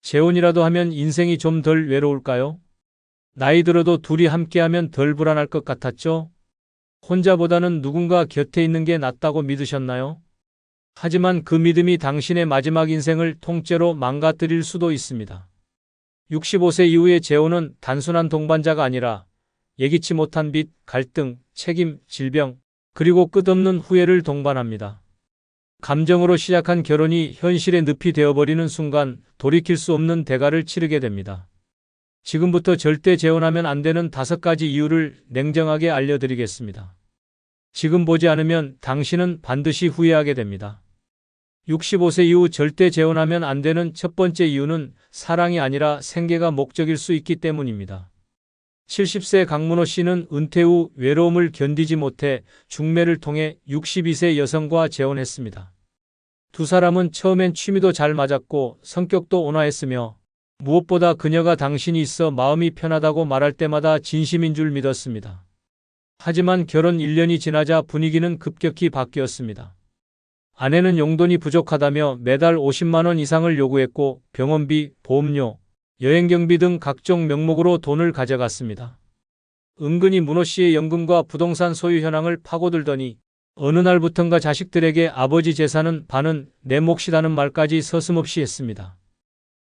재혼이라도 하면 인생이 좀 덜 외로울까요? 나이 들어도 둘이 함께하면 덜 불안할 것 같았죠? 혼자보다는 누군가 곁에 있는 게 낫다고 믿으셨나요? 하지만 그 믿음이 당신의 마지막 인생을 통째로 망가뜨릴 수도 있습니다. 65세 이후의 재혼은 단순한 동반자가 아니라 예기치 못한 빚, 갈등, 책임, 질병, 그리고 끝없는 후회를 동반합니다. 감정으로 시작한 결혼이 현실의 늪이 되어버리는 순간 돌이킬 수 없는 대가를 치르게 됩니다. 지금부터 절대 재혼하면 안 되는 5가지 이유를 냉정하게 알려드리겠습니다. 지금 보지 않으면 당신은 반드시 후회하게 됩니다. 65세 이후 절대 재혼하면 안 되는 첫 번째 이유는 사랑이 아니라 생계가 목적일 수 있기 때문입니다. 70세 강문호 씨는 은퇴 후 외로움을 견디지 못해 중매를 통해 62세 여성과 재혼했습니다. 두 사람은 처음엔 취미도 잘 맞았고 성격도 온화했으며 무엇보다 그녀가 당신이 있어 마음이 편하다고 말할 때마다 진심인 줄 믿었습니다. 하지만 결혼 1년이 지나자 분위기는 급격히 바뀌었습니다. 아내는 용돈이 부족하다며 매달 50만 원 이상을 요구했고 병원비, 보험료, 여행경비 등 각종 명목으로 돈을 가져갔습니다. 은근히 문호 씨의 연금과 부동산 소유 현황을 파고들더니 어느 날부턴가 자식들에게 아버지 재산은 반은 내 몫이라는 말까지 서슴없이 했습니다.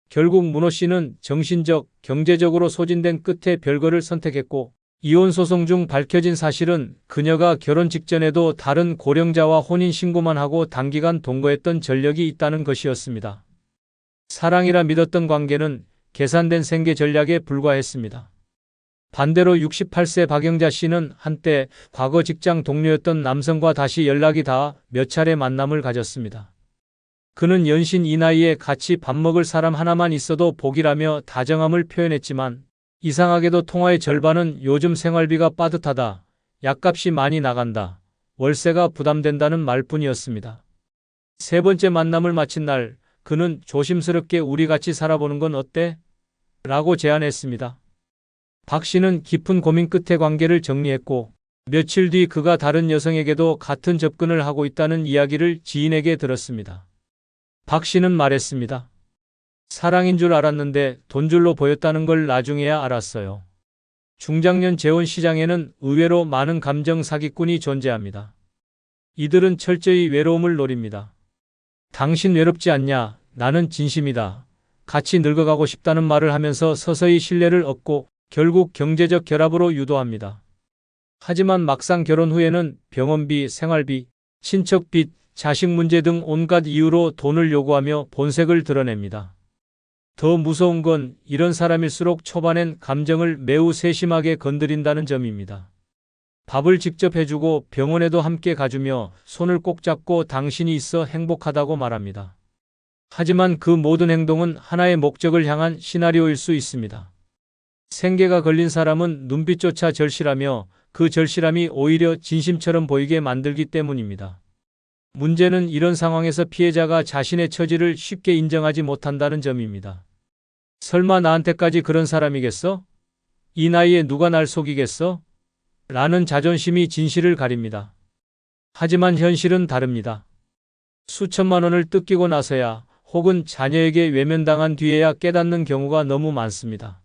결국 문호 씨는 정신적, 경제적으로 소진된 끝에 별거를 선택했고 이혼 소송 중 밝혀진 사실은 그녀가 결혼 직전에도 다른 고령자와 혼인신고만 하고 단기간 동거했던 전력이 있다는 것이었습니다. 사랑이라 믿었던 관계는 계산된 생계 전략에 불과했습니다. 반대로 68세 박영자 씨는 한때 과거 직장 동료였던 남성과 다시 연락이 닿아 몇 차례 만남을 가졌습니다. 그는 연신 이 나이에 같이 밥 먹을 사람 하나만 있어도 복이라며 다정함을 표현했지만 이상하게도 통화의 절반은 요즘 생활비가 빠듯하다, 약값이 많이 나간다, 월세가 부담된다는 말뿐이었습니다. 세 번째 만남을 마친 날 그는 조심스럽게 우리 같이 살아보는 건 어때? 라고 제안했습니다. 박 씨는 깊은 고민 끝에 관계를 정리했고 며칠 뒤 그가 다른 여성에게도 같은 접근을 하고 있다는 이야기를 지인에게 들었습니다. 박 씨는 말했습니다. 사랑인 줄 알았는데 돈줄로 보였다는 걸 나중에야 알았어요. 중장년 재혼 시장에는 의외로 많은 감정 사기꾼이 존재합니다. 이들은 철저히 외로움을 노립니다. 당신 외롭지 않냐? 나는 진심이다. 같이 늙어가고 싶다는 말을 하면서 서서히 신뢰를 얻고 결국 경제적 결합으로 유도합니다. 하지만 막상 결혼 후에는 병원비, 생활비, 친척 빚, 자식 문제 등 온갖 이유로 돈을 요구하며 본색을 드러냅니다. 더 무서운 건 이런 사람일수록 초반엔 감정을 매우 세심하게 건드린다는 점입니다. 밥을 직접 해주고 병원에도 함께 가주며 손을 꼭 잡고 당신이 있어 행복하다고 말합니다. 하지만 그 모든 행동은 하나의 목적을 향한 시나리오일 수 있습니다. 생계가 걸린 사람은 눈빛조차 절실하며 그 절실함이 오히려 진심처럼 보이게 만들기 때문입니다. 문제는 이런 상황에서 피해자가 자신의 처지를 쉽게 인정하지 못한다는 점입니다. 설마 나한테까지 그런 사람이겠어? 이 나이에 누가 날 속이겠어? 라는 자존심이 진실을 가립니다. 하지만 현실은 다릅니다. 수천만 원을 뜯기고 나서야 혹은 자녀에게 외면당한 뒤에야 깨닫는 경우가 너무 많습니다.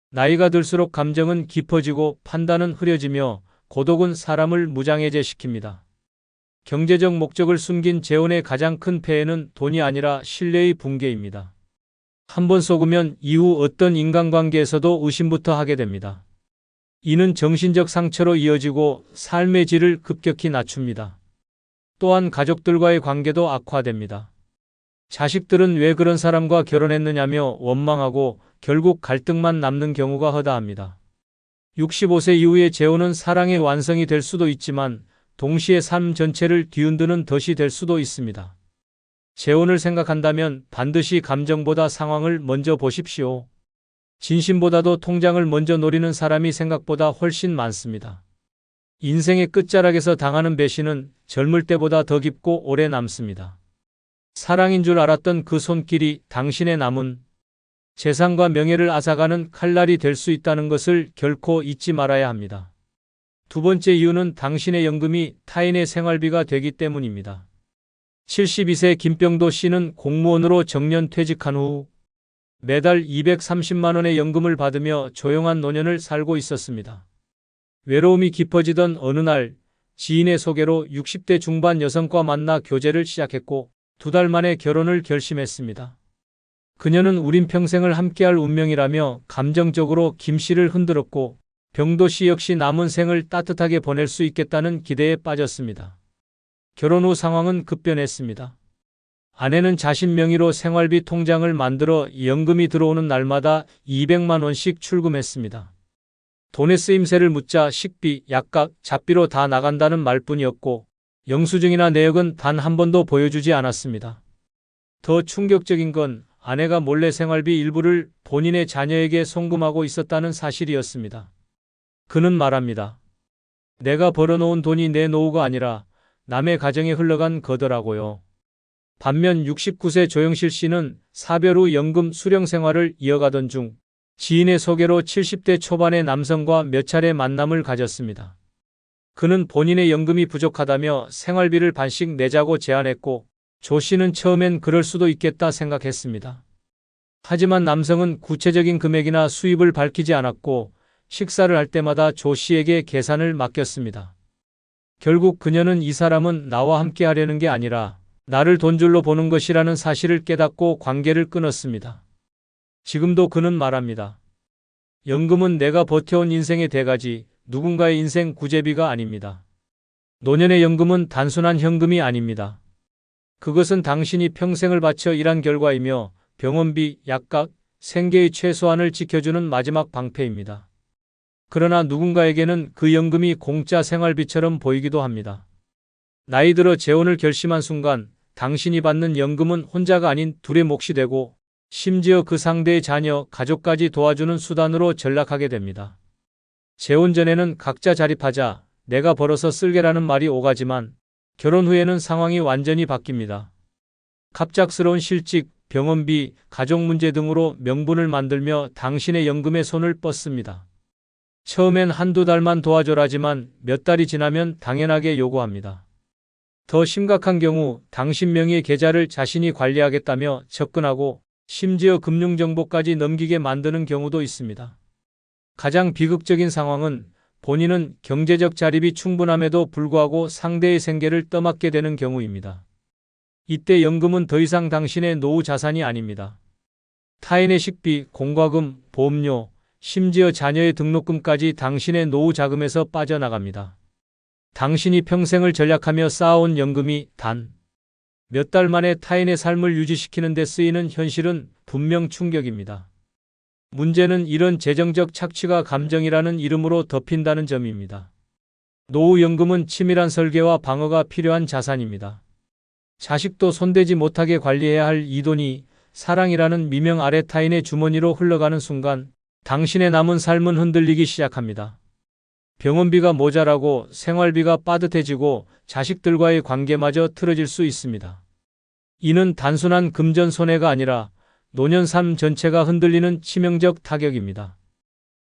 나이가 들수록 감정은 깊어지고 판단은 흐려지며 고독은 사람을 무장해제시킵니다. 경제적 목적을 숨긴 재혼의 가장 큰 폐해는 돈이 아니라 신뢰의 붕괴입니다. 한번 속으면 이후 어떤 인간관계에서도 의심부터 하게 됩니다. 이는 정신적 상처로 이어지고 삶의 질을 급격히 낮춥니다. 또한 가족들과의 관계도 악화됩니다. 자식들은 왜 그런 사람과 결혼했느냐며 원망하고 결국 갈등만 남는 경우가 허다합니다. 65세 이후의 재혼은 사랑의 완성이 될 수도 있지만 동시에 삶 전체를 뒤흔드는 덫이 될 수도 있습니다. 재혼을 생각한다면 반드시 감정보다 상황을 먼저 보십시오. 진심보다도 통장을 먼저 노리는 사람이 생각보다 훨씬 많습니다. 인생의 끝자락에서 당하는 배신은 젊을 때보다 더 깊고 오래 남습니다. 사랑인 줄 알았던 그 손길이 당신의 남은 재산과 명예를 앗아가는 칼날이 될 수 있다는 것을 결코 잊지 말아야 합니다. 두 번째 이유는 당신의 연금이 타인의 생활비가 되기 때문입니다. 72세 김병도 씨는 공무원으로 정년 퇴직한 후 매달 230만 원의 연금을 받으며 조용한 노년을 살고 있었습니다. 외로움이 깊어지던 어느 날 지인의 소개로 60대 중반 여성과 만나 교제를 시작했고 2달 만에 결혼을 결심했습니다. 그녀는 우린 평생을 함께할 운명이라며 감정적으로 김 씨를 흔들었고 병도 씨 역시 남은 생을 따뜻하게 보낼 수 있겠다는 기대에 빠졌습니다. 결혼 후 상황은 급변했습니다. 아내는 자신 명의로 생활비 통장을 만들어 연금이 들어오는 날마다 200만 원씩 출금했습니다. 돈의 쓰임새를 묻자 식비, 약값, 잡비로 다 나간다는 말뿐이었고 영수증이나 내역은 단 한 번도 보여주지 않았습니다. 더 충격적인 건 아내가 몰래 생활비 일부를 본인의 자녀에게 송금하고 있었다는 사실이었습니다. 그는 말합니다. 내가 벌어놓은 돈이 내 노후가 아니라 남의 가정에 흘러간 거더라고요. 반면 69세 조영실 씨는 사별 후 연금 수령 생활을 이어가던 중 지인의 소개로 70대 초반의 남성과 몇 차례 만남을 가졌습니다. 그는 본인의 연금이 부족하다며 생활비를 반씩 내자고 제안했고 조 씨는 처음엔 그럴 수도 있겠다 생각했습니다. 하지만 남성은 구체적인 금액이나 수입을 밝히지 않았고 식사를 할 때마다 조 씨에게 계산을 맡겼습니다. 결국 그녀는 이 사람은 나와 함께 하려는 게 아니라 나를 돈줄로 보는 것이라는 사실을 깨닫고 관계를 끊었습니다. 지금도 그는 말합니다. 연금은 내가 버텨온 인생의 대가지, 누군가의 인생 구제비가 아닙니다. 노년의 연금은 단순한 현금이 아닙니다. 그것은 당신이 평생을 바쳐 일한 결과이며 병원비, 약값, 생계의 최소한을 지켜주는 마지막 방패입니다. 그러나 누군가에게는 그 연금이 공짜 생활비처럼 보이기도 합니다. 나이 들어 재혼을 결심한 순간 당신이 받는 연금은 혼자가 아닌 둘의 몫이 되고 심지어 그 상대의 자녀, 가족까지 도와주는 수단으로 전락하게 됩니다. 재혼 전에는 각자 자립하자, 내가 벌어서 쓸게라는 말이 오가지만 결혼 후에는 상황이 완전히 바뀝니다. 갑작스러운 실직, 병원비, 가족 문제 등으로 명분을 만들며 당신의 연금에 손을 뻗습니다. 처음엔 한두 달만 도와줘라지만 몇 달이 지나면 당연하게 요구합니다. 더 심각한 경우 당신 명의의 계좌를 자신이 관리하겠다며 접근하고 심지어 금융정보까지 넘기게 만드는 경우도 있습니다. 가장 비극적인 상황은 본인은 경제적 자립이 충분함에도 불구하고 상대의 생계를 떠맡게 되는 경우입니다. 이때 연금은 더 이상 당신의 노후 자산이 아닙니다. 타인의 식비, 공과금, 보험료, 심지어 자녀의 등록금까지 당신의 노후 자금에서 빠져나갑니다. 당신이 평생을 전략하며 쌓아온 연금이 단 몇 달 만에 타인의 삶을 유지시키는 데 쓰이는 현실은 분명 충격입니다. 문제는 이런 재정적 착취가 감정이라는 이름으로 덮인다는 점입니다. 노후연금은 치밀한 설계와 방어가 필요한 자산입니다. 자식도 손대지 못하게 관리해야 할 이 돈이 사랑이라는 미명 아래 타인의 주머니로 흘러가는 순간 당신의 남은 삶은 흔들리기 시작합니다. 병원비가 모자라고 생활비가 빠듯해지고 자식들과의 관계마저 틀어질 수 있습니다. 이는 단순한 금전 손해가 아니라 노년 삶 전체가 흔들리는 치명적 타격입니다.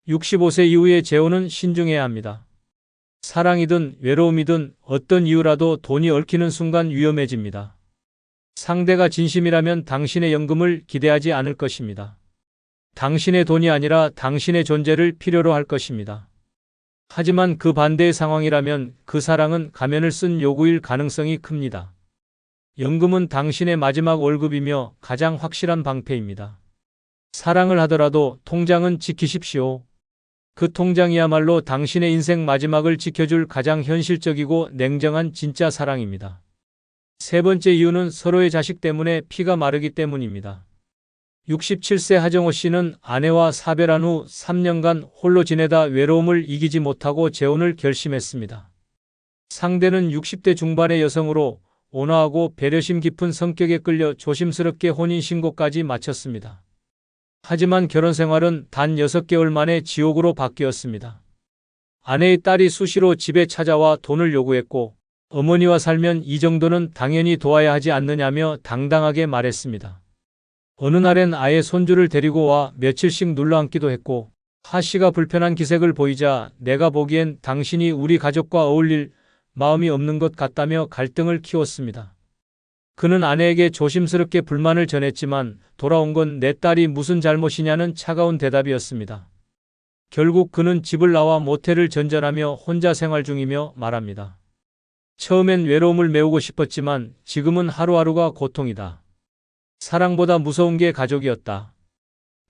65세 이후의 재혼은 신중해야 합니다. 사랑이든 외로움이든 어떤 이유라도 돈이 얽히는 순간 위험해집니다. 상대가 진심이라면 당신의 연금을 기대하지 않을 것입니다. 당신의 돈이 아니라 당신의 존재를 필요로 할 것입니다. 하지만 그 반대의 상황이라면 그 사랑은 가면을 쓴 요구일 가능성이 큽니다. 연금은 당신의 마지막 월급이며 가장 확실한 방패입니다. 사랑을 하더라도 통장은 지키십시오. 그 통장이야말로 당신의 인생 마지막을 지켜줄 가장 현실적이고 냉정한 진짜 사랑입니다. 세 번째 이유는 서로의 자식 때문에 피가 마르기 때문입니다. 67세 하정호 씨는 아내와 사별한 후 3년간 홀로 지내다 외로움을 이기지 못하고 재혼을 결심했습니다. 상대는 60대 중반의 여성으로 온화하고 배려심 깊은 성격에 끌려 조심스럽게 혼인신고까지 마쳤습니다. 하지만 결혼 생활은 단 6개월 만에 지옥으로 바뀌었습니다. 아내의 딸이 수시로 집에 찾아와 돈을 요구했고 어머니와 살면 이 정도는 당연히 도와야 하지 않느냐며 당당하게 말했습니다. 어느 날엔 아예 손주를 데리고 와 며칠씩 눌러앉기도 했고 하 씨가 불편한 기색을 보이자 내가 보기엔 당신이 우리 가족과 어울릴 마음이 없는 것 같다며 갈등을 키웠습니다. 그는 아내에게 조심스럽게 불만을 전했지만 돌아온 건 내 딸이 무슨 잘못이냐는 차가운 대답이었습니다. 결국 그는 집을 나와 모텔을 전전하며 혼자 생활 중이며 말합니다. 처음엔 외로움을 메우고 싶었지만 지금은 하루하루가 고통이다. 사랑보다 무서운 게 가족이었다.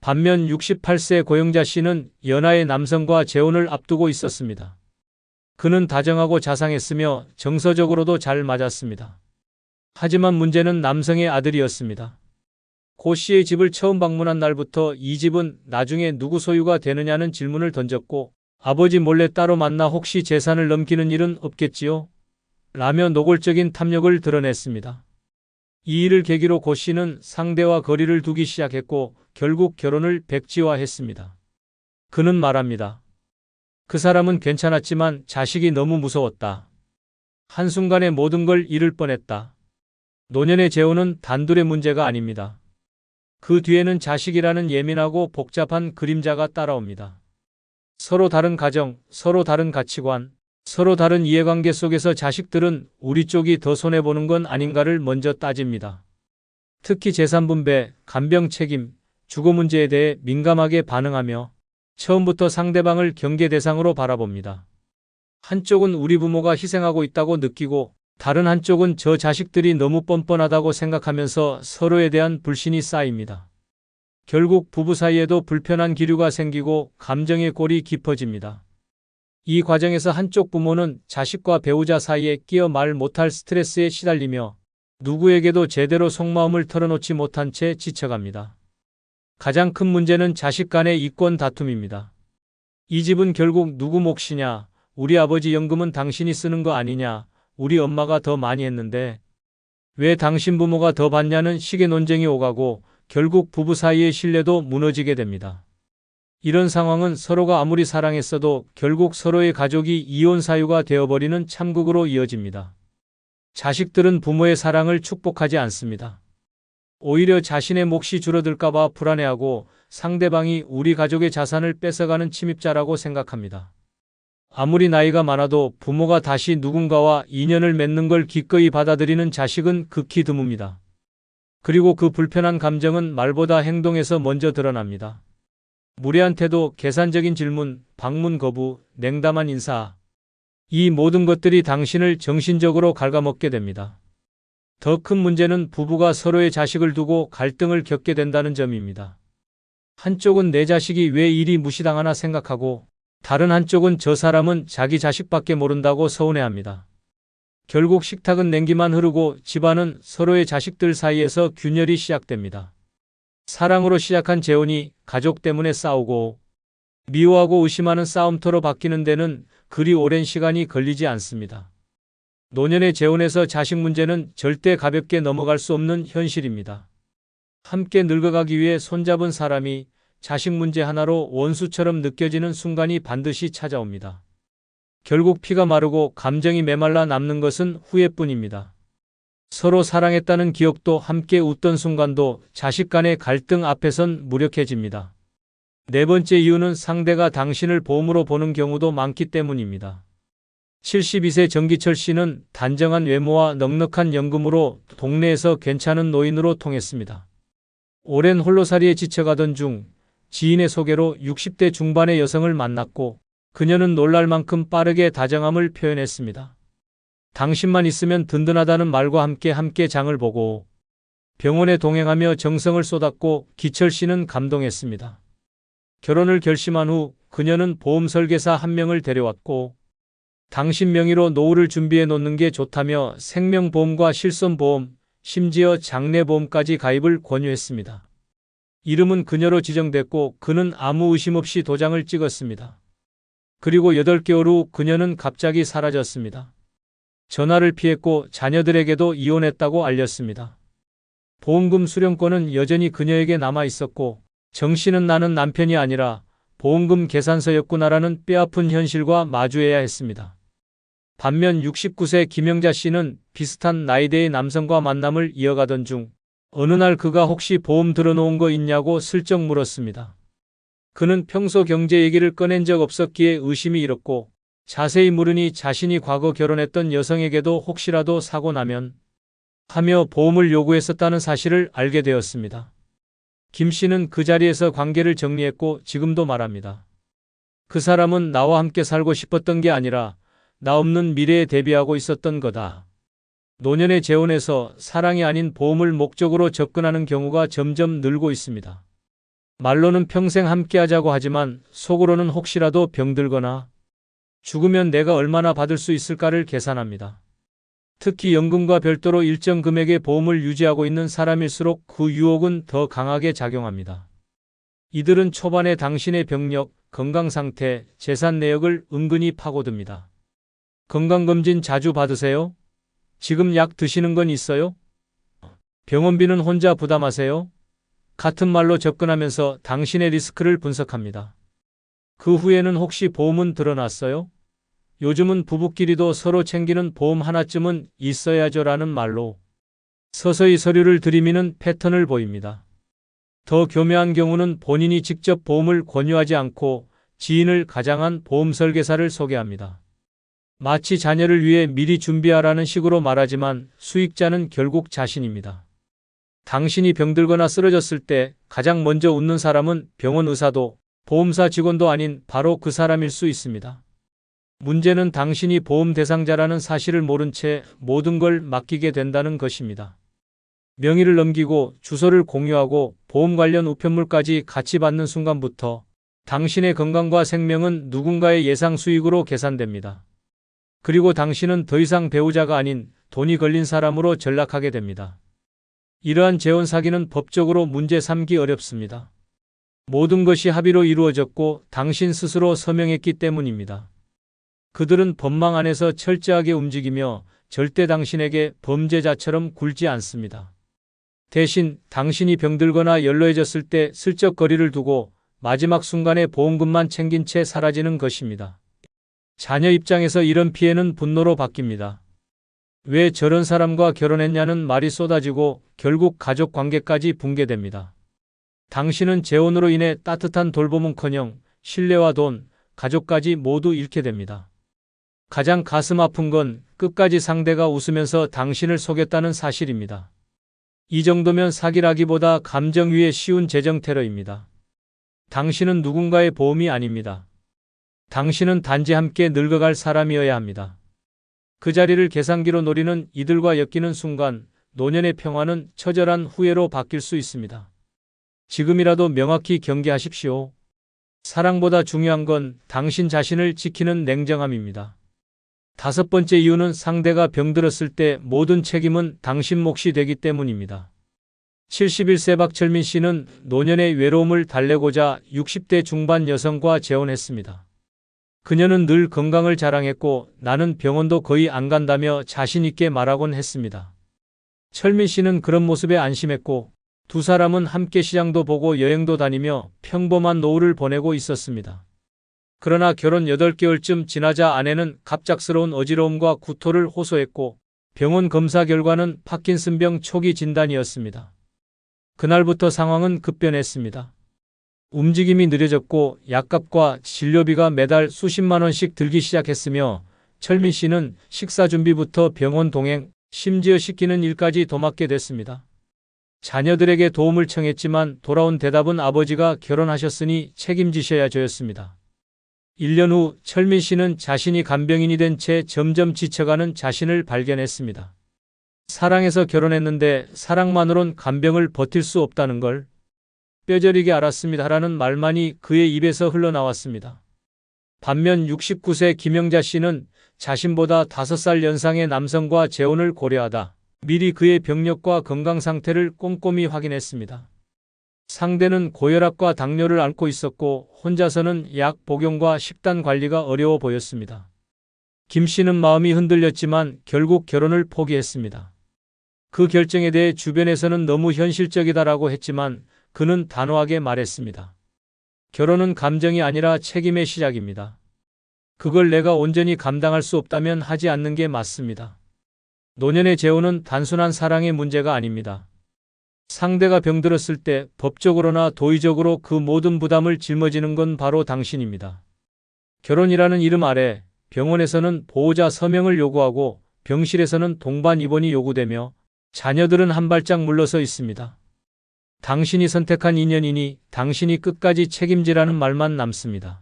반면 68세 고영자 씨는 연하의 남성과 재혼을 앞두고 있었습니다. 그는 다정하고 자상했으며 정서적으로도 잘 맞았습니다. 하지만 문제는 남성의 아들이었습니다. 고 씨의 집을 처음 방문한 날부터 이 집은 나중에 누구 소유가 되느냐는 질문을 던졌고 아버지 몰래 따로 만나 혹시 재산을 넘기는 일은 없겠지요? 라며 노골적인 탐욕을 드러냈습니다. 이 일을 계기로 고 씨는 상대와 거리를 두기 시작했고 결국 결혼을 백지화했습니다. 그는 말합니다. 그 사람은 괜찮았지만 자식이 너무 무서웠다. 한순간에 모든 걸 잃을 뻔했다. 노년의 재혼은 단둘의 문제가 아닙니다. 그 뒤에는 자식이라는 예민하고 복잡한 그림자가 따라옵니다. 서로 다른 가정, 서로 다른 가치관, 서로 다른 이해관계 속에서 자식들은 우리 쪽이 더 손해보는 건 아닌가를 먼저 따집니다. 특히 재산분배, 간병 책임, 주거 문제에 대해 민감하게 반응하며 처음부터 상대방을 경계 대상으로 바라봅니다. 한쪽은 우리 부모가 희생하고 있다고 느끼고 다른 한쪽은 저 자식들이 너무 뻔뻔하다고 생각하면서 서로에 대한 불신이 쌓입니다. 결국 부부 사이에도 불편한 기류가 생기고 감정의 골이 깊어집니다. 이 과정에서 한쪽 부모는 자식과 배우자 사이에 끼어 말 못할 스트레스에 시달리며 누구에게도 제대로 속마음을 털어놓지 못한 채 지쳐갑니다. 가장 큰 문제는 자식 간의 이권 다툼입니다. 이 집은 결국 누구 몫이냐, 우리 아버지 연금은 당신이 쓰는 거 아니냐, 우리 엄마가 더 많이 했는데 왜 당신 부모가 더 받냐는 식의 논쟁이 오가고 결국 부부 사이의 신뢰도 무너지게 됩니다. 이런 상황은 서로가 아무리 사랑했어도 결국 서로의 가족이 이혼 사유가 되어버리는 참극으로 이어집니다. 자식들은 부모의 사랑을 축복하지 않습니다. 오히려 자신의 몫이 줄어들까봐 불안해하고 상대방이 우리 가족의 자산을 뺏어가는 침입자라고 생각합니다. 아무리 나이가 많아도 부모가 다시 누군가와 인연을 맺는 걸 기꺼이 받아들이는 자식은 극히 드뭅니다. 그리고 그 불편한 감정은 말보다 행동에서 먼저 드러납니다. 무례한 태도, 계산적인 질문, 방문 거부, 냉담한 인사. 이 모든 것들이 당신을 정신적으로 갉아먹게 됩니다. 더 큰 문제는 부부가 서로의 자식을 두고 갈등을 겪게 된다는 점입니다. 한쪽은 내 자식이 왜 이리 무시당하나 생각하고 다른 한쪽은 저 사람은 자기 자식밖에 모른다고 서운해합니다. 결국 식탁은 냉기만 흐르고 집안은 서로의 자식들 사이에서 균열이 시작됩니다. 사랑으로 시작한 재혼이 가족 때문에 싸우고 미워하고 의심하는 싸움터로 바뀌는 데는 그리 오랜 시간이 걸리지 않습니다. 노년의 재혼에서 자식 문제는 절대 가볍게 넘어갈 수 없는 현실입니다. 함께 늙어가기 위해 손잡은 사람이 자식 문제 하나로 원수처럼 느껴지는 순간이 반드시 찾아옵니다. 결국 피가 마르고 감정이 메말라 남는 것은 후회뿐입니다. 서로 사랑했다는 기억도 함께 웃던 순간도 자식 간의 갈등 앞에선 무력해집니다. 네 번째 이유는 상대가 당신을 보험으로 보는 경우도 많기 때문입니다. 72세 정기철 씨는 단정한 외모와 넉넉한 연금으로 동네에서 괜찮은 노인으로 통했습니다. 오랜 홀로살이에 지쳐가던 중 지인의 소개로 60대 중반의 여성을 만났고 그녀는 놀랄 만큼 빠르게 다정함을 표현했습니다. 당신만 있으면 든든하다는 말과 함께 장을 보고 병원에 동행하며 정성을 쏟았고 기철 씨는 감동했습니다. 결혼을 결심한 후 그녀는 보험 설계사 한 명을 데려왔고 당신 명의로 노후를 준비해 놓는 게 좋다며 생명보험과 실손보험, 심지어 장례보험까지 가입을 권유했습니다. 이름은 그녀로 지정됐고 그는 아무 의심 없이 도장을 찍었습니다. 그리고 8개월 후 그녀는 갑자기 사라졌습니다. 전화를 피했고 자녀들에게도 이혼했다고 알렸습니다. 보험금 수령권은 여전히 그녀에게 남아 있었고 정 씨는 나는 남편이 아니라 보험금 계산서였구나라는 뼈아픈 현실과 마주해야 했습니다. 반면 69세 김영자 씨는 비슷한 나이대의 남성과 만남을 이어가던 중 어느 날 그가 혹시 보험 들어놓은 거 있냐고 슬쩍 물었습니다. 그는 평소 경제 얘기를 꺼낸 적 없었기에 의심이 일었고 자세히 물으니 자신이 과거 결혼했던 여성에게도 혹시라도 사고 나면 하며 보험을 요구했었다는 사실을 알게 되었습니다. 김 씨는 그 자리에서 관계를 정리했고 지금도 말합니다. 그 사람은 나와 함께 살고 싶었던 게 아니라 나 없는 미래에 대비하고 있었던 거다. 노년의 재혼에서 사랑이 아닌 보험을 목적으로 접근하는 경우가 점점 늘고 있습니다. 말로는 평생 함께하자고 하지만 속으로는 혹시라도 병들거나 죽으면 내가 얼마나 받을 수 있을까를 계산합니다. 특히 연금과 별도로 일정 금액의 보험을 유지하고 있는 사람일수록 그 유혹은 더 강하게 작용합니다. 이들은 초반에 당신의 병력, 건강 상태, 재산 내역을 은근히 파고듭니다. 건강검진 자주 받으세요? 지금 약 드시는 건 있어요? 병원비는 혼자 부담하세요? 같은 말로 접근하면서 당신의 리스크를 분석합니다. 그 후에는 혹시 보험은 들어놨어요? 요즘은 부부끼리도 서로 챙기는 보험 하나쯤은 있어야죠라는 말로 서서히 서류를 들이미는 패턴을 보입니다. 더 교묘한 경우는 본인이 직접 보험을 권유하지 않고 지인을 가장한 보험 설계사를 소개합니다. 마치 자녀를 위해 미리 준비하라는 식으로 말하지만 수익자는 결국 자신입니다. 당신이 병들거나 쓰러졌을 때 가장 먼저 웃는 사람은 병원 의사도 보험사 직원도 아닌 바로 그 사람일 수 있습니다. 문제는 당신이 보험 대상자라는 사실을 모른 채 모든 걸 맡기게 된다는 것입니다. 명의를 넘기고 주소를 공유하고 보험 관련 우편물까지 같이 받는 순간부터 당신의 건강과 생명은 누군가의 예상 수익으로 계산됩니다. 그리고 당신은 더 이상 배우자가 아닌 돈이 걸린 사람으로 전락하게 됩니다. 이러한 재혼 사기는 법적으로 문제 삼기 어렵습니다. 모든 것이 합의로 이루어졌고 당신 스스로 서명했기 때문입니다. 그들은 법망 안에서 철저하게 움직이며 절대 당신에게 범죄자처럼 굴지 않습니다. 대신 당신이 병들거나 연로해졌을 때 슬쩍 거리를 두고 마지막 순간에 보험금만 챙긴 채 사라지는 것입니다. 자녀 입장에서 이런 피해는 분노로 바뀝니다. 왜 저런 사람과 결혼했냐는 말이 쏟아지고 결국 가족 관계까지 붕괴됩니다. 당신은 재혼으로 인해 따뜻한 돌봄은커녕 신뢰와 돈, 가족까지 모두 잃게 됩니다. 가장 가슴 아픈 건 끝까지 상대가 웃으면서 당신을 속였다는 사실입니다. 이 정도면 사기라기보다 감정 위에 쉬운 재정 테러입니다. 당신은 누군가의 보험이 아닙니다. 당신은 단지 함께 늙어갈 사람이어야 합니다. 그 자리를 계산기로 노리는 이들과 엮이는 순간 노년의 평화는 처절한 후회로 바뀔 수 있습니다. 지금이라도 명확히 경계하십시오. 사랑보다 중요한 건 당신 자신을 지키는 냉정함입니다. 5번째 이유는 상대가 병들었을 때 모든 책임은 당신 몫이 되기 때문입니다. 71세 박철민 씨는 노년의 외로움을 달래고자 60대 중반 여성과 재혼했습니다. 그녀는 늘 건강을 자랑했고 나는 병원도 거의 안 간다며 자신 있게 말하곤 했습니다. 철민 씨는 그런 모습에 안심했고 두 사람은 함께 시장도 보고 여행도 다니며 평범한 노후를 보내고 있었습니다. 그러나 결혼 8개월쯤 지나자 아내는 갑작스러운 어지러움과 구토를 호소했고 병원 검사 결과는 파킨슨병 초기 진단이었습니다. 그날부터 상황은 급변했습니다. 움직임이 느려졌고 약값과 진료비가 매달 수십만 원씩 들기 시작했으며 철민 씨는 식사 준비부터 병원 동행, 심지어 시키는 일까지 도맡게 됐습니다. 자녀들에게 도움을 청했지만 돌아온 대답은 아버지가 결혼하셨으니 책임지셔야죠였습니다. 1년 후 철민 씨는 자신이 간병인이 된 채 점점 지쳐가는 자신을 발견했습니다. 사랑해서 결혼했는데 사랑만으론 간병을 버틸 수 없다는 걸 뼈저리게 알았습니다라는 말만이 그의 입에서 흘러나왔습니다. 반면 69세 김영자 씨는 자신보다 5살 연상의 남성과 재혼을 고려하다 미리 그의 병력과 건강 상태를 꼼꼼히 확인했습니다. 상대는 고혈압과 당뇨를 앓고 있었고 혼자서는 약 복용과 식단 관리가 어려워 보였습니다. 김 씨는 마음이 흔들렸지만 결국 결혼을 포기했습니다. 그 결정에 대해 주변에서는 너무 현실적이다라고 했지만 그는 단호하게 말했습니다. 결혼은 감정이 아니라 책임의 시작입니다. 그걸 내가 온전히 감당할 수 없다면 하지 않는 게 맞습니다. 노년의 재혼은 단순한 사랑의 문제가 아닙니다. 상대가 병들었을 때 법적으로나 도의적으로 그 모든 부담을 짊어지는 건 바로 당신입니다. 결혼이라는 이름 아래 병원에서는 보호자 서명을 요구하고 병실에서는 동반 입원이 요구되며 자녀들은 한 발짝 물러서 있습니다. 당신이 선택한 인연이니 당신이 끝까지 책임지라는 말만 남습니다.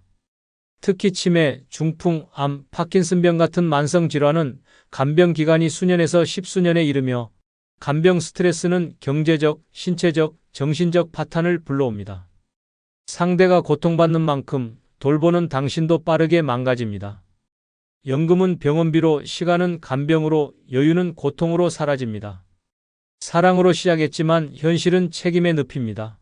특히 치매, 중풍, 암, 파킨슨병 같은 만성질환은 간병 기간이 수년에서 십수년에 이르며 간병 스트레스는 경제적, 신체적, 정신적 파탄을 불러옵니다. 상대가 고통받는 만큼 돌보는 당신도 빠르게 망가집니다. 연금은 병원비로, 시간은 간병으로, 여유는 고통으로 사라집니다. 사랑으로 시작했지만 현실은 책임의 늪입니다.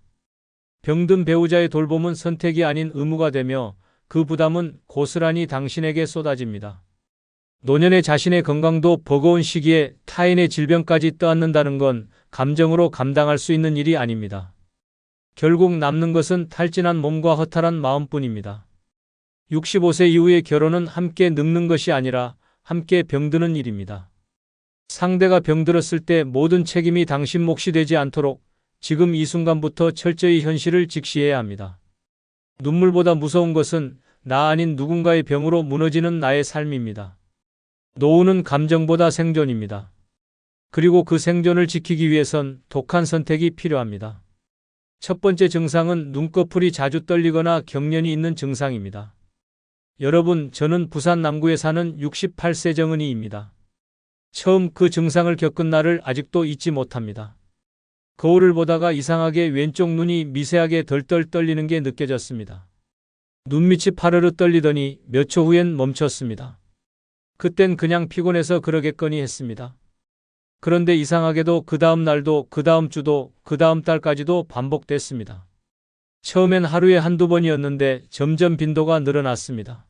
병든 배우자의 돌봄은 선택이 아닌 의무가 되며 그 부담은 고스란히 당신에게 쏟아집니다. 노년의 자신의 건강도 버거운 시기에 타인의 질병까지 떠안는다는 건 감정으로 감당할 수 있는 일이 아닙니다. 결국 남는 것은 탈진한 몸과 허탈한 마음뿐입니다. 65세 이후의 결혼은 함께 늙는 것이 아니라 함께 병드는 일입니다. 상대가 병들었을 때 모든 책임이 당신 몫이 되지 않도록 지금 이 순간부터 철저히 현실을 직시해야 합니다. 눈물보다 무서운 것은 나 아닌 누군가의 병으로 무너지는 나의 삶입니다. 노후는 감정보다 생존입니다. 그리고 그 생존을 지키기 위해선 독한 선택이 필요합니다. 첫 번째 증상은 눈꺼풀이 자주 떨리거나 경련이 있는 증상입니다. 여러분, 저는 부산 남구에 사는 68세 정은이입니다. 처음 그 증상을 겪은 날을 아직도 잊지 못합니다. 거울을 보다가 이상하게 왼쪽 눈이 미세하게 덜덜 떨리는 게 느껴졌습니다. 눈밑이 파르르 떨리더니 몇 초 후엔 멈췄습니다. 그땐 그냥 피곤해서 그러겠거니 했습니다. 그런데 이상하게도 그 다음 날도, 그 다음 주도, 그 다음 달까지도 반복됐습니다. 처음엔 하루에 한두 번이었는데 점점 빈도가 늘어났습니다.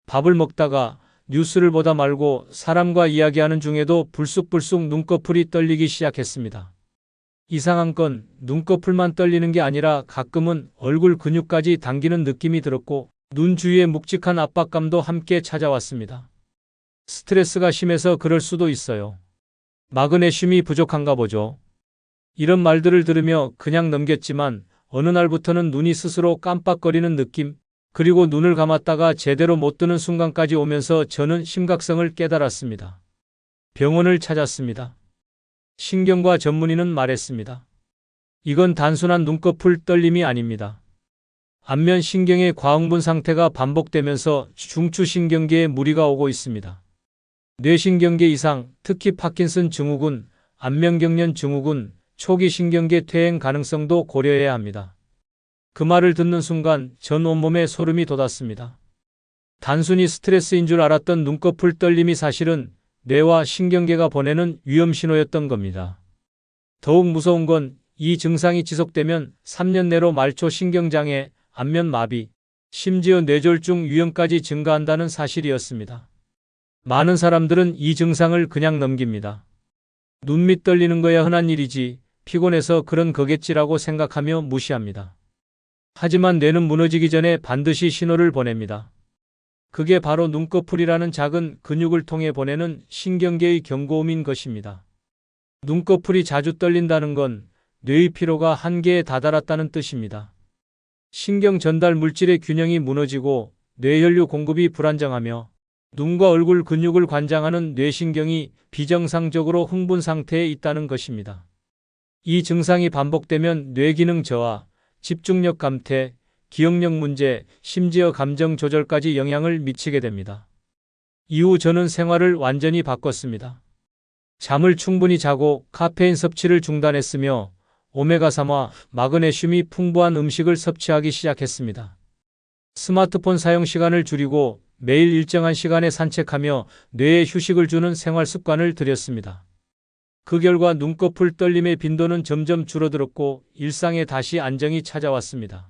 밥을 먹다가 뉴스를 보다 말고 사람과 이야기하는 중에도 불쑥불쑥 눈꺼풀이 떨리기 시작했습니다. 이상한 건 눈꺼풀만 떨리는 게 아니라 가끔은 얼굴 근육까지 당기는 느낌이 들었고 눈 주위의 묵직한 압박감도 함께 찾아왔습니다. 스트레스가 심해서 그럴 수도 있어요. 마그네슘이 부족한가 보죠. 이런 말들을 들으며 그냥 넘겼지만 어느 날부터는 눈이 스스로 깜빡거리는 느낌, 그리고 눈을 감았다가 제대로 못 뜨는 순간까지 오면서 저는 심각성을 깨달았습니다. 병원을 찾았습니다. 신경과 전문의는 말했습니다. 이건 단순한 눈꺼풀 떨림이 아닙니다. 안면 신경의 과흥분 상태가 반복되면서 중추신경계에 무리가 오고 있습니다. 뇌신경계 이상, 특히 파킨슨 증후군, 안면경련 증후군, 초기 신경계 퇴행 가능성도 고려해야 합니다. 그 말을 듣는 순간 전 온몸에 소름이 돋았습니다. 단순히 스트레스인 줄 알았던 눈꺼풀 떨림이 사실은 뇌와 신경계가 보내는 위험 신호였던 겁니다. 더욱 무서운 건 이 증상이 지속되면 3년 내로 말초 신경장애, 안면마비, 심지어 뇌졸중 위험까지 증가한다는 사실이었습니다. 많은 사람들은 이 증상을 그냥 넘깁니다. 눈밑 떨리는 거야 흔한 일이지, 피곤해서 그런 거겠지라고 생각하며 무시합니다. 하지만 뇌는 무너지기 전에 반드시 신호를 보냅니다. 그게 바로 눈꺼풀이라는 작은 근육을 통해 보내는 신경계의 경고음인 것입니다. 눈꺼풀이 자주 떨린다는 건 뇌의 피로가 한계에 다다랐다는 뜻입니다. 신경 전달 물질의 균형이 무너지고 뇌혈류 공급이 불안정하며 눈과 얼굴 근육을 관장하는 뇌신경이 비정상적으로 흥분 상태에 있다는 것입니다. 이 증상이 반복되면 뇌기능 저하, 집중력 감퇴, 기억력 문제, 심지어 감정 조절까지 영향을 미치게 됩니다. 이후 저는 생활을 완전히 바꿨습니다. 잠을 충분히 자고 카페인 섭취를 중단했으며 오메가3와 마그네슘이 풍부한 음식을 섭취하기 시작했습니다. 스마트폰 사용 시간을 줄이고 매일 일정한 시간에 산책하며 뇌에 휴식을 주는 생활 습관을 들였습니다. 그 결과 눈꺼풀 떨림의 빈도는 점점 줄어들었고 일상에 다시 안정이 찾아왔습니다.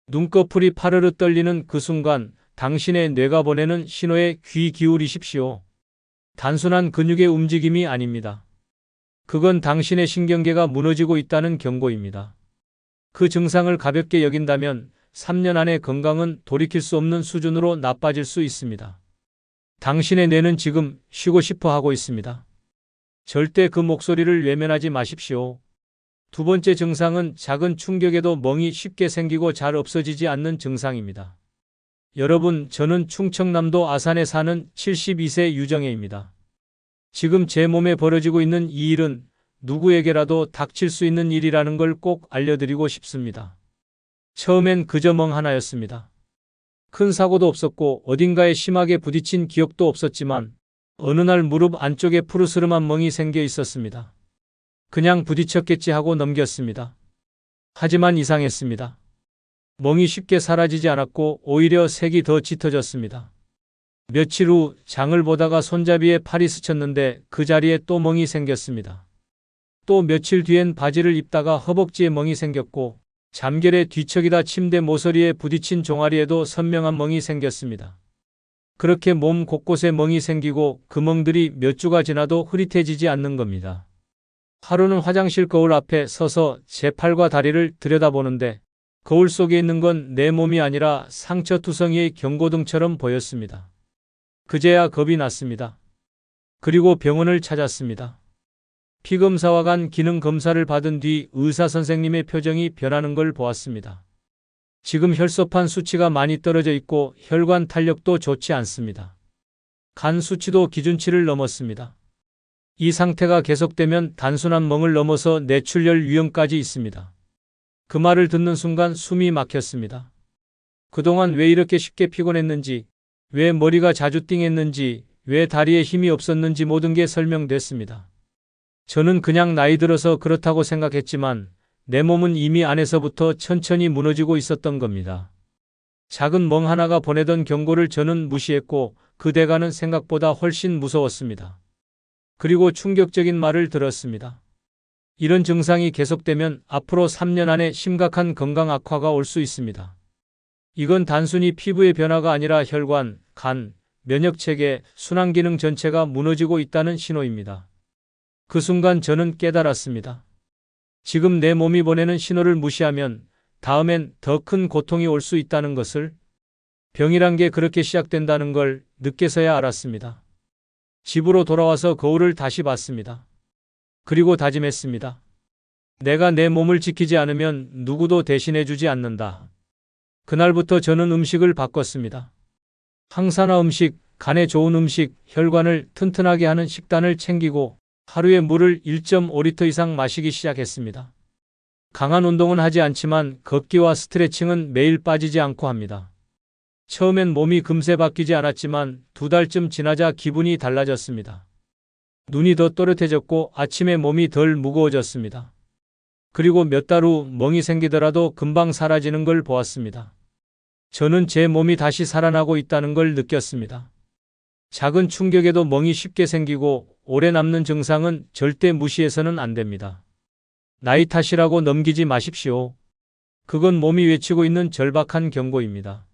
눈꺼풀이 파르르 떨리는 그 순간 당신의 뇌가 보내는 신호에 귀 기울이십시오. 단순한 근육의 움직임이 아닙니다. 그건 당신의 신경계가 무너지고 있다는 경고입니다. 그 증상을 가볍게 여긴다면 3년 안에 건강은 돌이킬 수 없는 수준으로 나빠질 수 있습니다. 당신의 뇌는 지금 쉬고 싶어 하고 있습니다. 절대 그 목소리를 외면하지 마십시오. 두 번째 증상은 작은 충격에도 멍이 쉽게 생기고 잘 없어지지 않는 증상입니다. 여러분, 저는 충청남도 아산에 사는 72세 유정혜입니다. 지금 제 몸에 벌어지고 있는 이 일은 누구에게라도 닥칠 수 있는 일이라는 걸 꼭 알려드리고 싶습니다. 처음엔 그저 멍 하나였습니다. 큰 사고도 없었고 어딘가에 심하게 부딪힌 기억도 없었지만 어느 날 무릎 안쪽에 푸르스름한 멍이 생겨 있었습니다. 그냥 부딪혔겠지 하고 넘겼습니다. 하지만 이상했습니다. 멍이 쉽게 사라지지 않았고 오히려 색이 더 짙어졌습니다. 며칠 후 장을 보다가 손잡이에 팔이 스쳤는데 그 자리에 또 멍이 생겼습니다. 또 며칠 뒤엔 바지를 입다가 허벅지에 멍이 생겼고 잠결에 뒤척이다 침대 모서리에 부딪힌 종아리에도 선명한 멍이 생겼습니다. 그렇게 몸 곳곳에 멍이 생기고 그 멍들이 몇 주가 지나도 흐릿해지지 않는 겁니다. 하루는 화장실 거울 앞에 서서 제 팔과 다리를 들여다보는데 거울 속에 있는 건 내 몸이 아니라 상처투성이의 경고등처럼 보였습니다. 그제야 겁이 났습니다. 그리고 병원을 찾았습니다. 피검사와 간 기능 검사를 받은 뒤 의사 선생님의 표정이 변하는 걸 보았습니다. 지금 혈소판 수치가 많이 떨어져 있고 혈관 탄력도 좋지 않습니다. 간 수치도 기준치를 넘었습니다. 이 상태가 계속되면 단순한 멍을 넘어서 뇌출혈 위험까지 있습니다. 그 말을 듣는 순간 숨이 막혔습니다. 그동안 왜 이렇게 쉽게 피곤했는지, 왜 머리가 자주 띵했는지, 왜 다리에 힘이 없었는지 모든 게 설명됐습니다. 저는 그냥 나이 들어서 그렇다고 생각했지만 내 몸은 이미 안에서부터 천천히 무너지고 있었던 겁니다. 작은 멍 하나가 보내던 경고를 저는 무시했고 그 대가는 생각보다 훨씬 무서웠습니다. 그리고 충격적인 말을 들었습니다. 이런 증상이 계속되면 앞으로 3년 안에 심각한 건강 악화가 올 수 있습니다. 이건 단순히 피부의 변화가 아니라 혈관, 간, 면역체계, 순환기능 전체가 무너지고 있다는 신호입니다. 그 순간 저는 깨달았습니다. 지금 내 몸이 보내는 신호를 무시하면 다음엔 더 큰 고통이 올 수 있다는 것을, 병이란 게 그렇게 시작된다는 걸 늦게서야 알았습니다. 집으로 돌아와서 거울을 다시 봤습니다. 그리고 다짐했습니다. 내가 내 몸을 지키지 않으면 누구도 대신해주지 않는다. 그날부터 저는 음식을 바꿨습니다. 항산화 음식, 간에 좋은 음식, 혈관을 튼튼하게 하는 식단을 챙기고 하루에 물을 1.5리터 이상 마시기 시작했습니다. 강한 운동은 하지 않지만 걷기와 스트레칭은 매일 빠지지 않고 합니다. 처음엔 몸이 금세 바뀌지 않았지만 2달쯤 지나자 기분이 달라졌습니다. 눈이 더 또렷해졌고 아침에 몸이 덜 무거워졌습니다. 그리고 몇 달 후 멍이 생기더라도 금방 사라지는 걸 보았습니다. 저는 제 몸이 다시 살아나고 있다는 걸 느꼈습니다. 작은 충격에도 멍이 쉽게 생기고 오래 남는 증상은 절대 무시해서는 안 됩니다. 나이 탓이라고 넘기지 마십시오. 그건 몸이 외치고 있는 절박한 경고입니다.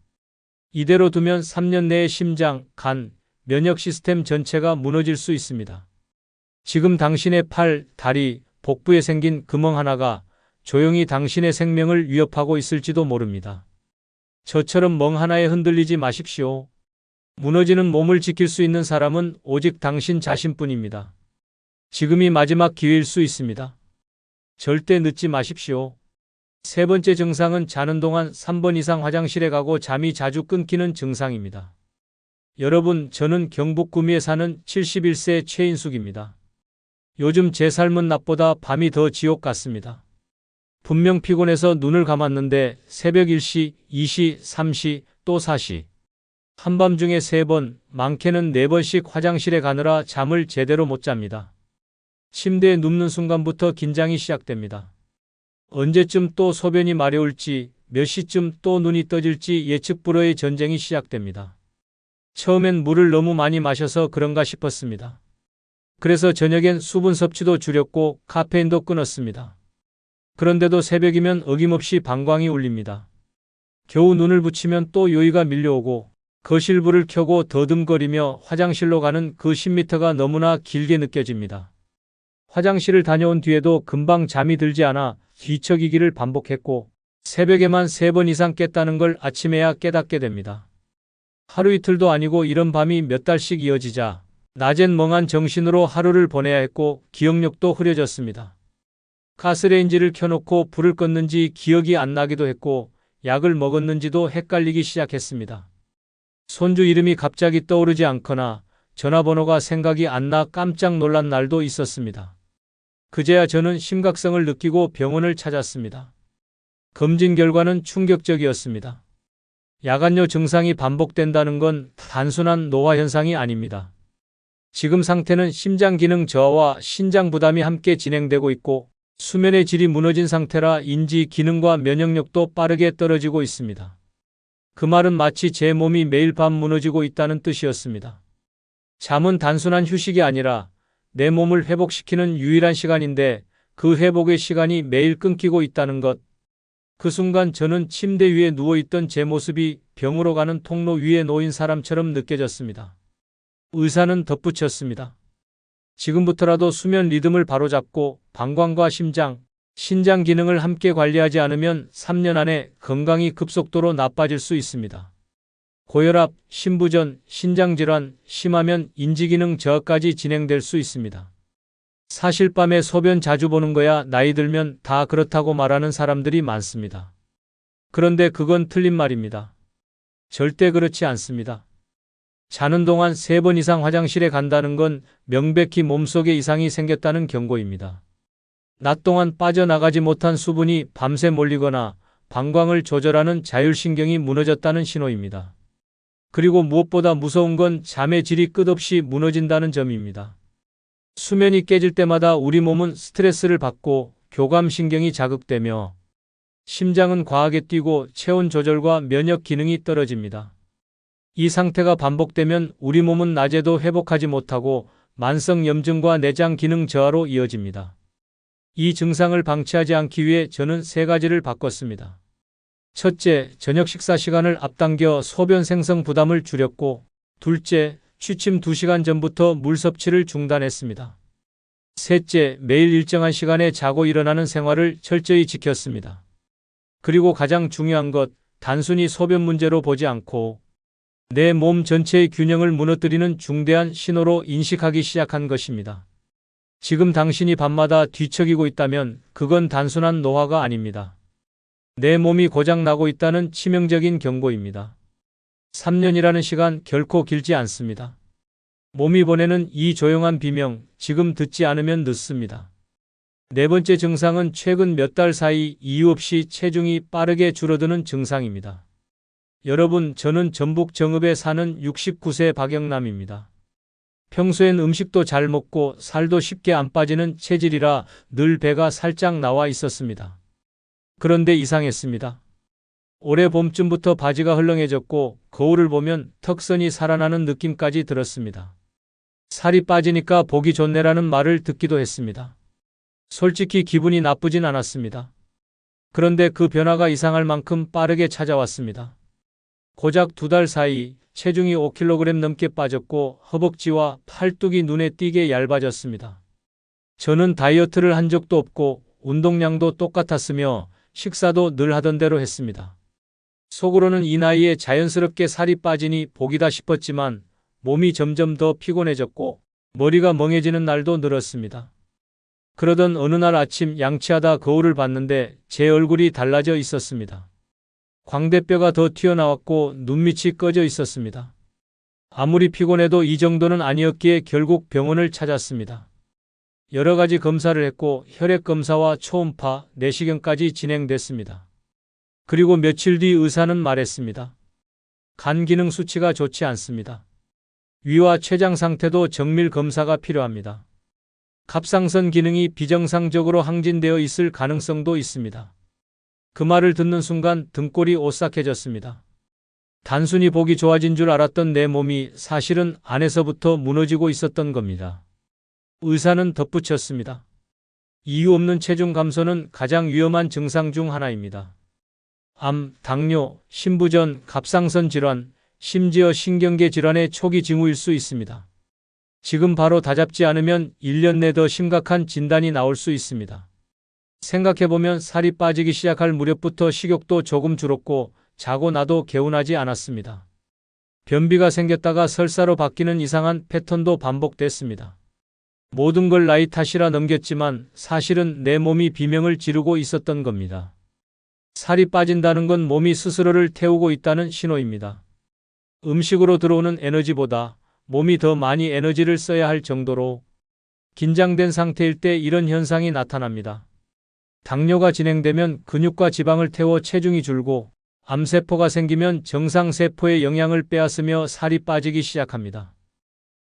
이대로 두면 3년 내에 심장, 간, 면역 시스템 전체가 무너질 수 있습니다. 지금 당신의 팔, 다리, 복부에 생긴 구멍 하나가 조용히 당신의 생명을 위협하고 있을지도 모릅니다. 저처럼 멍 하나에 흔들리지 마십시오. 무너지는 몸을 지킬 수 있는 사람은 오직 당신 자신뿐입니다. 지금이 마지막 기회일 수 있습니다. 절대 늦지 마십시오. 세 번째 증상은 자는 동안 3번 이상 화장실에 가고 잠이 자주 끊기는 증상입니다. 여러분, 저는 경북 구미에 사는 71세 최인숙입니다. 요즘 제 삶은 낮보다 밤이 더 지옥 같습니다. 분명 피곤해서 눈을 감았는데 새벽 1시, 2시, 3시, 또 4시. 한밤중에 3번, 많게는 4번씩 화장실에 가느라 잠을 제대로 못 잡니다. 침대에 눕는 순간부터 긴장이 시작됩니다. 언제쯤 또 소변이 마려울지, 몇 시쯤 또 눈이 떠질지 예측 불허의 전쟁이 시작됩니다. 처음엔 물을 너무 많이 마셔서 그런가 싶었습니다. 그래서 저녁엔 수분 섭취도 줄였고 카페인도 끊었습니다. 그런데도 새벽이면 어김없이 방광이 울립니다. 겨우 눈을 붙이면 또 요의가 밀려오고 거실불을 켜고 더듬거리며 화장실로 가는 그 10m가 너무나 길게 느껴집니다. 화장실을 다녀온 뒤에도 금방 잠이 들지 않아 뒤척이기를 반복했고 새벽에만 3번 이상 깼다는 걸 아침에야 깨닫게 됩니다. 하루 이틀도 아니고 이런 밤이 몇 달씩 이어지자 낮엔 멍한 정신으로 하루를 보내야 했고 기억력도 흐려졌습니다. 가스레인지를 켜놓고 불을 껐는지 기억이 안 나기도 했고 약을 먹었는지도 헷갈리기 시작했습니다. 손주 이름이 갑자기 떠오르지 않거나 전화번호가 생각이 안 나 깜짝 놀란 날도 있었습니다. 그제야 저는 심각성을 느끼고 병원을 찾았습니다. 검진 결과는 충격적이었습니다. 야간요 증상이 반복된다는 건 단순한 노화 현상이 아닙니다. 지금 상태는 심장 기능 저하와 신장 부담이 함께 진행되고 있고 수면의 질이 무너진 상태라 인지 기능과 면역력도 빠르게 떨어지고 있습니다. 그 말은 마치 제 몸이 매일 밤 무너지고 있다는 뜻이었습니다. 잠은 단순한 휴식이 아니라 내 몸을 회복시키는 유일한 시간인데 그 회복의 시간이 매일 끊기고 있다는 것. 그 순간 저는 침대 위에 누워있던 제 모습이 병으로 가는 통로 위에 놓인 사람처럼 느껴졌습니다. 의사는 덧붙였습니다. 지금부터라도 수면 리듬을 바로잡고 방광과 심장, 신장 기능을 함께 관리하지 않으면 3년 안에 건강이 급속도로 나빠질 수 있습니다. 고혈압, 심부전, 신장질환, 심하면 인지기능 저하까지 진행될 수 있습니다. 사실 밤에 소변 자주 보는 거야 나이 들면 다 그렇다고 말하는 사람들이 많습니다. 그런데 그건 틀린 말입니다. 절대 그렇지 않습니다. 자는 동안 3번 이상 화장실에 간다는 건 명백히 몸속에 이상이 생겼다는 경고입니다. 낮 동안 빠져나가지 못한 수분이 밤새 몰리거나 방광을 조절하는 자율신경이 무너졌다는 신호입니다. 그리고 무엇보다 무서운 건 잠의 질이 끝없이 무너진다는 점입니다. 수면이 깨질 때마다 우리 몸은 스트레스를 받고 교감신경이 자극되며 심장은 과하게 뛰고 체온 조절과 면역 기능이 떨어집니다. 이 상태가 반복되면 우리 몸은 낮에도 회복하지 못하고 만성 염증과 내장 기능 저하로 이어집니다. 이 증상을 방치하지 않기 위해 저는 3가지를 바꿨습니다. 첫째, 저녁 식사 시간을 앞당겨 소변 생성 부담을 줄였고, 둘째, 취침 2시간 전부터 물 섭취를 중단했습니다. 셋째, 매일 일정한 시간에 자고 일어나는 생활을 철저히 지켰습니다. 그리고 가장 중요한 것, 단순히 소변 문제로 보지 않고 내 몸 전체의 균형을 무너뜨리는 중대한 신호로 인식하기 시작한 것입니다. 지금 당신이 밤마다 뒤척이고 있다면 그건 단순한 노화가 아닙니다. 내 몸이 고장나고 있다는 치명적인 경고입니다. 3년이라는 시간 결코 길지 않습니다. 몸이 보내는 이 조용한 비명, 지금 듣지 않으면 늦습니다. 4번째 증상은 최근 몇 달 사이 이유 없이 체중이 빠르게 줄어드는 증상입니다. 여러분, 저는 전북 정읍에 사는 69세 박영남입니다. 평소엔 음식도 잘 먹고 살도 쉽게 안 빠지는 체질이라 늘 배가 살짝 나와 있었습니다. 그런데 이상했습니다. 올해 봄쯤부터 바지가 헐렁해졌고 거울을 보면 턱선이 살아나는 느낌까지 들었습니다. 살이 빠지니까 보기 좋네라는 말을 듣기도 했습니다. 솔직히 기분이 나쁘진 않았습니다. 그런데 그 변화가 이상할 만큼 빠르게 찾아왔습니다. 고작 2달 사이 체중이 5kg 넘게 빠졌고 허벅지와 팔뚝이 눈에 띄게 얇아졌습니다. 저는 다이어트를 한 적도 없고 운동량도 똑같았으며 식사도 늘 하던 대로 했습니다. 속으로는 이 나이에 자연스럽게 살이 빠지니 복이다 싶었지만 몸이 점점 더 피곤해졌고 머리가 멍해지는 날도 늘었습니다. 그러던 어느 날 아침 양치하다 거울을 봤는데 제 얼굴이 달라져 있었습니다. 광대뼈가 더 튀어나왔고 눈밑이 꺼져 있었습니다. 아무리 피곤해도 이 정도는 아니었기에 결국 병원을 찾았습니다. 여러 가지 검사를 했고 혈액 검사와 초음파, 내시경까지 진행됐습니다. 그리고 며칠 뒤 의사는 말했습니다. 간 기능 수치가 좋지 않습니다. 위와 췌장 상태도 정밀 검사가 필요합니다. 갑상선 기능이 비정상적으로 항진되어 있을 가능성도 있습니다. 그 말을 듣는 순간 등골이 오싹해졌습니다. 단순히 보기 좋아진 줄 알았던 내 몸이 사실은 안에서부터 무너지고 있었던 겁니다. 의사는 덧붙였습니다. 이유 없는 체중 감소는 가장 위험한 증상 중 하나입니다. 암, 당뇨, 심부전, 갑상선 질환, 심지어 신경계 질환의 초기 징후일 수 있습니다. 지금 바로 다잡지 않으면 1년 내 더 심각한 진단이 나올 수 있습니다. 생각해보면 살이 빠지기 시작할 무렵부터 식욕도 조금 줄었고 자고 나도 개운하지 않았습니다. 변비가 생겼다가 설사로 바뀌는 이상한 패턴도 반복됐습니다. 모든 걸 나이 탓이라 넘겼지만 사실은 내 몸이 비명을 지르고 있었던 겁니다. 살이 빠진다는 건 몸이 스스로를 태우고 있다는 신호입니다. 음식으로 들어오는 에너지보다 몸이 더 많이 에너지를 써야 할 정도로 긴장된 상태일 때 이런 현상이 나타납니다. 당뇨가 진행되면 근육과 지방을 태워 체중이 줄고 암세포가 생기면 정상세포의 영양을 빼앗으며 살이 빠지기 시작합니다.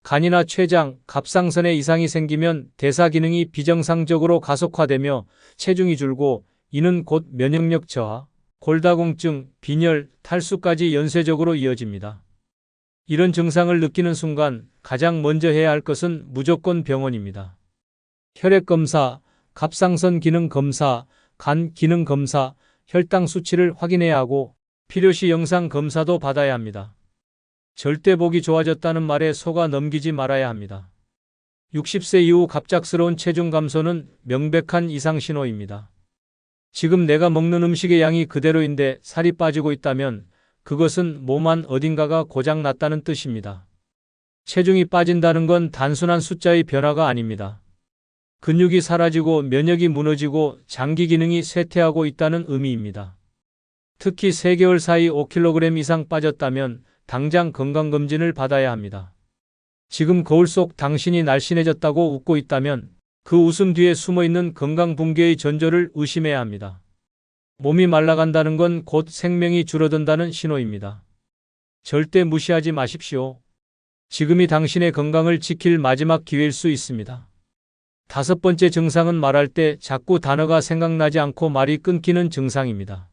간이나 췌장, 갑상선에 이상이 생기면 대사 기능이 비정상적으로 가속화되며 체중이 줄고 이는 곧 면역력 저하, 골다공증, 빈혈, 탈수까지 연쇄적으로 이어집니다. 이런 증상을 느끼는 순간 가장 먼저 해야 할 것은 무조건 병원입니다. 혈액 검사, 갑상선 기능 검사, 간 기능 검사, 혈당 수치를 확인해야 하고 필요시 영상 검사도 받아야 합니다. 절대 보기 좋아졌다는 말에 속아 넘기지 말아야 합니다. 60세 이후 갑작스러운 체중 감소는 명백한 이상 신호입니다. 지금 내가 먹는 음식의 양이 그대로인데 살이 빠지고 있다면 그것은 몸 안 어딘가가 고장 났다는 뜻입니다. 체중이 빠진다는 건 단순한 숫자의 변화가 아닙니다. 근육이 사라지고 면역이 무너지고 장기 기능이 쇠퇴하고 있다는 의미입니다. 특히 3개월 사이 5kg 이상 빠졌다면 당장 건강검진을 받아야 합니다. 지금 거울 속 당신이 날씬해졌다고 웃고 있다면 그 웃음 뒤에 숨어있는 건강 붕괴의 전조를 의심해야 합니다. 몸이 말라간다는 건 곧 생명이 줄어든다는 신호입니다. 절대 무시하지 마십시오. 지금이 당신의 건강을 지킬 마지막 기회일 수 있습니다. 5번째 증상은 말할 때 자꾸 단어가 생각나지 않고 말이 끊기는 증상입니다.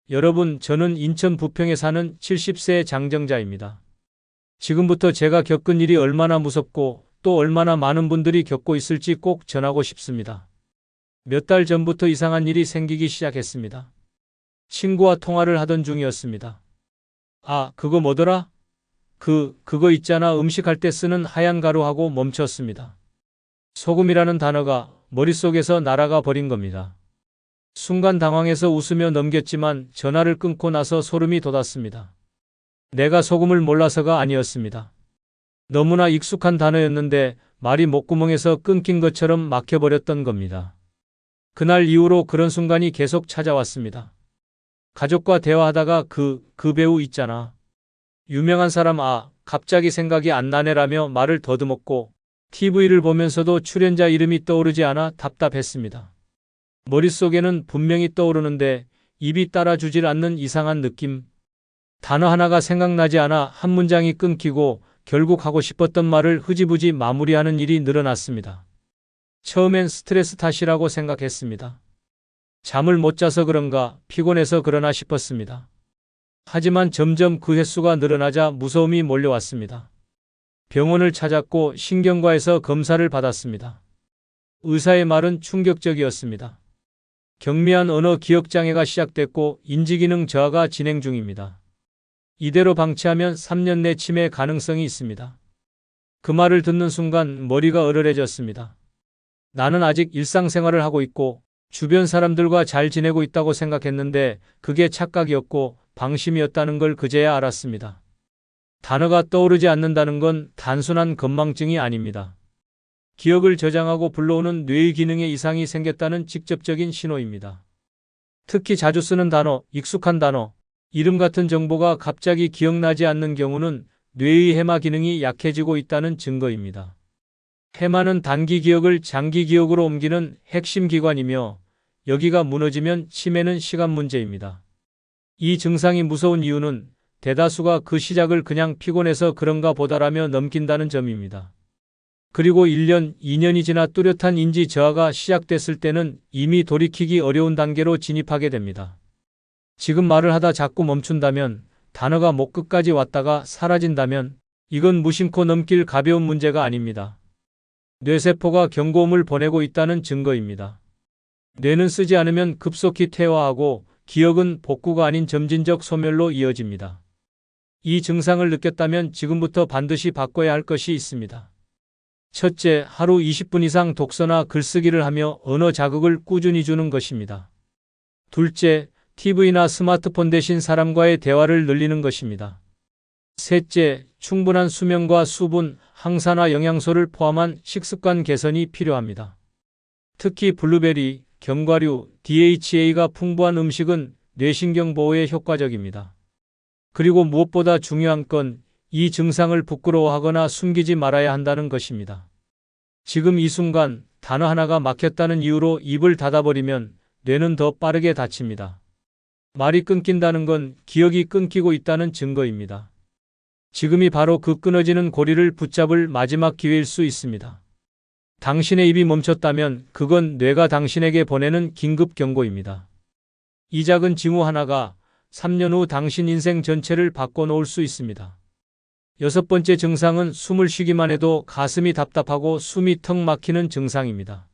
여러분, 저는 인천 부평에 사는 70세 장정자입니다. 지금부터 제가 겪은 일이 얼마나 무섭고 또 얼마나 많은 분들이 겪고 있을지 꼭 전하고 싶습니다. 몇 달 전부터 이상한 일이 생기기 시작했습니다. 친구와 통화를 하던 중이었습니다. 아, 그거 뭐더라? 그거 있잖아. 음식할 때 쓰는 하얀 가루하고 멈췄습니다. 소금이라는 단어가 머릿속에서 날아가 버린 겁니다. 순간 당황해서 웃으며 넘겼지만 전화를 끊고 나서 소름이 돋았습니다. 내가 소금을 몰라서가 아니었습니다. 너무나 익숙한 단어였는데 말이 목구멍에서 끊긴 것처럼 막혀버렸던 겁니다. 그날 이후로 그런 순간이 계속 찾아왔습니다. 가족과 대화하다가 그 배우 있잖아. 유명한 사람 갑자기 생각이 안 나네라며 말을 더듬었고 TV를 보면서도 출연자 이름이 떠오르지 않아 답답했습니다. 머릿속에는 분명히 떠오르는데 입이 따라주질 않는 이상한 느낌. 단어 하나가 생각나지 않아 한 문장이 끊기고 결국 하고 싶었던 말을 흐지부지 마무리하는 일이 늘어났습니다. 처음엔 스트레스 탓이라고 생각했습니다. 잠을 못 자서 그런가, 피곤해서 그러나 싶었습니다. 하지만 점점 그 횟수가 늘어나자 무서움이 몰려왔습니다. 병원을 찾았고 신경과에서 검사를 받았습니다. 의사의 말은 충격적이었습니다. 경미한 언어 기억 장애가 시작됐고 인지기능 저하가 진행 중입니다. 이대로 방치하면 3년 내 치매 가능성이 있습니다. 그 말을 듣는 순간 머리가 얼얼해졌습니다. 나는 아직 일상생활을 하고 있고 주변 사람들과 잘 지내고 있다고 생각했는데 그게 착각이었고 방심이었다는 걸 그제야 알았습니다. 단어가 떠오르지 않는다는 건 단순한 건망증이 아닙니다. 기억을 저장하고 불러오는 뇌의 기능에 이상이 생겼다는 직접적인 신호입니다. 특히 자주 쓰는 단어, 익숙한 단어, 이름 같은 정보가 갑자기 기억나지 않는 경우는 뇌의 해마 기능이 약해지고 있다는 증거입니다. 해마는 단기 기억을 장기 기억으로 옮기는 핵심 기관이며 여기가 무너지면 치매는 시간 문제입니다. 이 증상이 무서운 이유는 대다수가 그 시작을 그냥 피곤해서 그런가 보다라며 넘긴다는 점입니다. 그리고 1년, 2년이 지나 뚜렷한 인지 저하가 시작됐을 때는 이미 돌이키기 어려운 단계로 진입하게 됩니다. 지금 말을 하다 자꾸 멈춘다면, 단어가 목 끝까지 왔다가 사라진다면 이건 무심코 넘길 가벼운 문제가 아닙니다. 뇌세포가 경고음을 보내고 있다는 증거입니다. 뇌는 쓰지 않으면 급속히 퇴화하고 기억은 복구가 아닌 점진적 소멸로 이어집니다. 이 증상을 느꼈다면 지금부터 반드시 바꿔야 할 것이 있습니다. 첫째, 하루 20분 이상 독서나 글쓰기를 하며 언어 자극을 꾸준히 주는 것입니다. 둘째, TV나 스마트폰 대신 사람과의 대화를 늘리는 것입니다. 셋째, 충분한 수면과 수분, 항산화 영양소를 포함한 식습관 개선이 필요합니다. 특히 블루베리, 견과류, DHA가 풍부한 음식은 뇌신경 보호에 효과적입니다. 그리고 무엇보다 중요한 건 이 증상을 부끄러워하거나 숨기지 말아야 한다는 것입니다. 지금 이 순간 단어 하나가 막혔다는 이유로 입을 닫아버리면 뇌는 더 빠르게 다칩니다. 말이 끊긴다는 건 기억이 끊기고 있다는 증거입니다. 지금이 바로 그 끊어지는 고리를 붙잡을 마지막 기회일 수 있습니다. 당신의 입이 멈췄다면 그건 뇌가 당신에게 보내는 긴급 경고입니다. 이 작은 징후 하나가 3년 후 당신 인생 전체를 바꿔놓을 수 있습니다. 6번째 증상은 숨을 쉬기만 해도 가슴이 답답하고 숨이 턱 막히는 증상입니다.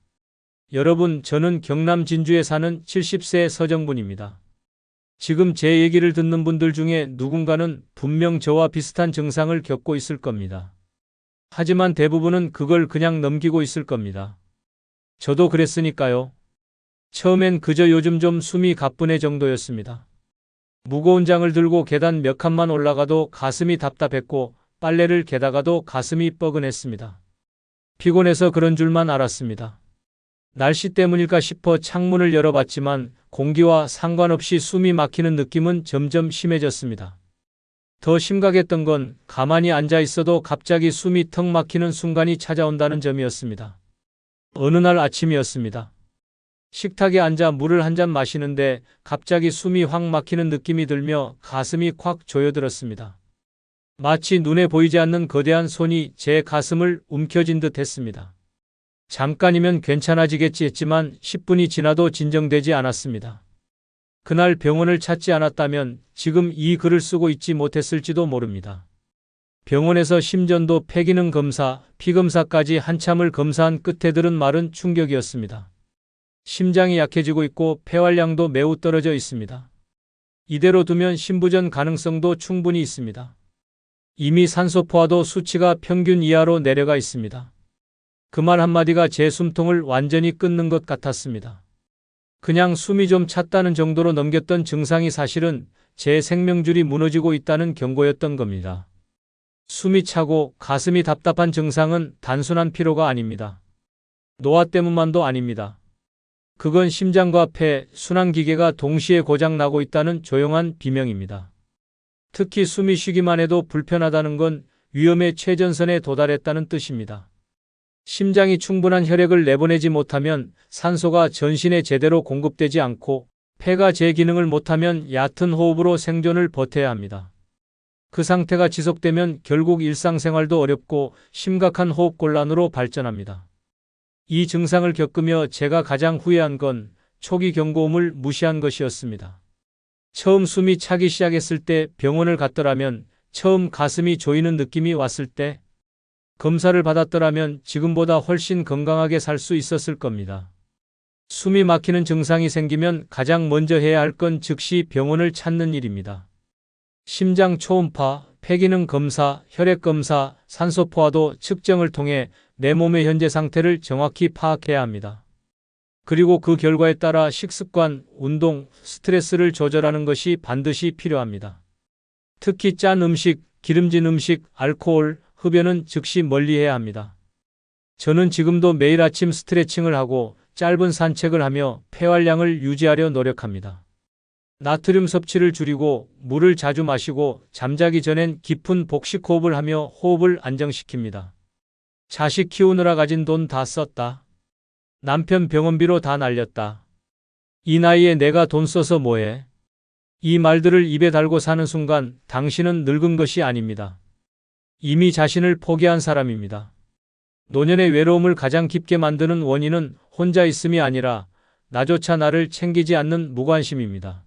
여러분, 저는 경남 진주에 사는 70세 서정분입니다. 지금 제 얘기를 듣는 분들 중에 누군가는 분명 저와 비슷한 증상을 겪고 있을 겁니다. 하지만 대부분은 그걸 그냥 넘기고 있을 겁니다. 저도 그랬으니까요. 처음엔 그저 요즘 좀 숨이 가쁘네 정도였습니다. 무거운 장을 들고 계단 몇 칸만 올라가도 가슴이 답답했고 빨래를 개다가도 가슴이 뻐근했습니다. 피곤해서 그런 줄만 알았습니다. 날씨 때문일까 싶어 창문을 열어봤지만 공기와 상관없이 숨이 막히는 느낌은 점점 심해졌습니다. 더 심각했던 건 가만히 앉아 있어도 갑자기 숨이 턱 막히는 순간이 찾아온다는 점이었습니다. 어느 날 아침이었습니다. 식탁에 앉아 물을 한 잔 마시는데 갑자기 숨이 확 막히는 느낌이 들며 가슴이 콱 조여들었습니다. 마치 눈에 보이지 않는 거대한 손이 제 가슴을 움켜쥔 듯 했습니다. 잠깐이면 괜찮아지겠지 했지만 10분이 지나도 진정되지 않았습니다. 그날 병원을 찾지 않았다면 지금 이 글을 쓰고 있지 못했을지도 모릅니다. 병원에서 심전도 폐기능 검사, 피검사까지 한참을 검사한 끝에 들은 말은 충격이었습니다. 심장이 약해지고 있고 폐활량도 매우 떨어져 있습니다. 이대로 두면 심부전 가능성도 충분히 있습니다. 이미 산소 포화도 수치가 평균 이하로 내려가 있습니다. 그 말 한마디가 제 숨통을 완전히 끊는 것 같았습니다. 그냥 숨이 좀 찼다는 정도로 넘겼던 증상이 사실은 제 생명줄이 무너지고 있다는 경고였던 겁니다. 숨이 차고 가슴이 답답한 증상은 단순한 피로가 아닙니다. 노화 때문만도 아닙니다. 그건 심장과 폐, 순환기계가 동시에 고장나고 있다는 조용한 비명입니다. 특히 숨이 쉬기만 해도 불편하다는 건 위험의 최전선에 도달했다는 뜻입니다. 심장이 충분한 혈액을 내보내지 못하면 산소가 전신에 제대로 공급되지 않고 폐가 제 기능을 못하면 얕은 호흡으로 생존을 버텨야 합니다. 그 상태가 지속되면 결국 일상생활도 어렵고 심각한 호흡곤란으로 발전합니다. 이 증상을 겪으며 제가 가장 후회한 건 초기 경고음을 무시한 것이었습니다. 처음 숨이 차기 시작했을 때 병원을 갔더라면, 처음 가슴이 조이는 느낌이 왔을 때, 검사를 받았더라면 지금보다 훨씬 건강하게 살 수 있었을 겁니다. 숨이 막히는 증상이 생기면 가장 먼저 해야 할 건 즉시 병원을 찾는 일입니다. 심장 초음파, 폐기능 검사, 혈액 검사, 산소 포화도 측정을 통해 내 몸의 현재 상태를 정확히 파악해야 합니다. 그리고 그 결과에 따라 식습관, 운동, 스트레스를 조절하는 것이 반드시 필요합니다. 특히 짠 음식, 기름진 음식, 알코올, 흡연은 즉시 멀리해야 합니다. 저는 지금도 매일 아침 스트레칭을 하고 짧은 산책을 하며 폐활량을 유지하려 노력합니다. 나트륨 섭취를 줄이고 물을 자주 마시고 잠자기 전엔 깊은 복식 호흡을 하며 호흡을 안정시킵니다. 자식 키우느라 가진 돈 다 썼다. 남편 병원비로 다 날렸다. 이 나이에 내가 돈 써서 뭐해? 이 말들을 입에 달고 사는 순간 당신은 늙은 것이 아닙니다. 이미 자신을 포기한 사람입니다. 노년의 외로움을 가장 깊게 만드는 원인은 혼자 있음이 아니라 나조차 나를 챙기지 않는 무관심입니다.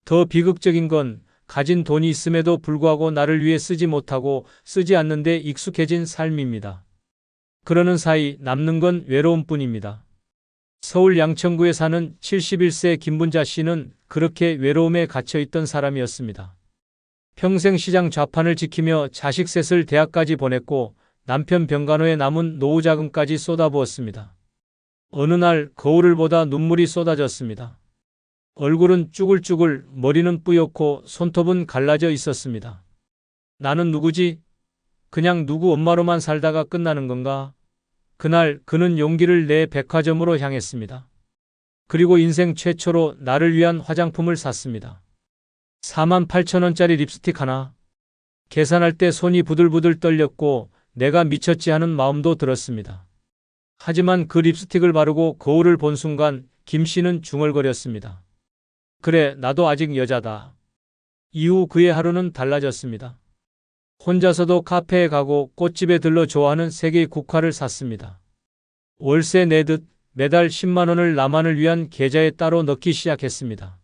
더 비극적인 건 가진 돈이 있음에도 불구하고 나를 위해 쓰지 못하고 쓰지 않는 데 익숙해진 삶입니다. 그러는 사이 남는 건 외로움뿐입니다. 서울 양천구에 사는 71세 김분자 씨는 그렇게 외로움에 갇혀있던 사람이었습니다. 평생 시장 좌판을 지키며 자식 셋을 대학까지 보냈고 남편 병간호에 남은 노후 자금까지 쏟아부었습니다. 어느 날 거울을 보다 눈물이 쏟아졌습니다. 얼굴은 쭈글쭈글, 머리는 뿌옇고 손톱은 갈라져 있었습니다. 나는 누구지? 그냥 누구 엄마로만 살다가 끝나는 건가? 그날 그는 용기를 내 백화점으로 향했습니다. 그리고 인생 최초로 나를 위한 화장품을 샀습니다. 48,000원짜리 립스틱 하나. 계산할 때 손이 부들부들 떨렸고 내가 미쳤지 하는 마음도 들었습니다. 하지만 그 립스틱을 바르고 거울을 본 순간 김 씨는 중얼거렸습니다. 그래, 나도 아직 여자다. 이후 그의 하루는 달라졌습니다. 혼자서도 카페에 가고 꽃집에 들러 좋아하는 3개의 국화를 샀습니다. 월세 내듯 매달 10만 원을 나만을 위한 계좌에 따로 넣기 시작했습니다.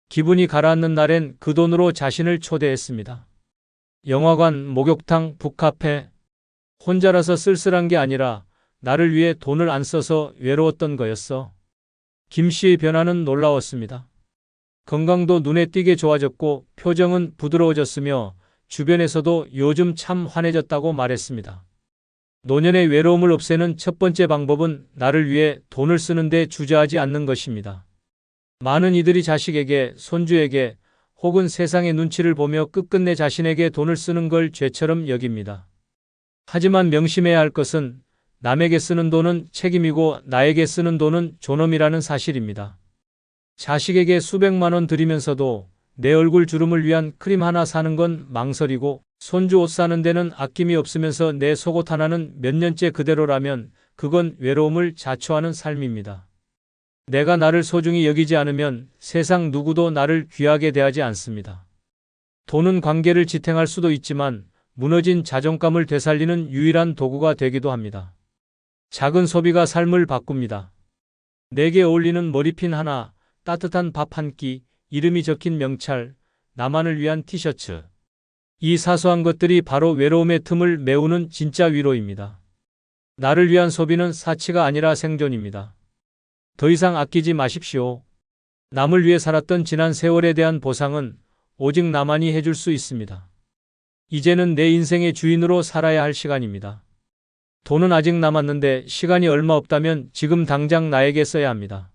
기분이 가라앉는 날엔 그 돈으로 자신을 초대했습니다. 영화관, 목욕탕, 북카페. 혼자라서 쓸쓸한 게 아니라 나를 위해 돈을 안 써서 외로웠던 거였어. 김 씨의 변화는 놀라웠습니다. 건강도 눈에 띄게 좋아졌고 표정은 부드러워졌으며 주변에서도 요즘 참 환해졌다고 말했습니다. 노년의 외로움을 없애는 첫 번째 방법은 나를 위해 돈을 쓰는데 주저하지 않는 것입니다. 많은 이들이 자식에게, 손주에게 혹은 세상의 눈치를 보며 끝끝내 자신에게 돈을 쓰는 걸 죄처럼 여깁니다. 하지만 명심해야 할 것은 남에게 쓰는 돈은 책임이고 나에게 쓰는 돈은 존엄이라는 사실입니다. 자식에게 수백만 원 드리면서도 내 얼굴 주름을 위한 크림 하나 사는 건 망설이고 손주 옷 사는 데는 아낌이 없으면서 내 속옷 하나는 몇 년째 그대로라면 그건 외로움을 자초하는 삶입니다. 내가 나를 소중히 여기지 않으면 세상 누구도 나를 귀하게 대하지 않습니다. 돈은 관계를 지탱할 수도 있지만 무너진 자존감을 되살리는 유일한 도구가 되기도 합니다. 작은 소비가 삶을 바꿉니다. 내게 어울리는 머리핀 하나, 따뜻한 밥 한 끼, 이름이 적힌 명찰, 나만을 위한 티셔츠. 이 사소한 것들이 바로 외로움의 틈을 메우는 진짜 위로입니다. 나를 위한 소비는 사치가 아니라 생존입니다. 더 이상 아끼지 마십시오. 남을 위해 살았던 지난 세월에 대한 보상은 오직 나만이 해줄 수 있습니다. 이제는 내 인생의 주인으로 살아야 할 시간입니다. 돈은 아직 남았는데 시간이 얼마 없다면 지금 당장 나에게 써야 합니다.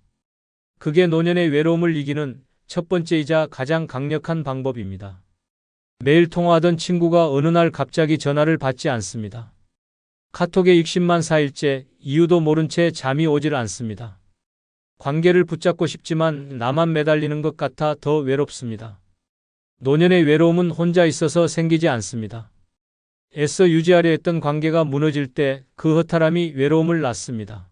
그게 노년의 외로움을 이기는 첫 번째이자 가장 강력한 방법입니다. 매일 통화하던 친구가 어느 날 갑자기 전화를 받지 않습니다. 카톡에 익십만 4일째 이유도 모른 채 잠이 오질 않습니다. 관계를 붙잡고 싶지만 나만 매달리는 것 같아 더 외롭습니다. 노년의 외로움은 혼자 있어서 생기지 않습니다. 애써 유지하려 했던 관계가 무너질 때 그 허탈함이 외로움을 낳습니다.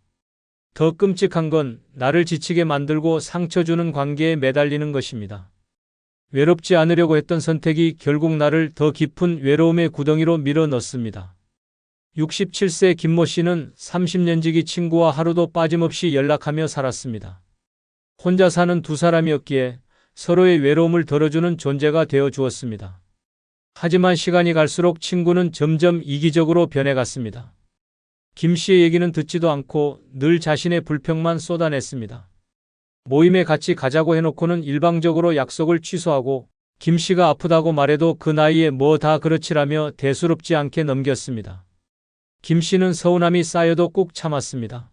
더 끔찍한 건 나를 지치게 만들고 상처 주는 관계에 매달리는 것입니다. 외롭지 않으려고 했던 선택이 결국 나를 더 깊은 외로움의 구덩이로 밀어 넣습니다. 67세 김모 씨는 30년 지기 친구와 하루도 빠짐없이 연락하며 살았습니다. 혼자 사는 두 사람이었기에 서로의 외로움을 덜어주는 존재가 되어 주었습니다. 하지만 시간이 갈수록 친구는 점점 이기적으로 변해갔습니다. 김 씨의 얘기는 듣지도 않고 늘 자신의 불평만 쏟아냈습니다. 모임에 같이 가자고 해놓고는 일방적으로 약속을 취소하고 김 씨가 아프다고 말해도 그 나이에 뭐 다 그렇지라며 대수롭지 않게 넘겼습니다. 김 씨는 서운함이 쌓여도 꾹 참았습니다.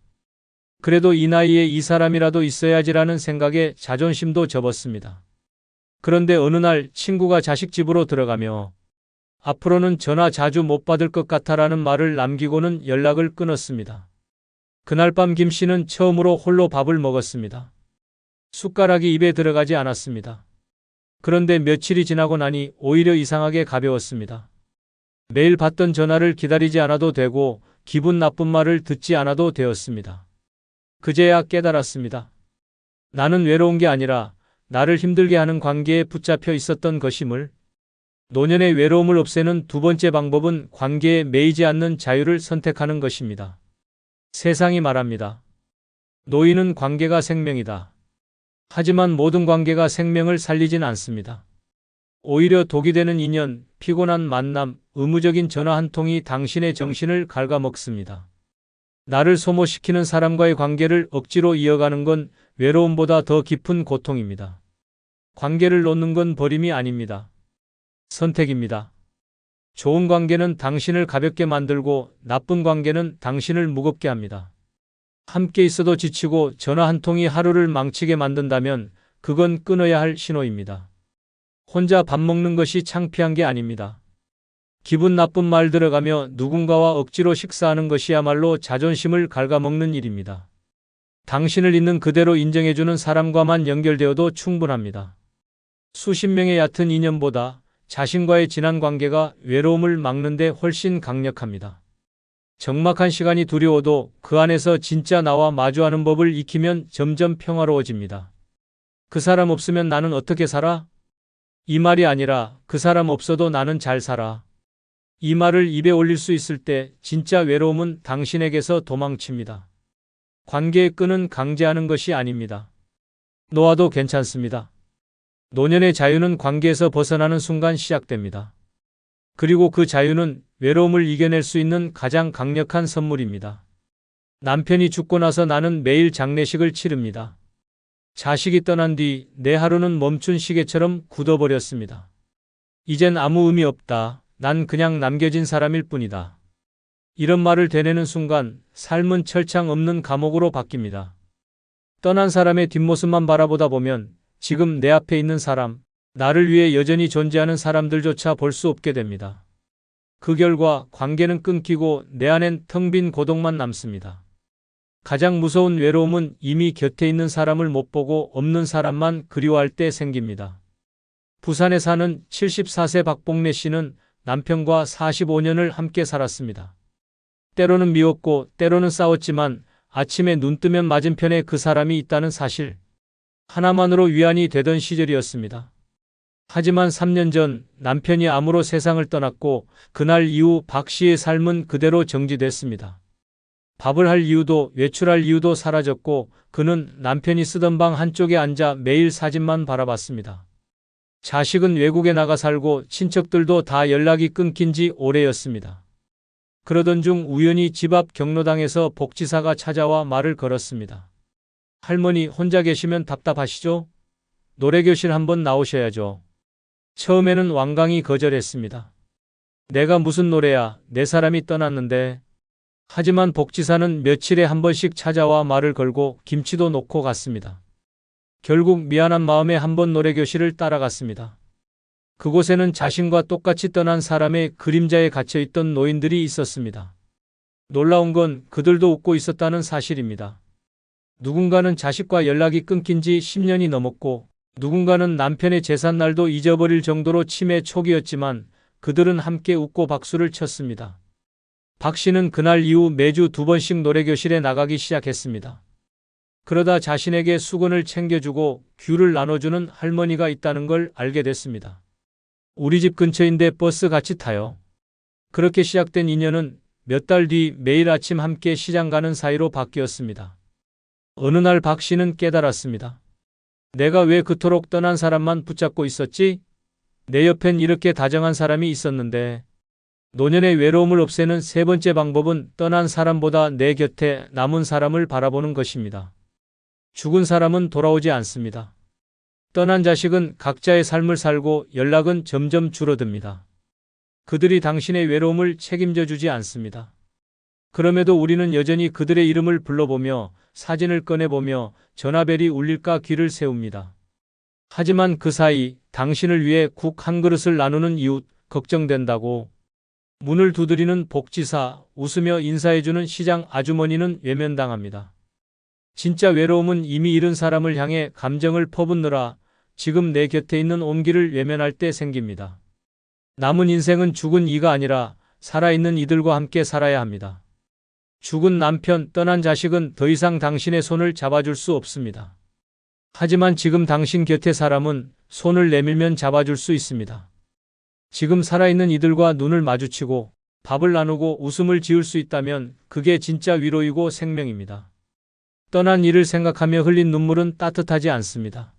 그래도 이 나이에 이 사람이라도 있어야지라는 생각에 자존심도 접었습니다. 그런데 어느 날 친구가 자식 집으로 들어가며 앞으로는 전화 자주 못 받을 것 같아라는 말을 남기고는 연락을 끊었습니다. 그날 밤 김 씨는 처음으로 홀로 밥을 먹었습니다. 숟가락이 입에 들어가지 않았습니다. 그런데 며칠이 지나고 나니 오히려 이상하게 가벼웠습니다. 매일 받던 전화를 기다리지 않아도 되고 기분 나쁜 말을 듣지 않아도 되었습니다. 그제야 깨달았습니다. 나는 외로운 게 아니라 나를 힘들게 하는 관계에 붙잡혀 있었던 것임을. 노년의 외로움을 없애는 두 번째 방법은 관계에 매이지 않는 자유를 선택하는 것입니다. 세상이 말합니다. 노인은 관계가 생명이다. 하지만 모든 관계가 생명을 살리진 않습니다. 오히려 독이 되는 인연, 피곤한 만남, 의무적인 전화 한 통이 당신의 정신을 갉아먹습니다. 나를 소모시키는 사람과의 관계를 억지로 이어가는 건 외로움보다 더 깊은 고통입니다. 관계를 놓는 건 버림이 아닙니다. 선택입니다. 좋은 관계는 당신을 가볍게 만들고 나쁜 관계는 당신을 무겁게 합니다. 함께 있어도 지치고 전화 한 통이 하루를 망치게 만든다면 그건 끊어야 할 신호입니다. 혼자 밥 먹는 것이 창피한 게 아닙니다. 기분 나쁜 말 들어가며 누군가와 억지로 식사하는 것이야말로 자존심을 갉아먹는 일입니다. 당신을 있는 그대로 인정해주는 사람과만 연결되어도 충분합니다. 수십 명의 얕은 인연보다 자신과의 진한 관계가 외로움을 막는 데 훨씬 강력합니다. 적막한 시간이 두려워도 그 안에서 진짜 나와 마주하는 법을 익히면 점점 평화로워집니다. 그 사람 없으면 나는 어떻게 살아? 이 말이 아니라 그 사람 없어도 나는 잘 살아. 이 말을 입에 올릴 수 있을 때 진짜 외로움은 당신에게서 도망칩니다. 관계의 끈은 강제하는 것이 아닙니다. 놓아도 괜찮습니다. 노년의 자유는 관계에서 벗어나는 순간 시작됩니다. 그리고 그 자유는 외로움을 이겨낼 수 있는 가장 강력한 선물입니다. 남편이 죽고 나서 나는 매일 장례식을 치릅니다. 자식이 떠난 뒤 내 하루는 멈춘 시계처럼 굳어버렸습니다. 이젠 아무 의미 없다. 난 그냥 남겨진 사람일 뿐이다. 이런 말을 되뇌는 순간 삶은 철창 없는 감옥으로 바뀝니다. 떠난 사람의 뒷모습만 바라보다 보면 지금 내 앞에 있는 사람, 나를 위해 여전히 존재하는 사람들조차 볼 수 없게 됩니다. 그 결과 관계는 끊기고 내 안엔 텅 빈 고독만 남습니다. 가장 무서운 외로움은 이미 곁에 있는 사람을 못 보고 없는 사람만 그리워할 때 생깁니다. 부산에 사는 74세 박봉래 씨는 남편과 45년을 함께 살았습니다. 때로는 미웠고 때로는 싸웠지만 아침에 눈 뜨면 맞은편에 그 사람이 있다는 사실 하나만으로 위안이 되던 시절이었습니다. 하지만 3년 전 남편이 암으로 세상을 떠났고 그날 이후 박 씨의 삶은 그대로 정지됐습니다. 밥을 할 이유도 외출할 이유도 사라졌고 그는 남편이 쓰던 방 한쪽에 앉아 매일 사진만 바라봤습니다. 자식은 외국에 나가 살고 친척들도 다 연락이 끊긴 지 오래였습니다. 그러던 중 우연히 집 앞 경로당에서 복지사가 찾아와 말을 걸었습니다. 할머니 혼자 계시면 답답하시죠? 노래교실 한번 나오셔야죠. 처음에는 완강히 거절했습니다. 내가 무슨 노래야, 내 사람이 떠났는데. 하지만 복지사는 며칠에 한 번씩 찾아와 말을 걸고 김치도 놓고 갔습니다. 결국 미안한 마음에 한 번 노래교실을 따라갔습니다. 그곳에는 자신과 똑같이 떠난 사람의 그림자에 갇혀있던 노인들이 있었습니다. 놀라운 건 그들도 웃고 있었다는 사실입니다. 누군가는 자식과 연락이 끊긴 지 10년이 넘었고 누군가는 남편의 제삿날도 잊어버릴 정도로 치매 초기였지만 그들은 함께 웃고 박수를 쳤습니다. 박 씨는 그날 이후 매주 2번씩 노래교실에 나가기 시작했습니다. 그러다 자신에게 수건을 챙겨주고 귤을 나눠주는 할머니가 있다는 걸 알게 됐습니다. 우리 집 근처인데 버스 같이 타요. 그렇게 시작된 인연은 몇 달 뒤 매일 아침 함께 시장 가는 사이로 바뀌었습니다. 어느 날 박 씨는 깨달았습니다. 내가 왜 그토록 떠난 사람만 붙잡고 있었지? 내 옆엔 이렇게 다정한 사람이 있었는데. 노년의 외로움을 없애는 세 번째 방법은 떠난 사람보다 내 곁에 남은 사람을 바라보는 것입니다. 죽은 사람은 돌아오지 않습니다. 떠난 자식은 각자의 삶을 살고 연락은 점점 줄어듭니다. 그들이 당신의 외로움을 책임져 주지 않습니다. 그럼에도 우리는 여전히 그들의 이름을 불러보며 사진을 꺼내보며 전화벨이 울릴까 귀를 세웁니다. 하지만 그 사이 당신을 위해 국 한 그릇을 나누는 이웃 걱정된다고 문을 두드리는 복지사, 웃으며 인사해주는 시장 아주머니는 외면당합니다. 진짜 외로움은 이미 잃은 사람을 향해 감정을 퍼붓느라 지금 내 곁에 있는 온기를 외면할 때 생깁니다. 남은 인생은 죽은 이가 아니라 살아있는 이들과 함께 살아야 합니다. 죽은 남편, 떠난 자식은 더 이상 당신의 손을 잡아줄 수 없습니다. 하지만 지금 당신 곁의 사람은 손을 내밀면 잡아줄 수 있습니다. 지금 살아있는 이들과 눈을 마주치고 밥을 나누고 웃음을 지을 수 있다면 그게 진짜 위로이고 생명입니다. 떠난 이를 생각하며 흘린 눈물은 따뜻하지 않습니다.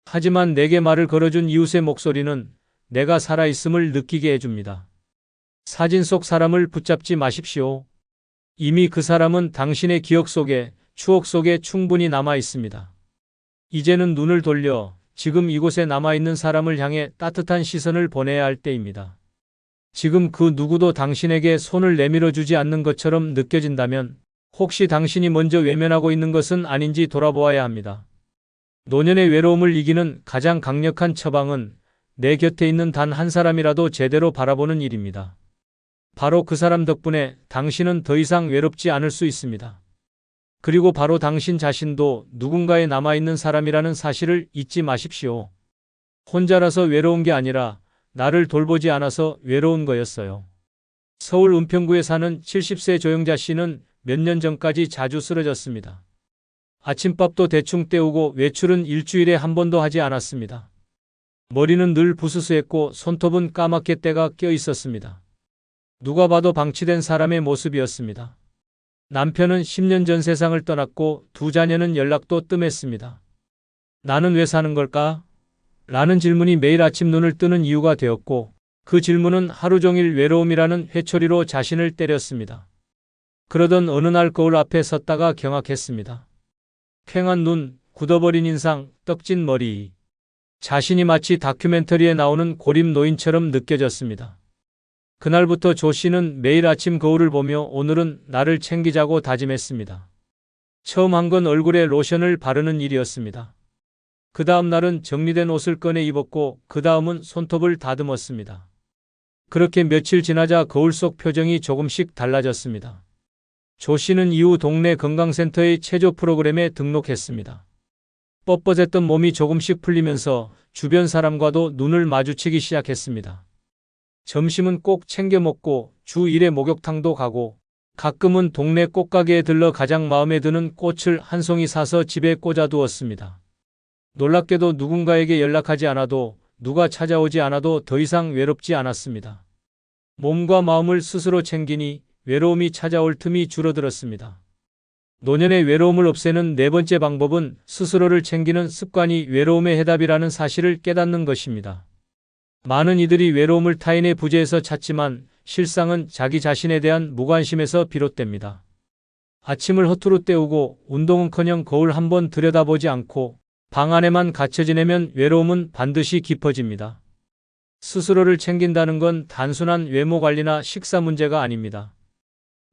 하지만 내게 말을 걸어준 이웃의 목소리는 내가 살아있음을 느끼게 해줍니다. 사진 속 사람을 붙잡지 마십시오. 이미 그 사람은 당신의 기억 속에, 추억 속에 충분히 남아 있습니다. 이제는 눈을 돌려 지금 이곳에 남아있는 사람을 향해 따뜻한 시선을 보내야 할 때입니다. 지금 그 누구도 당신에게 손을 내밀어 주지 않는 것처럼 느껴진다면 혹시 당신이 먼저 외면하고 있는 것은 아닌지 돌아보아야 합니다. 노년의 외로움을 이기는 가장 강력한 처방은 내 곁에 있는 단 한 사람이라도 제대로 바라보는 일입니다. 바로 그 사람 덕분에 당신은 더 이상 외롭지 않을 수 있습니다. 그리고 바로 당신 자신도 누군가에 남아있는 사람이라는 사실을 잊지 마십시오. 혼자라서 외로운 게 아니라 나를 돌보지 않아서 외로운 거였어요. 서울 은평구에 사는 70세 조영자 씨는 몇 년 전까지 자주 쓰러졌습니다. 아침밥도 대충 때우고 외출은 일주일에 한 번도 하지 않았습니다. 머리는 늘 부스스했고 손톱은 까맣게 때가 껴 있었습니다. 누가 봐도 방치된 사람의 모습이었습니다. 남편은 10년 전 세상을 떠났고 두 자녀는 연락도 뜸했습니다. 나는 왜 사는 걸까? 라는 질문이 매일 아침 눈을 뜨는 이유가 되었고 그 질문은 하루 종일 외로움이라는 회초리로 자신을 때렸습니다. 그러던 어느 날 거울 앞에 섰다가 경악했습니다. 퀭한 눈, 굳어버린 인상, 떡진 머리. 자신이 마치 다큐멘터리에 나오는 고립 노인처럼 느껴졌습니다. 그날부터 조 씨는 매일 아침 거울을 보며 오늘은 나를 챙기자고 다짐했습니다. 처음 한 건 얼굴에 로션을 바르는 일이었습니다. 그 다음 날은 정리된 옷을 꺼내 입었고 그 다음은 손톱을 다듬었습니다. 그렇게 며칠 지나자 거울 속 표정이 조금씩 달라졌습니다. 조 씨는 이후 동네 건강센터의 체조 프로그램에 등록했습니다. 뻣뻣했던 몸이 조금씩 풀리면서 주변 사람과도 눈을 마주치기 시작했습니다. 점심은 꼭 챙겨 먹고 주 1회 목욕탕도 가고 가끔은 동네 꽃가게에 들러 가장 마음에 드는 꽃을 한 송이 사서 집에 꽂아두었습니다. 놀랍게도 누군가에게 연락하지 않아도 누가 찾아오지 않아도 더 이상 외롭지 않았습니다. 몸과 마음을 스스로 챙기니 외로움이 찾아올 틈이 줄어들었습니다. 노년의 외로움을 없애는 네 번째 방법은 스스로를 챙기는 습관이 외로움의 해답이라는 사실을 깨닫는 것입니다. 많은 이들이 외로움을 타인의 부재에서 찾지만 실상은 자기 자신에 대한 무관심에서 비롯됩니다. 아침을 허투루 때우고 운동은커녕 거울 한번 들여다보지 않고 방 안에만 갇혀 지내면 외로움은 반드시 깊어집니다. 스스로를 챙긴다는 건 단순한 외모 관리나 식사 문제가 아닙니다.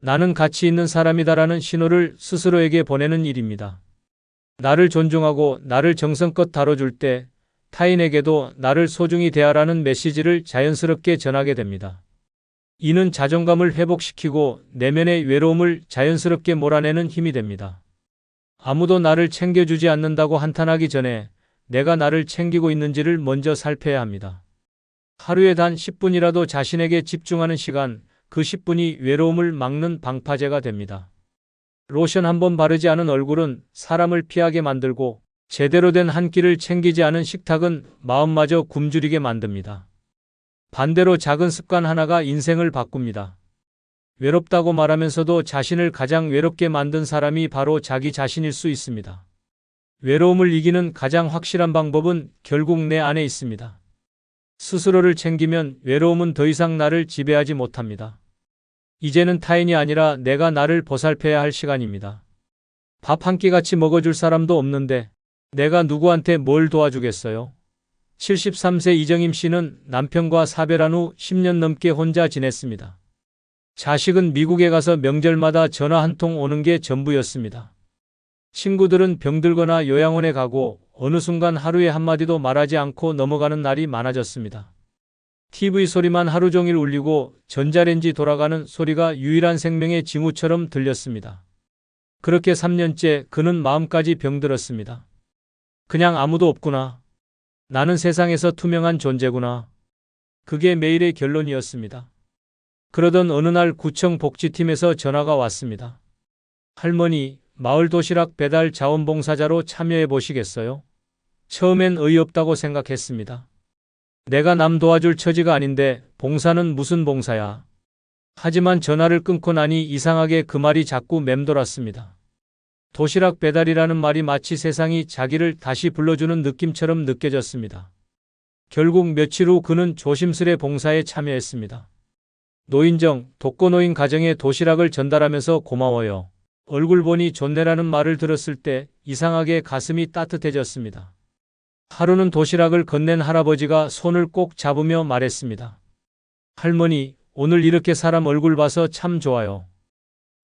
나는 가치 있는 사람이다라는 신호를 스스로에게 보내는 일입니다. 나를 존중하고 나를 정성껏 다뤄줄 때 타인에게도 나를 소중히 대하라는 메시지를 자연스럽게 전하게 됩니다. 이는 자존감을 회복시키고 내면의 외로움을 자연스럽게 몰아내는 힘이 됩니다. 아무도 나를 챙겨주지 않는다고 한탄하기 전에 내가 나를 챙기고 있는지를 먼저 살펴야 합니다. 하루에 단 10분이라도 자신에게 집중하는 시간, 그 10분이 외로움을 막는 방파제가 됩니다. 로션 한번 바르지 않은 얼굴은 사람을 피하게 만들고 제대로 된 한 끼를 챙기지 않은 식탁은 마음마저 굶주리게 만듭니다. 반대로 작은 습관 하나가 인생을 바꿉니다. 외롭다고 말하면서도 자신을 가장 외롭게 만든 사람이 바로 자기 자신일 수 있습니다. 외로움을 이기는 가장 확실한 방법은 결국 내 안에 있습니다. 스스로를 챙기면 외로움은 더 이상 나를 지배하지 못합니다. 이제는 타인이 아니라 내가 나를 보살펴야 할 시간입니다. 밥 한 끼 같이 먹어줄 사람도 없는데 내가 누구한테 뭘 도와주겠어요? 73세 이정임 씨는 남편과 사별한 후 10년 넘게 혼자 지냈습니다. 자식은 미국에 가서 명절마다 전화 한 통 오는 게 전부였습니다. 친구들은 병들거나 요양원에 가고 어느 순간 하루에 한마디도 말하지 않고 넘어가는 날이 많아졌습니다. TV 소리만 하루 종일 울리고 전자레인지 돌아가는 소리가 유일한 생명의 징후처럼 들렸습니다. 그렇게 3년째 그는 마음까지 병들었습니다. 그냥 아무도 없구나. 나는 세상에서 투명한 존재구나. 그게 매일의 결론이었습니다. 그러던 어느 날 구청 복지팀에서 전화가 왔습니다. 할머니, 마을 도시락 배달 자원봉사자로 참여해 보시겠어요? 처음엔 어이없다고 생각했습니다. 내가 남 도와줄 처지가 아닌데 봉사는 무슨 봉사야. 하지만 전화를 끊고 나니 이상하게 그 말이 자꾸 맴돌았습니다. 도시락 배달이라는 말이 마치 세상이 자기를 다시 불러주는 느낌처럼 느껴졌습니다. 결국 며칠 후 그는 조심스레 봉사에 참여했습니다. 노인정, 독거노인 가정에 도시락을 전달하면서 고마워요. 얼굴 보니 좋네라는 말을 들었을 때 이상하게 가슴이 따뜻해졌습니다. 하루는 도시락을 건넨 할아버지가 손을 꼭 잡으며 말했습니다. 할머니, 오늘 이렇게 사람 얼굴 봐서 참 좋아요.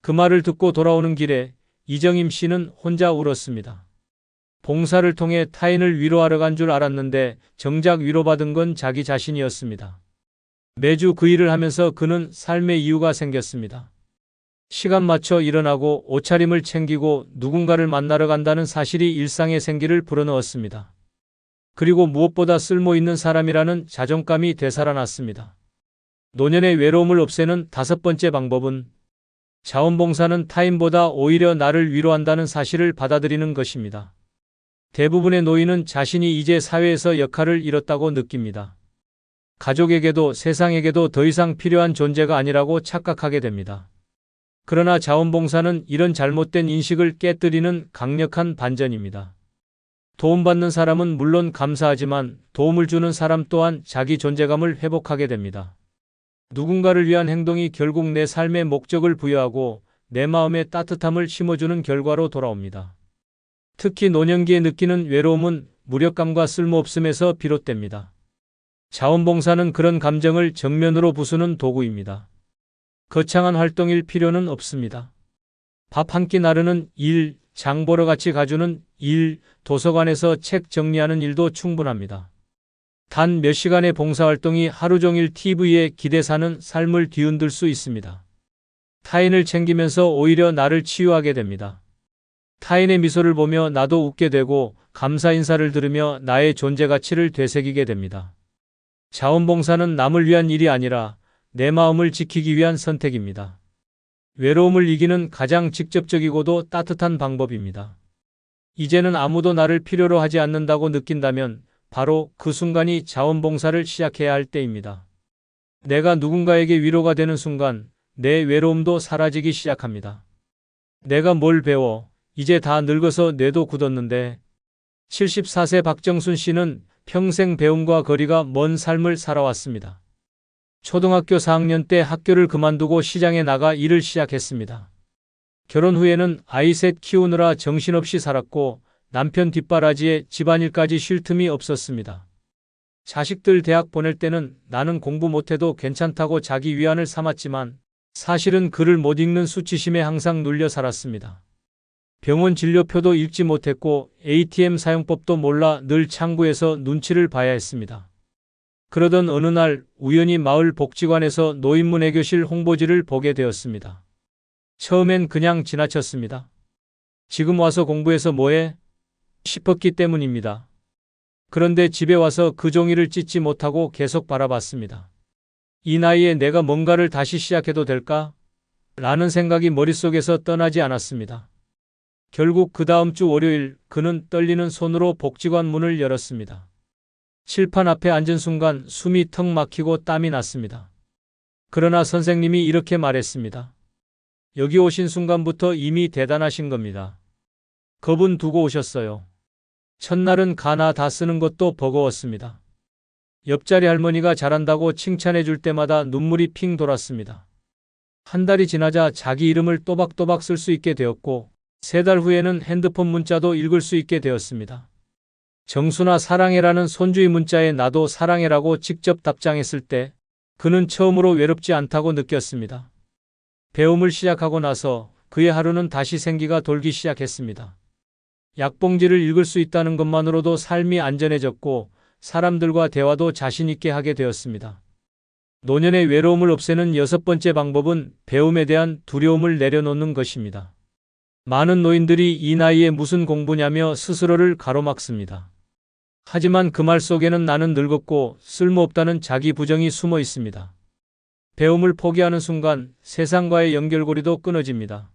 그 말을 듣고 돌아오는 길에 이정임 씨는 혼자 울었습니다. 봉사를 통해 타인을 위로하러 간 줄 알았는데 정작 위로받은 건 자기 자신이었습니다. 매주 그 일을 하면서 그는 삶의 이유가 생겼습니다. 시간 맞춰 일어나고 옷차림을 챙기고 누군가를 만나러 간다는 사실이 일상의 생기를 불어넣었습니다. 그리고 무엇보다 쓸모있는 사람이라는 자존감이 되살아났습니다. 노년의 외로움을 없애는 다섯 번째 방법은 자원봉사는 타인보다 오히려 나를 위로한다는 사실을 받아들이는 것입니다. 대부분의 노인은 자신이 이제 사회에서 역할을 잃었다고 느낍니다. 가족에게도 세상에게도 더 이상 필요한 존재가 아니라고 착각하게 됩니다. 그러나 자원봉사는 이런 잘못된 인식을 깨뜨리는 강력한 반전입니다. 도움받는 사람은 물론 감사하지만 도움을 주는 사람 또한 자기 존재감을 회복하게 됩니다. 누군가를 위한 행동이 결국 내 삶의 목적을 부여하고 내 마음에 따뜻함을 심어주는 결과로 돌아옵니다. 특히 노년기에 느끼는 외로움은 무력감과 쓸모없음에서 비롯됩니다. 자원봉사는 그런 감정을 정면으로 부수는 도구입니다. 거창한 활동일 필요는 없습니다. 밥 한 끼 나르는 일, 장 보러 같이 가주는 일, 도서관에서 책 정리하는 일도 충분합니다. 단 몇 시간의 봉사활동이 하루 종일 TV에 기대 사는 삶을 뒤흔들 수 있습니다. 타인을 챙기면서 오히려 나를 치유하게 됩니다. 타인의 미소를 보며 나도 웃게 되고 감사 인사를 들으며 나의 존재 가치를 되새기게 됩니다. 자원봉사는 남을 위한 일이 아니라 내 마음을 지키기 위한 선택입니다. 외로움을 이기는 가장 직접적이고도 따뜻한 방법입니다. 이제는 아무도 나를 필요로 하지 않는다고 느낀다면 바로 그 순간이 자원봉사를 시작해야 할 때입니다. 내가 누군가에게 위로가 되는 순간 내 외로움도 사라지기 시작합니다. 내가 뭘 배워? 이제 다 늙어서 뇌도 굳었는데. 74세 박정순 씨는 평생 배움과 거리가 먼 삶을 살아왔습니다. 초등학교 4학년 때 학교를 그만두고 시장에 나가 일을 시작했습니다. 결혼 후에는 아이 셋 키우느라 정신없이 살았고 남편 뒷바라지에 집안일까지 쉴 틈이 없었습니다. 자식들 대학 보낼 때는 나는 공부 못해도 괜찮다고 자기 위안을 삼았지만 사실은 글을 못 읽는 수치심에 항상 눌려 살았습니다. 병원 진료표도 읽지 못했고 ATM 사용법도 몰라 늘 창구에서 눈치를 봐야 했습니다. 그러던 어느 날 우연히 마을 복지관에서 노인문예교실 홍보지를 보게 되었습니다. 처음엔 그냥 지나쳤습니다. 지금 와서 공부해서 뭐해? 싶었기 때문입니다. 그런데 집에 와서 그 종이를 찢지 못하고 계속 바라봤습니다. 이 나이에 내가 뭔가를 다시 시작해도 될까? 라는 생각이 머릿속에서 떠나지 않았습니다. 결국 그 다음 주 월요일 그는 떨리는 손으로 복지관 문을 열었습니다. 칠판 앞에 앉은 순간 숨이 턱 막히고 땀이 났습니다. 그러나 선생님이 이렇게 말했습니다. 여기 오신 순간부터 이미 대단하신 겁니다. 겁은 두고 오셨어요. 첫날은 가나 다 쓰는 것도 버거웠습니다. 옆자리 할머니가 잘한다고 칭찬해 줄 때마다 눈물이 핑 돌았습니다. 한 달이 지나자 자기 이름을 또박또박 쓸 수 있게 되었고 3달 후에는 핸드폰 문자도 읽을 수 있게 되었습니다. 정순아 사랑해라는 손주의 문자에 나도 사랑해라고 직접 답장했을 때 그는 처음으로 외롭지 않다고 느꼈습니다. 배움을 시작하고 나서 그의 하루는 다시 생기가 돌기 시작했습니다. 약봉지를 읽을 수 있다는 것만으로도 삶이 안전해졌고 사람들과 대화도 자신 있게 하게 되었습니다. 노년의 외로움을 없애는 6번째 방법은 배움에 대한 두려움을 내려놓는 것입니다. 많은 노인들이 이 나이에 무슨 공부냐며 스스로를 가로막습니다. 하지만 그 말 속에는 나는 늙었고 쓸모없다는 자기 부정이 숨어 있습니다. 배움을 포기하는 순간 세상과의 연결고리도 끊어집니다.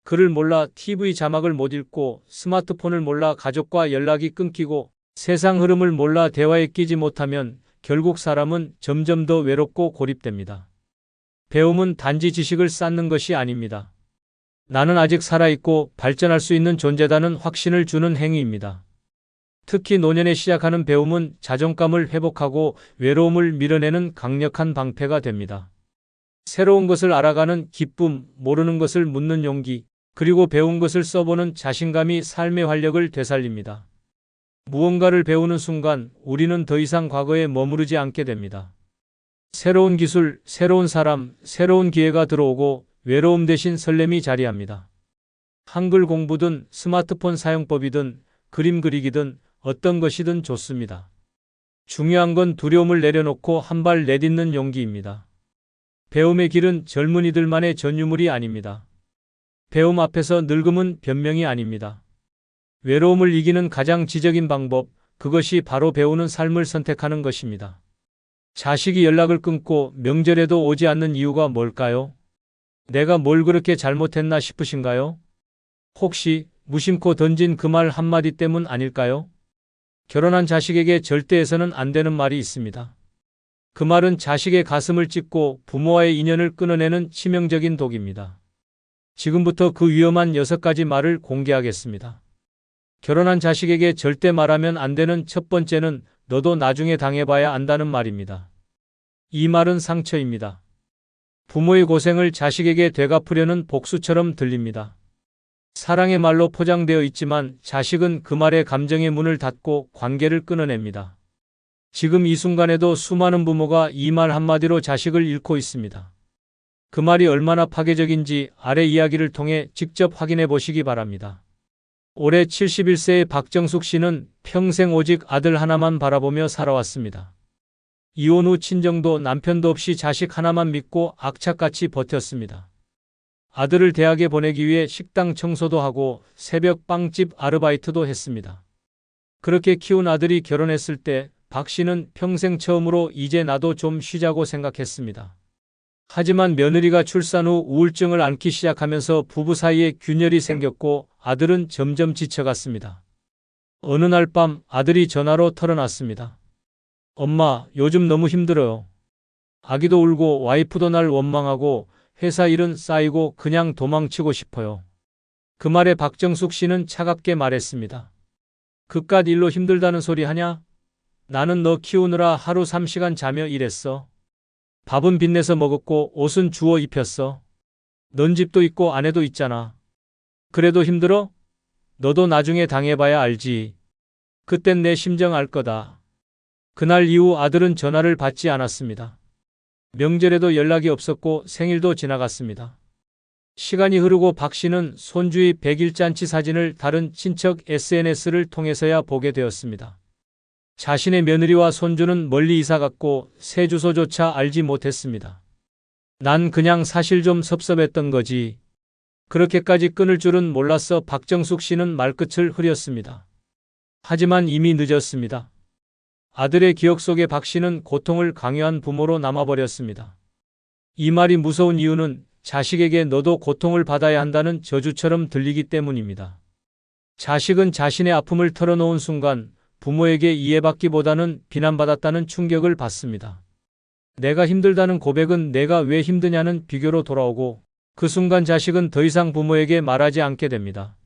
글을 몰라 TV 자막을 못 읽고 스마트폰을 몰라 가족과 연락이 끊기고 세상 흐름을 몰라 대화에 끼지 못하면 결국 사람은 점점 더 외롭고 고립됩니다. 배움은 단지 지식을 쌓는 것이 아닙니다. 나는 아직 살아있고 발전할 수 있는 존재다는 확신을 주는 행위입니다. 특히 노년에 시작하는 배움은 자존감을 회복하고 외로움을 밀어내는 강력한 방패가 됩니다. 새로운 것을 알아가는 기쁨, 모르는 것을 묻는 용기, 그리고 배운 것을 써보는 자신감이 삶의 활력을 되살립니다. 무언가를 배우는 순간 우리는 더 이상 과거에 머무르지 않게 됩니다. 새로운 기술, 새로운 사람, 새로운 기회가 들어오고 외로움 대신 설렘이 자리합니다. 한글 공부든 스마트폰 사용법이든 그림 그리기든 어떤 것이든 좋습니다. 중요한 건 두려움을 내려놓고 한 발 내딛는 용기입니다. 배움의 길은 젊은이들만의 전유물이 아닙니다. 배움 앞에서 늙음은 변명이 아닙니다. 외로움을 이기는 가장 지적인 방법, 그것이 바로 배우는 삶을 선택하는 것입니다. 자식이 연락을 끊고 명절에도 오지 않는 이유가 뭘까요? 내가 뭘 그렇게 잘못했나 싶으신가요? 혹시 무심코 던진 그 말 한마디 때문 아닐까요? 결혼한 자식에게 절대 해서는 안 되는 말이 있습니다. 그 말은 자식의 가슴을 찢고 부모와의 인연을 끊어내는 치명적인 독입니다. 지금부터 그 위험한 6가지 말을 공개하겠습니다. 결혼한 자식에게 절대 말하면 안 되는 첫 번째는 너도 나중에 당해봐야 안다는 말입니다. 이 말은 상처입니다. 부모의 고생을 자식에게 되갚으려는 복수처럼 들립니다. 사랑의 말로 포장되어 있지만 자식은 그 말에 감정의 문을 닫고 관계를 끊어냅니다. 지금 이 순간에도 수많은 부모가 이 말 한마디로 자식을 잃고 있습니다. 그 말이 얼마나 파괴적인지 아래 이야기를 통해 직접 확인해 보시기 바랍니다. 올해 71세의 박정숙 씨는 평생 오직 아들 하나만 바라보며 살아왔습니다. 이혼 후 친정도 남편도 없이 자식 하나만 믿고 악착같이 버텼습니다. 아들을 대학에 보내기 위해 식당 청소도 하고 새벽 빵집 아르바이트도 했습니다. 그렇게 키운 아들이 결혼했을 때 박 씨는 평생 처음으로 이제 나도 좀 쉬자고 생각했습니다. 하지만 며느리가 출산 후 우울증을 앓기 시작하면서 부부 사이에 균열이 생겼고 아들은 점점 지쳐갔습니다. 어느 날 밤 아들이 전화로 털어놨습니다. 엄마, 요즘 너무 힘들어요. 아기도 울고 와이프도 날 원망하고 회사 일은 쌓이고 그냥 도망치고 싶어요. 그 말에 박정숙 씨는 차갑게 말했습니다. 그깟 일로 힘들다는 소리 하냐? 나는 너 키우느라 하루 3시간 자며 일했어. 밥은 빚내서 먹었고 옷은 주워 입혔어. 넌 집도 있고 아내도 있잖아. 그래도 힘들어? 너도 나중에 당해봐야 알지. 그땐 내 심정 알 거다. 그날 이후 아들은 전화를 받지 않았습니다. 명절에도 연락이 없었고 생일도 지나갔습니다. 시간이 흐르고 박 씨는 손주의 100일 잔치 사진을 다른 친척 SNS를 통해서야 보게 되었습니다. 자신의 며느리와 손주는 멀리 이사갔고 새 주소조차 알지 못했습니다. 난 그냥 사실 좀 섭섭했던 거지. 그렇게까지 끊을 줄은 몰랐어. 박정숙 씨는 말끝을 흐렸습니다. 하지만 이미 늦었습니다. 아들의 기억 속에 박 씨는 고통을 강요한 부모로 남아버렸습니다. 이 말이 무서운 이유는 자식에게 너도 고통을 받아야 한다는 저주처럼 들리기 때문입니다. 자식은 자신의 아픔을 털어놓은 순간 부모에게 이해받기보다는 비난받았다는 충격을 받습니다. 내가 힘들다는 고백은 내가 왜 힘드냐는 비교로 돌아오고 그 순간 자식은 더 이상 부모에게 말하지 않게 됩니다.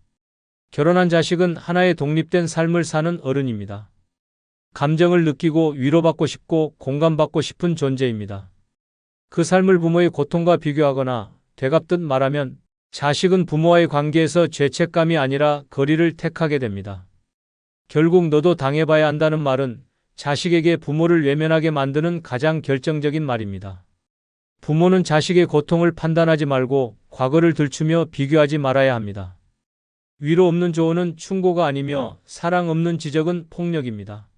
결혼한 자식은 하나의 독립된 삶을 사는 어른입니다. 감정을 느끼고 위로받고 싶고 공감받고 싶은 존재입니다. 그 삶을 부모의 고통과 비교하거나 되갚듯 말하면 자식은 부모와의 관계에서 죄책감이 아니라 거리를 택하게 됩니다. 결국 너도 당해봐야 한다는 말은 자식에게 부모를 외면하게 만드는 가장 결정적인 말입니다. 부모는 자식의 고통을 판단하지 말고 과거를 들추며 비교하지 말아야 합니다. 위로 없는 조언은 충고가 아니며 사랑 없는 지적은 폭력입니다.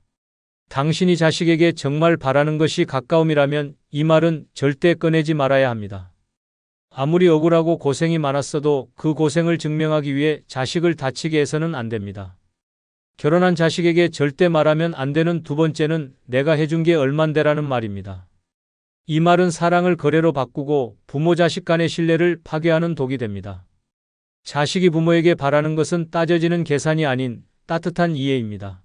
당신이 자식에게 정말 바라는 것이 가까움이라면 이 말은 절대 꺼내지 말아야 합니다. 아무리 억울하고 고생이 많았어도 그 고생을 증명하기 위해 자식을 다치게 해서는 안 됩니다. 결혼한 자식에게 절대 말하면 안 되는 두 번째는 내가 해준 게 얼만데라는 말입니다. 이 말은 사랑을 거래로 바꾸고 부모 자식 간의 신뢰를 파괴하는 독이 됩니다. 자식이 부모에게 바라는 것은 따져지는 계산이 아닌 따뜻한 이해입니다.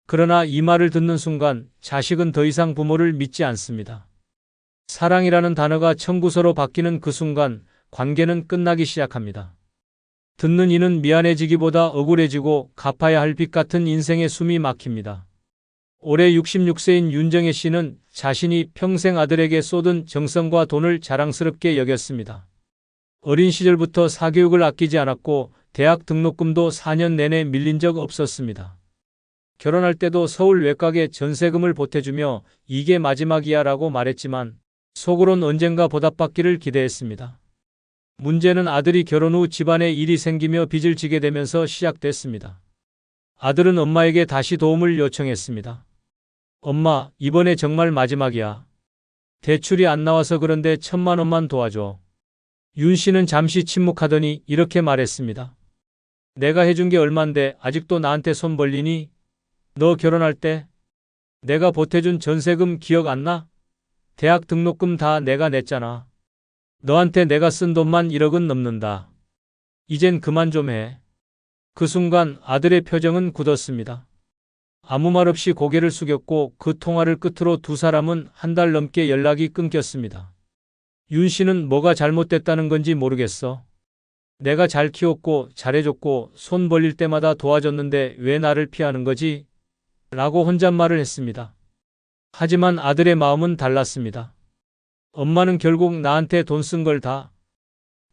그러나 이 말을 듣는 순간 자식은 더 이상 부모를 믿지 않습니다. 사랑이라는 단어가 청구서로 바뀌는 그 순간 관계는 끝나기 시작합니다. 듣는 이는 미안해지기보다 억울해지고 갚아야 할 빚 같은 인생의 숨이 막힙니다. 올해 66세인 윤정혜 씨는 자신이 평생 아들에게 쏟은 정성과 돈을 자랑스럽게 여겼습니다. 어린 시절부터 사교육을 아끼지 않았고 대학 등록금도 4년 내내 밀린 적 없었습니다. 결혼할 때도 서울 외곽에 전세금을 보태주며 이게 마지막이야 라고 말했지만 속으론 언젠가 보답받기를 기대했습니다. 문제는 아들이 결혼 후 집안에 일이 생기며 빚을 지게 되면서 시작됐습니다. 아들은 엄마에게 다시 도움을 요청했습니다. 엄마, 이번에 정말 마지막이야. 대출이 안 나와서 그런데 1,000만 원만 도와줘. 윤 씨는 잠시 침묵하더니 이렇게 말했습니다. 내가 해준 게 얼만데 아직도 나한테 손 벌리니? 너 결혼할 때 내가 보태준 전세금 기억 안 나? 대학 등록금 다 내가 냈잖아. 너한테 내가 쓴 돈만 1억은 넘는다. 이젠 그만 좀 해. 그 순간 아들의 표정은 굳었습니다. 아무 말 없이 고개를 숙였고 그 통화를 끝으로 두 사람은 한 달 넘게 연락이 끊겼습니다. 윤 씨는 뭐가 잘못됐다는 건지 모르겠어. 내가 잘 키웠고 잘해줬고 손 벌릴 때마다 도와줬는데 왜 나를 피하는 거지? 라고 혼잣말을 했습니다. 하지만 아들의 마음은 달랐습니다. 엄마는 결국 나한테 돈 쓴 걸 다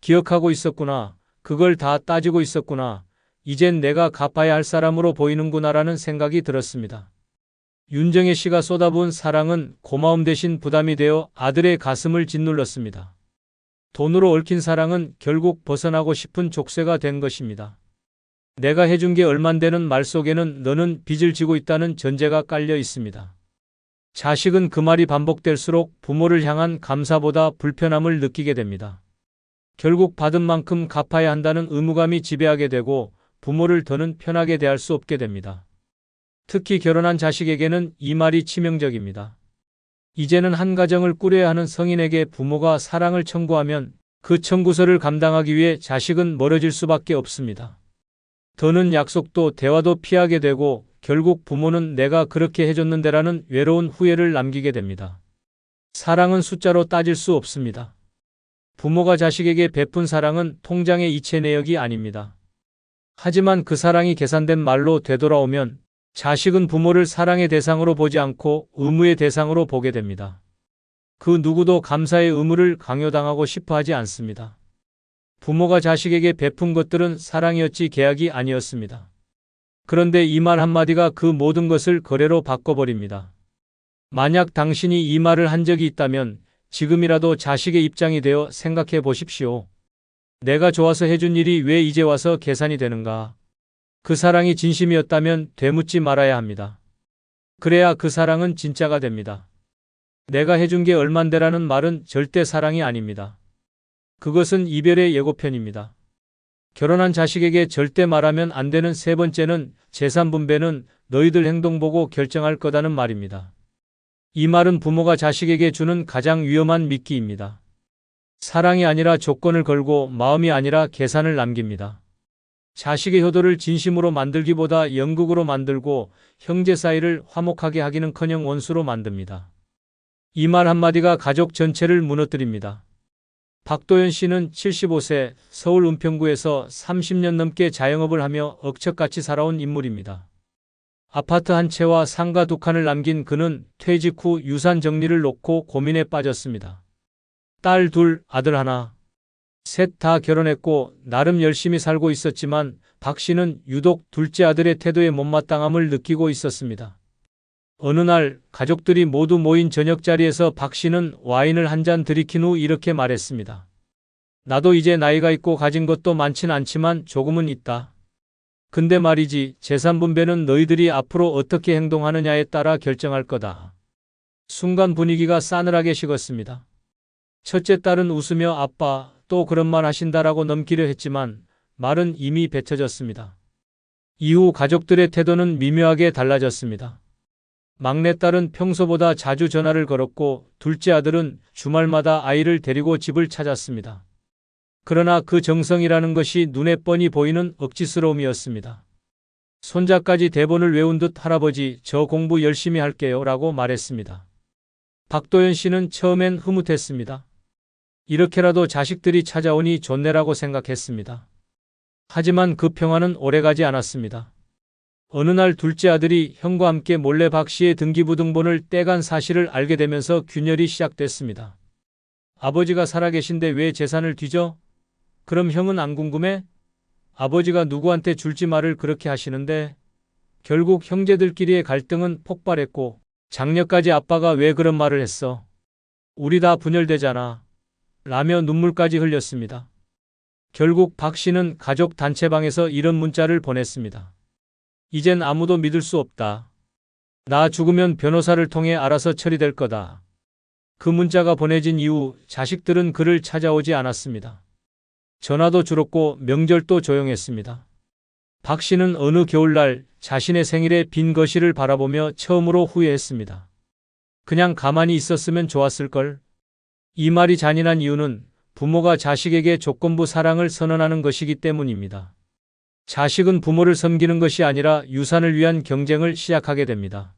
기억하고 있었구나. 그걸 다 따지고 있었구나. 이젠 내가 갚아야 할 사람으로 보이는구나라는 생각이 들었습니다. 윤정혜 씨가 쏟아부은 사랑은 고마움 대신 부담이 되어 아들의 가슴을 짓눌렀습니다. 돈으로 얽힌 사랑은 결국 벗어나고 싶은 족쇄가 된 것입니다. 내가 해준 게 얼만데는 말 속에는 너는 빚을 지고 있다는 전제가 깔려 있습니다. 자식은 그 말이 반복될수록 부모를 향한 감사보다 불편함을 느끼게 됩니다. 결국 받은 만큼 갚아야 한다는 의무감이 지배하게 되고 부모를 더는 편하게 대할 수 없게 됩니다. 특히 결혼한 자식에게는 이 말이 치명적입니다. 이제는 한 가정을 꾸려야 하는 성인에게 부모가 사랑을 청구하면 그 청구서를 감당하기 위해 자식은 멀어질 수밖에 없습니다. 더는 약속도 대화도 피하게 되고 결국 부모는 내가 그렇게 해줬는데라는 외로운 후회를 남기게 됩니다. 사랑은 숫자로 따질 수 없습니다. 부모가 자식에게 베푼 사랑은 통장의 이체 내역이 아닙니다. 하지만 그 사랑이 계산된 말로 되돌아오면 자식은 부모를 사랑의 대상으로 보지 않고 의무의 대상으로 보게 됩니다. 그 누구도 감사의 의무를 강요당하고 싶어 하지 않습니다. 부모가 자식에게 베푼 것들은 사랑이었지 계약이 아니었습니다. 그런데 이 말 한마디가 그 모든 것을 거래로 바꿔버립니다. 만약 당신이 이 말을 한 적이 있다면 지금이라도 자식의 입장이 되어 생각해 보십시오. 내가 좋아서 해준 일이 왜 이제 와서 계산이 되는가? 그 사랑이 진심이었다면 되묻지 말아야 합니다. 그래야 그 사랑은 진짜가 됩니다. 내가 해준 게 얼만데라는 말은 절대 사랑이 아닙니다. 그것은 이별의 예고편입니다. 결혼한 자식에게 절대 말하면 안 되는 세 번째는 재산 분배는 너희들 행동 보고 결정할 거다는 말입니다. 이 말은 부모가 자식에게 주는 가장 위험한 미끼입니다. 사랑이 아니라 조건을 걸고 마음이 아니라 계산을 남깁니다. 자식의 효도를 진심으로 만들기보다 연극으로 만들고 형제 사이를 화목하게 하기는커녕 원수로 만듭니다. 이 말 한마디가 가족 전체를 무너뜨립니다. 박도연 씨는 75세 서울 은평구에서 30년 넘게 자영업을 하며 억척같이 살아온 인물입니다. 아파트 한 채와 상가 2칸을 남긴 그는 퇴직 후 유산 정리를 놓고 고민에 빠졌습니다. 딸 2, 아들 1, 셋 다 결혼했고 나름 열심히 살고 있었지만 박 씨는 유독 둘째 아들의 태도에 못마땅함을 느끼고 있었습니다. 어느 날 가족들이 모두 모인 저녁 자리에서 박 씨는 와인을 한 잔 들이킨 후 이렇게 말했습니다. 나도 이제 나이가 있고 가진 것도 많진 않지만 조금은 있다. 근데 말이지 재산 분배는 너희들이 앞으로 어떻게 행동하느냐에 따라 결정할 거다. 순간 분위기가 싸늘하게 식었습니다. 첫째 딸은 웃으며 아빠 또 그런 말 하신다라고 넘기려 했지만 말은 이미 뱉어졌습니다. 이후 가족들의 태도는 미묘하게 달라졌습니다. 막내딸은 평소보다 자주 전화를 걸었고 둘째 아들은 주말마다 아이를 데리고 집을 찾았습니다. 그러나 그 정성이라는 것이 눈에 뻔히 보이는 억지스러움이었습니다. 손자까지 대본을 외운 듯 할아버지 저 공부 열심히 할게요 라고 말했습니다. 박도연 씨는 처음엔 흐뭇했습니다. 이렇게라도 자식들이 찾아오니 좋네라고 생각했습니다. 하지만 그 평화는 오래가지 않았습니다. 어느 날 둘째 아들이 형과 함께 몰래 박 씨의 등기부등본을 떼간 사실을 알게 되면서 균열이 시작됐습니다. 아버지가 살아계신데 왜 재산을 뒤져? 그럼 형은 안 궁금해? 아버지가 누구한테 줄지 말을 그렇게 하시는데 결국 형제들끼리의 갈등은 폭발했고 장녀까지 아빠가 왜 그런 말을 했어? 우리 다 분열되잖아. 라며 눈물까지 흘렸습니다. 결국 박 씨는 가족 단체방에서 이런 문자를 보냈습니다. 이젠 아무도 믿을 수 없다. 나 죽으면 변호사를 통해 알아서 처리될 거다. 그 문자가 보내진 이후 자식들은 그를 찾아오지 않았습니다. 전화도 줄었고 명절도 조용했습니다. 박 씨는 어느 겨울날 자신의 생일에 빈 거실을 바라보며 처음으로 후회했습니다. 그냥 가만히 있었으면 좋았을걸. 이 말이 잔인한 이유는 부모가 자식에게 조건부 사랑을 선언하는 것이기 때문입니다. 자식은 부모를 섬기는 것이 아니라 유산을 위한 경쟁을 시작하게 됩니다.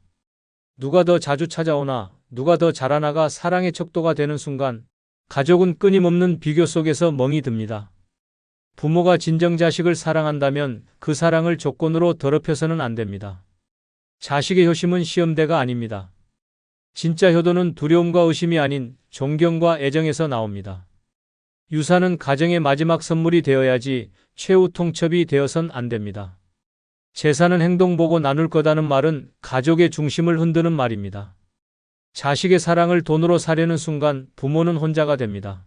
누가 더 자주 찾아오나, 누가 더 자라나가 사랑의 척도가 되는 순간 가족은 끊임없는 비교 속에서 멍이 듭니다. 부모가 진정 자식을 사랑한다면 그 사랑을 조건으로 더럽혀서는 안 됩니다. 자식의 효심은 시험대가 아닙니다. 진짜 효도는 두려움과 의심이 아닌 존경과 애정에서 나옵니다. 유산은 가정의 마지막 선물이 되어야지 최후 통첩이 되어선 안 됩니다. 재산은 행동 보고 나눌 거다는 말은 가족의 중심을 흔드는 말입니다. 자식의 사랑을 돈으로 사려는 순간 부모는 혼자가 됩니다.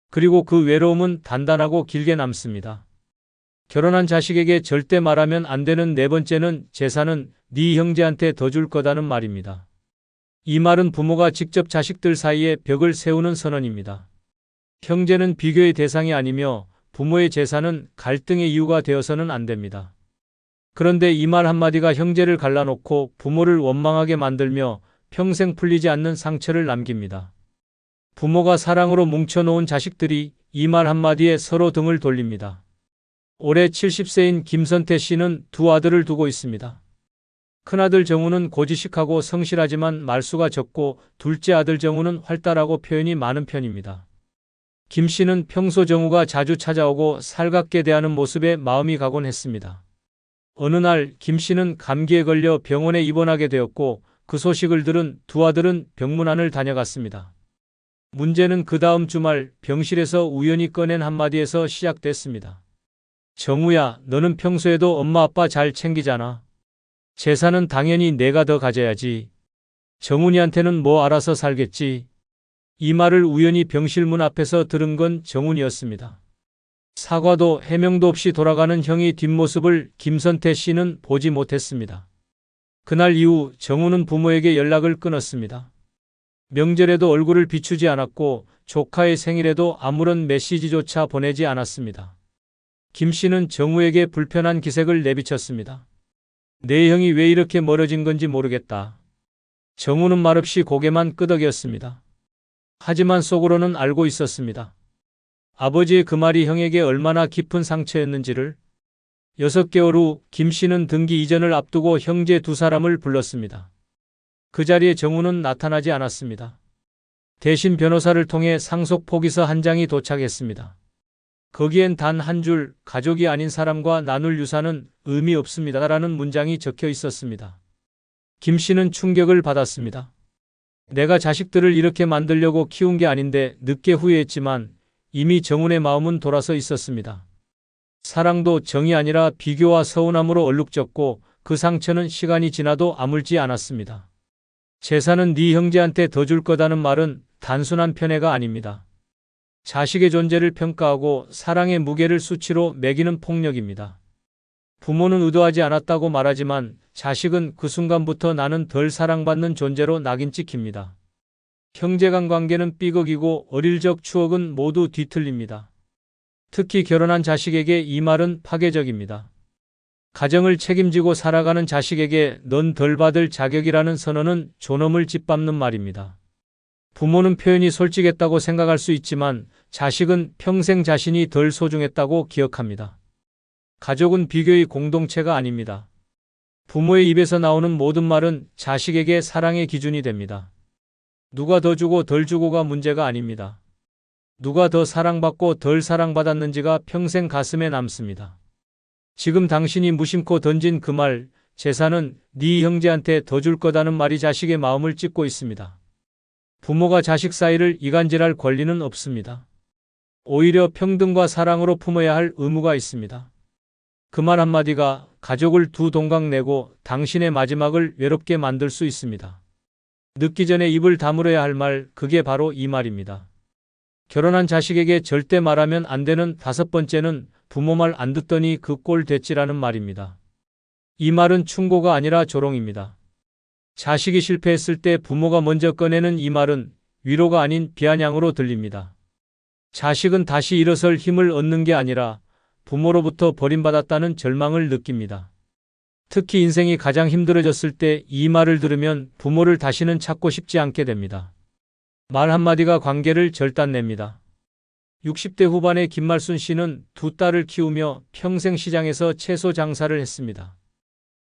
그리고 그 외로움은 단단하고 길게 남습니다. 결혼한 자식에게 절대 말하면 안 되는 네 번째는 재산은 네 형제한테 더 줄 거다는 말입니다. 이 말은 부모가 직접 자식들 사이에 벽을 세우는 선언입니다. 형제는 비교의 대상이 아니며 부모의 재산은 갈등의 이유가 되어서는 안 됩니다. 그런데 이 말 한마디가 형제를 갈라놓고 부모를 원망하게 만들며 평생 풀리지 않는 상처를 남깁니다. 부모가 사랑으로 뭉쳐놓은 자식들이 이 말 한마디에 서로 등을 돌립니다. 올해 70세인 김선태 씨는 두 아들을 두고 있습니다. 큰아들 정우는 고지식하고 성실하지만 말수가 적고 둘째 아들 정우는 활달하고 표현이 많은 편입니다. 김 씨는 평소 정우가 자주 찾아오고 살갑게 대하는 모습에 마음이 가곤 했습니다. 어느 날 김 씨는 감기에 걸려 병원에 입원하게 되었고 그 소식을 들은 두 아들은 병문안을 다녀갔습니다. 문제는 그 다음 주말 병실에서 우연히 꺼낸 한마디에서 시작됐습니다. 정우야, 너는 평소에도 엄마 아빠 잘 챙기잖아. 재산은 당연히 내가 더 가져야지. 정훈이한테는 뭐 알아서 살겠지. 이 말을 우연히 병실 문 앞에서 들은 건 정훈이었습니다. 사과도 해명도 없이 돌아가는 형의 뒷모습을 김선태 씨는 보지 못했습니다. 그날 이후 정훈은 부모에게 연락을 끊었습니다. 명절에도 얼굴을 비추지 않았고 조카의 생일에도 아무런 메시지조차 보내지 않았습니다. 김 씨는 정우에게 불편한 기색을 내비쳤습니다. 내 형이 왜 이렇게 멀어진 건지 모르겠다. 정우는 말없이 고개만 끄덕였습니다. 하지만 속으로는 알고 있었습니다. 아버지의 그 말이 형에게 얼마나 깊은 상처였는지를. 6개월 후 김 씨는 등기 이전을 앞두고 형제 두 사람을 불렀습니다. 그 자리에 정우는 나타나지 않았습니다. 대신 변호사를 통해 상속 포기서 한 장이 도착했습니다. 거기엔 단 한 줄 가족이 아닌 사람과 나눌 유산은 의미 없습니다라는 문장이 적혀 있었습니다. 김 씨는 충격을 받았습니다. 내가 자식들을 이렇게 만들려고 키운 게 아닌데 늦게 후회했지만 이미 정훈의 마음은 돌아서 있었습니다. 사랑도 정이 아니라 비교와 서운함으로 얼룩졌고 그 상처는 시간이 지나도 아물지 않았습니다. 재산은 네 형제한테 더 줄 거다는 말은 단순한 편애가 아닙니다. 자식의 존재를 평가하고 사랑의 무게를 수치로 매기는 폭력입니다. 부모는 의도하지 않았다고 말하지만 자식은 그 순간부터 나는 덜 사랑받는 존재로 낙인 찍힙니다. 형제간 관계는 삐걱이고 어릴 적 추억은 모두 뒤틀립니다. 특히 결혼한 자식에게 이 말은 파괴적입니다. 가정을 책임지고 살아가는 자식에게 넌 덜 받을 자격이라는 선언은 존엄을 짓밟는 말입니다. 부모는 표현이 솔직했다고 생각할 수 있지만 자식은 평생 자신이 덜 소중했다고 기억합니다. 가족은 비교의 공동체가 아닙니다. 부모의 입에서 나오는 모든 말은 자식에게 사랑의 기준이 됩니다. 누가 더 주고 덜 주고가 문제가 아닙니다. 누가 더 사랑받고 덜 사랑받았는지가 평생 가슴에 남습니다. 지금 당신이 무심코 던진 그 말, 재산은 네 형제한테 더 줄 거다는 말이 자식의 마음을 찢고 있습니다. 부모가 자식 사이를 이간질할 권리는 없습니다. 오히려 평등과 사랑으로 품어야 할 의무가 있습니다. 그 말 한마디가 가족을 두 동강 내고 당신의 마지막을 외롭게 만들 수 있습니다. 늦기 전에 입을 다물어야 할 말, 그게 바로 이 말입니다. 결혼한 자식에게 절대 말하면 안 되는 5번째는 부모 말 안 듣더니 그 꼴 됐지라는 말입니다. 이 말은 충고가 아니라 조롱입니다. 자식이 실패했을 때 부모가 먼저 꺼내는 이 말은 위로가 아닌 비아냥으로 들립니다. 자식은 다시 일어설 힘을 얻는 게 아니라 부모로부터 버림받았다는 절망을 느낍니다. 특히 인생이 가장 힘들어졌을 때 이 말을 들으면 부모를 다시는 찾고 싶지 않게 됩니다. 말 한마디가 관계를 절단냅니다. 60대 후반의 김말순 씨는 두 딸을 키우며 평생 시장에서 채소 장사를 했습니다.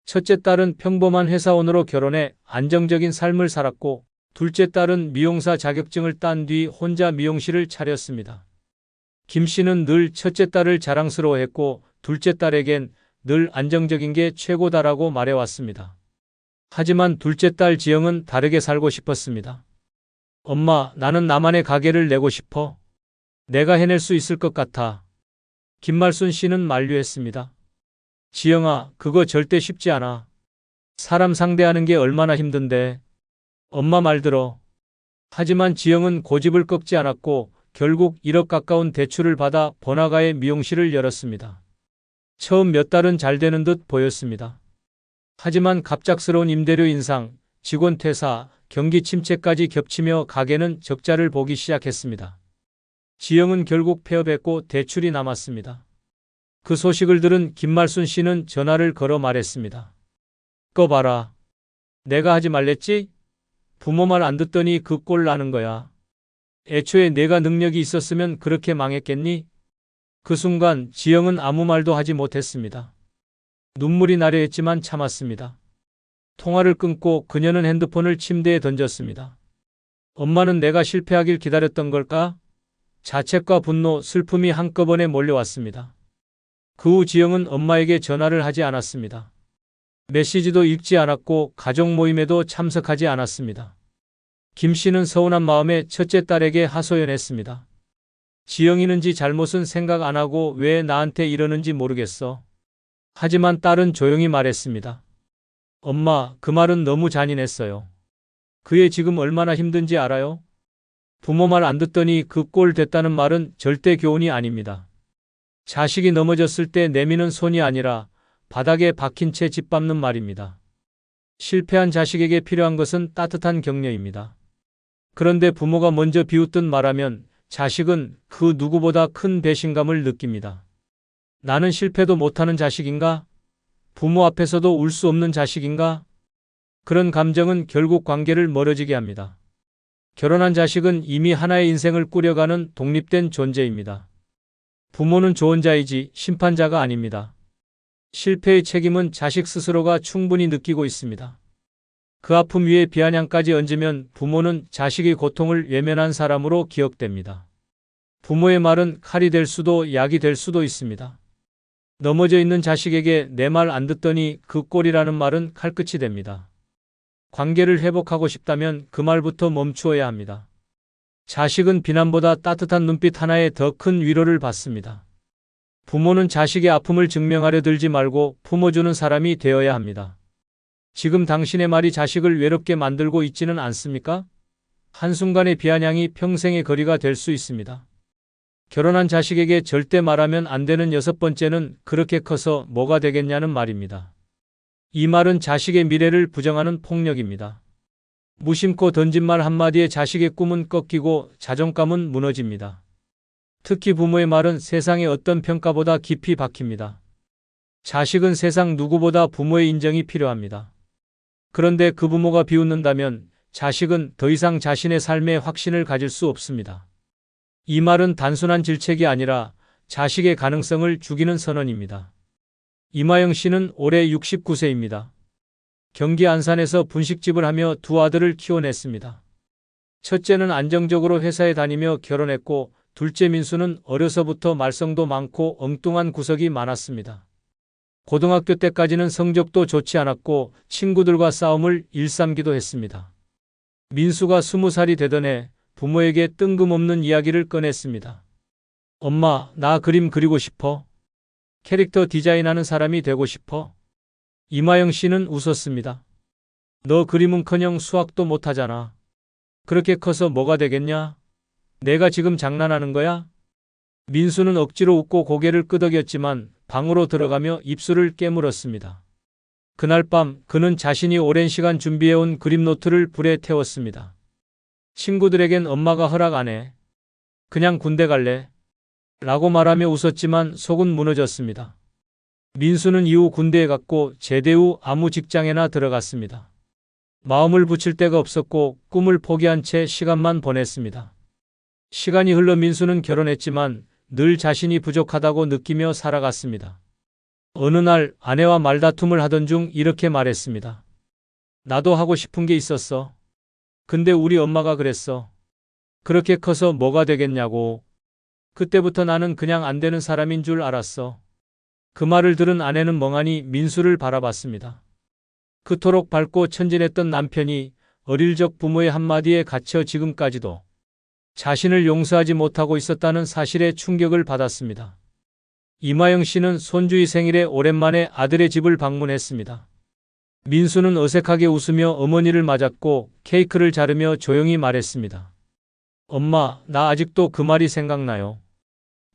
첫째 딸은 평범한 회사원으로 결혼해 안정적인 삶을 살았고, 둘째 딸은 미용사 자격증을 딴 뒤 혼자 미용실을 차렸습니다. 김 씨는 늘 첫째 딸을 자랑스러워했고, 둘째 딸에겐 늘 안정적인 게 최고다라고 말해왔습니다. 하지만 둘째 딸 지영은 다르게 살고 싶었습니다. 엄마, 나는 나만의 가게를 내고 싶어. 내가 해낼 수 있을 것 같아. 김말순 씨는 만류했습니다. 지영아, 그거 절대 쉽지 않아. 사람 상대하는 게 얼마나 힘든데. 엄마 말 들어. 하지만 지영은 고집을 꺾지 않았고 결국 1억 가까운 대출을 받아 번화가에 미용실을 열었습니다. 처음 몇 달은 잘 되는 듯 보였습니다. 하지만 갑작스러운 임대료 인상, 직원 퇴사, 경기 침체까지 겹치며 가게는 적자를 보기 시작했습니다. 지영은 결국 폐업했고 대출이 남았습니다. 그 소식을 들은 김말순 씨는 전화를 걸어 말했습니다. 꺼 봐라. 내가 하지 말랬지? 부모 말 안 듣더니 그 꼴 나는 거야. 애초에 내가 능력이 있었으면 그렇게 망했겠니? 그 순간 지영은 아무 말도 하지 못했습니다. 눈물이 나려 했지만 참았습니다. 통화를 끊고 그녀는 핸드폰을 침대에 던졌습니다. 엄마는 내가 실패하길 기다렸던 걸까? 자책과 분노, 슬픔이 한꺼번에 몰려왔습니다. 그 후 지영은 엄마에게 전화를 하지 않았습니다. 메시지도 읽지 않았고 가족 모임에도 참석하지 않았습니다. 김 씨는 서운한 마음에 첫째 딸에게 하소연했습니다. 지영이는지 잘못은 생각 안 하고 왜 나한테 이러는지 모르겠어. 하지만 딸은 조용히 말했습니다. 엄마, 그 말은 너무 잔인했어요. 그애 지금 얼마나 힘든지 알아요? 부모 말 안 듣더니 그 꼴 됐다는 말은 절대 교훈이 아닙니다. 자식이 넘어졌을 때 내미는 손이 아니라 바닥에 박힌 채 짓밟는 말입니다. 실패한 자식에게 필요한 것은 따뜻한 격려입니다. 그런데 부모가 먼저 비웃듯 말하면 자식은 그 누구보다 큰 배신감을 느낍니다. 나는 실패도 못하는 자식인가? 부모 앞에서도 울 수 없는 자식인가? 그런 감정은 결국 관계를 멀어지게 합니다. 결혼한 자식은 이미 하나의 인생을 꾸려가는 독립된 존재입니다. 부모는 조언자이지 심판자가 아닙니다. 실패의 책임은 자식 스스로가 충분히 느끼고 있습니다. 그 아픔 위에 비아냥까지 얹으면 부모는 자식의 고통을 외면한 사람으로 기억됩니다. 부모의 말은 칼이 될 수도 약이 될 수도 있습니다. 넘어져 있는 자식에게 내 말 안 듣더니 그 꼴이라는 말은 칼끝이 됩니다. 관계를 회복하고 싶다면 그 말부터 멈추어야 합니다. 자식은 비난보다 따뜻한 눈빛 하나에 더 큰 위로를 받습니다. 부모는 자식의 아픔을 증명하려 들지 말고 품어주는 사람이 되어야 합니다. 지금 당신의 말이 자식을 외롭게 만들고 있지는 않습니까? 한순간의 비아냥이 평생의 거리가 될 수 있습니다. 결혼한 자식에게 절대 말하면 안 되는 6번째는 그렇게 커서 뭐가 되겠냐는 말입니다. 이 말은 자식의 미래를 부정하는 폭력입니다. 무심코 던진 말 한마디에 자식의 꿈은 꺾이고 자존감은 무너집니다. 특히 부모의 말은 세상의 어떤 평가보다 깊이 박힙니다. 자식은 세상 누구보다 부모의 인정이 필요합니다. 그런데 그 부모가 비웃는다면 자식은 더 이상 자신의 삶에 확신을 가질 수 없습니다. 이 말은 단순한 질책이 아니라 자식의 가능성을 죽이는 선언입니다. 이마영 씨는 올해 69세입니다. 경기 안산에서 분식집을 하며 두 아들을 키워냈습니다. 첫째는 안정적으로 회사에 다니며 결혼했고 둘째 민수는 어려서부터 말썽도 많고 엉뚱한 구석이 많았습니다. 고등학교 때까지는 성적도 좋지 않았고 친구들과 싸움을 일삼기도 했습니다. 민수가 20살이 되던 해 부모에게 뜬금없는 이야기를 꺼냈습니다. 엄마, 나 그림 그리고 싶어. 캐릭터 디자인하는 사람이 되고 싶어. 이마영 씨는 웃었습니다. 너 그림은커녕 수학도 못하잖아. 그렇게 커서 뭐가 되겠냐? 내가 지금 장난하는 거야? 민수는 억지로 웃고 고개를 끄덕였지만 방으로 들어가며 입술을 깨물었습니다. 그날 밤 그는 자신이 오랜 시간 준비해온 그림 노트를 불에 태웠습니다. 친구들에겐 엄마가 허락 안 해. 그냥 군대 갈래. 라고 말하며 웃었지만 속은 무너졌습니다. 민수는 이후 군대에 갔고 제대 후 아무 직장에나 들어갔습니다. 마음을 붙일 데가 없었고 꿈을 포기한 채 시간만 보냈습니다. 시간이 흘러 민수는 결혼했지만 늘 자신이 부족하다고 느끼며 살아갔습니다. 어느 날 아내와 말다툼을 하던 중 이렇게 말했습니다. 나도 하고 싶은 게 있었어. 근데 우리 엄마가 그랬어. 그렇게 커서 뭐가 되겠냐고. 그때부터 나는 그냥 안 되는 사람인 줄 알았어. 그 말을 들은 아내는 멍하니 민수를 바라봤습니다. 그토록 밝고 천진했던 남편이 어릴 적 부모의 한마디에 갇혀 지금까지도 자신을 용서하지 못하고 있었다는 사실에 충격을 받았습니다. 이마영 씨는 손주의 생일에 오랜만에 아들의 집을 방문했습니다. 민수는 어색하게 웃으며 어머니를 맞았고 케이크를 자르며 조용히 말했습니다. 엄마, 나 아직도 그 말이 생각나요.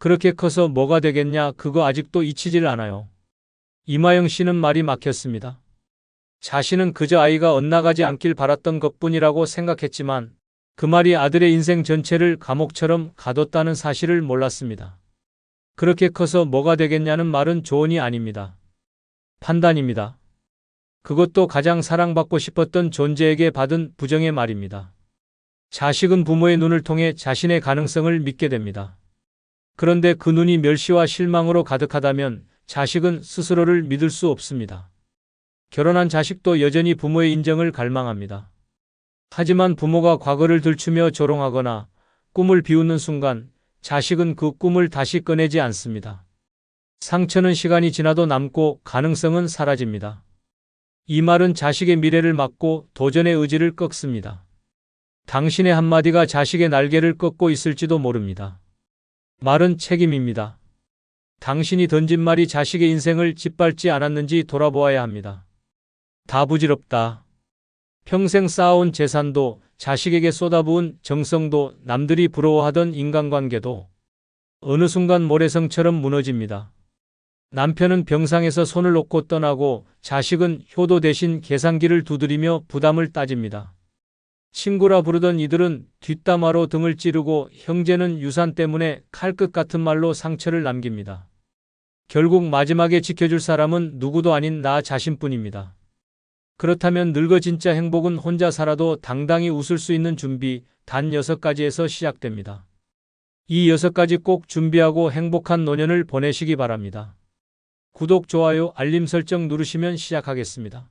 그렇게 커서 뭐가 되겠냐, 그거 아직도 잊히질 않아요. 이마영 씨는 말이 막혔습니다. 자신은 그저 아이가 엇나가지 않길 바랐던 것뿐이라고 생각했지만 그 말이 아들의 인생 전체를 감옥처럼 가뒀다는 사실을 몰랐습니다. 그렇게 커서 뭐가 되겠냐는 말은 조언이 아닙니다. 판단입니다. 그것도 가장 사랑받고 싶었던 존재에게 받은 부정의 말입니다. 자식은 부모의 눈을 통해 자신의 가능성을 믿게 됩니다. 그런데 그 눈이 멸시와 실망으로 가득하다면 자식은 스스로를 믿을 수 없습니다. 결혼한 자식도 여전히 부모의 인정을 갈망합니다. 하지만 부모가 과거를 들추며 조롱하거나 꿈을 비웃는 순간 자식은 그 꿈을 다시 꺼내지 않습니다. 상처는 시간이 지나도 남고 가능성은 사라집니다. 이 말은 자식의 미래를 막고 도전의 의지를 꺾습니다. 당신의 한마디가 자식의 날개를 꺾고 있을지도 모릅니다. 말은 책임입니다. 당신이 던진 말이 자식의 인생을 짓밟지 않았는지 돌아보아야 합니다. 다 부질없다. 평생 쌓아온 재산도 자식에게 쏟아부은 정성도 남들이 부러워하던 인간관계도 어느 순간 모래성처럼 무너집니다. 남편은 병상에서 손을 놓고 떠나고 자식은 효도 대신 계산기를 두드리며 부담을 따집니다. 친구라 부르던 이들은 뒷담화로 등을 찌르고 형제는 유산 때문에 칼끝 같은 말로 상처를 남깁니다. 결국 마지막에 지켜줄 사람은 누구도 아닌 나 자신뿐입니다. 그렇다면 늙어 진짜 행복은 혼자 살아도 당당히 웃을 수 있는 준비 단 6가지에서 시작됩니다. 이 6가지 꼭 준비하고 행복한 노년을 보내시기 바랍니다. 구독, 좋아요, 알림 설정 누르시면 시작하겠습니다.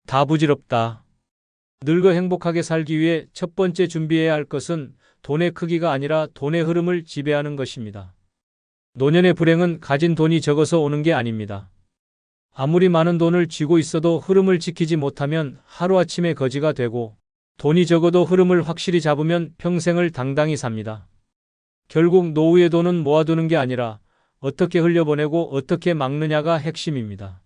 다 부질없다. 늙어 행복하게 살기 위해 첫 번째 준비해야 할 것은 돈의 크기가 아니라 돈의 흐름을 지배하는 것입니다. 노년의 불행은 가진 돈이 적어서 오는 게 아닙니다. 아무리 많은 돈을 쥐고 있어도 흐름을 지키지 못하면 하루아침에 거지가 되고 돈이 적어도 흐름을 확실히 잡으면 평생을 당당히 삽니다. 결국 노후의 돈은 모아두는 게 아니라 어떻게 흘려보내고 어떻게 막느냐가 핵심입니다.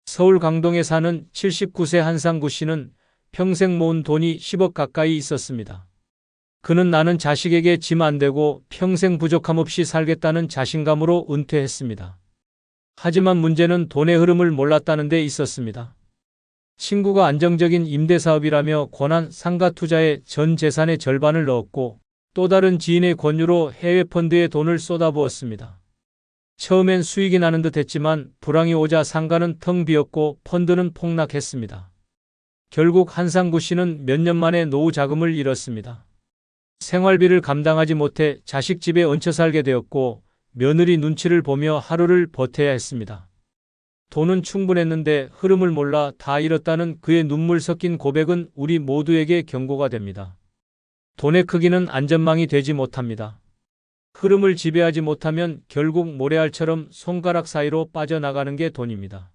서울 강동에 사는 79세 한상구 씨는 평생 모은 돈이 10억 가까이 있었습니다. 그는 나는 자식에게 짐 안 되고 평생 부족함 없이 살겠다는 자신감으로 은퇴했습니다. 하지만 문제는 돈의 흐름을 몰랐다는 데 있었습니다. 친구가 안정적인 임대사업이라며 권한 상가 투자에 전 재산의 절반을 넣었고 또 다른 지인의 권유로 해외 펀드에 돈을 쏟아부었습니다. 처음엔 수익이 나는 듯 했지만 불황이 오자 상가는 텅 비었고 펀드는 폭락했습니다. 결국 한상구 씨는 몇 년 만에 노후 자금을 잃었습니다. 생활비를 감당하지 못해 자식 집에 얹혀 살게 되었고 며느리 눈치를 보며 하루를 버텨야 했습니다. 돈은 충분했는데 흐름을 몰라 다 잃었다는 그의 눈물 섞인 고백은 우리 모두에게 경고가 됩니다. 돈의 크기는 안전망이 되지 못합니다. 흐름을 지배하지 못하면 결국 모래알처럼 손가락 사이로 빠져나가는 게 돈입니다.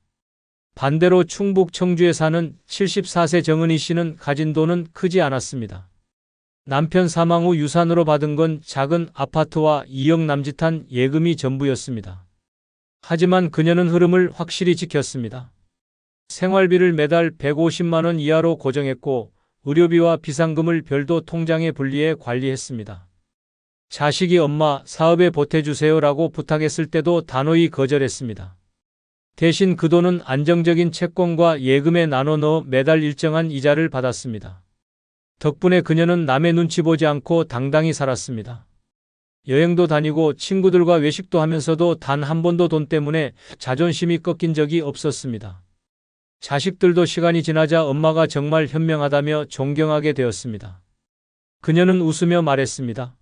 반대로 충북 청주에 사는 74세 정은희 씨는 가진 돈은 크지 않았습니다. 남편 사망 후 유산으로 받은 건 작은 아파트와 2억 남짓한 예금이 전부였습니다. 하지만 그녀는 흐름을 확실히 지켰습니다. 생활비를 매달 150만 원 이하로 고정했고 의료비와 비상금을 별도 통장에 분리해 관리했습니다. 자식이 엄마 사업에 보태주세요라고 부탁했을 때도 단호히 거절했습니다. 대신 그 돈은 안정적인 채권과 예금에 나눠 넣어 매달 일정한 이자를 받았습니다. 덕분에 그녀는 남의 눈치 보지 않고 당당히 살았습니다. 여행도 다니고 친구들과 외식도 하면서도 단 한 번도 돈 때문에 자존심이 꺾인 적이 없었습니다. 자식들도 시간이 지나자 엄마가 정말 현명하다며 존경하게 되었습니다. 그녀는 웃으며 말했습니다.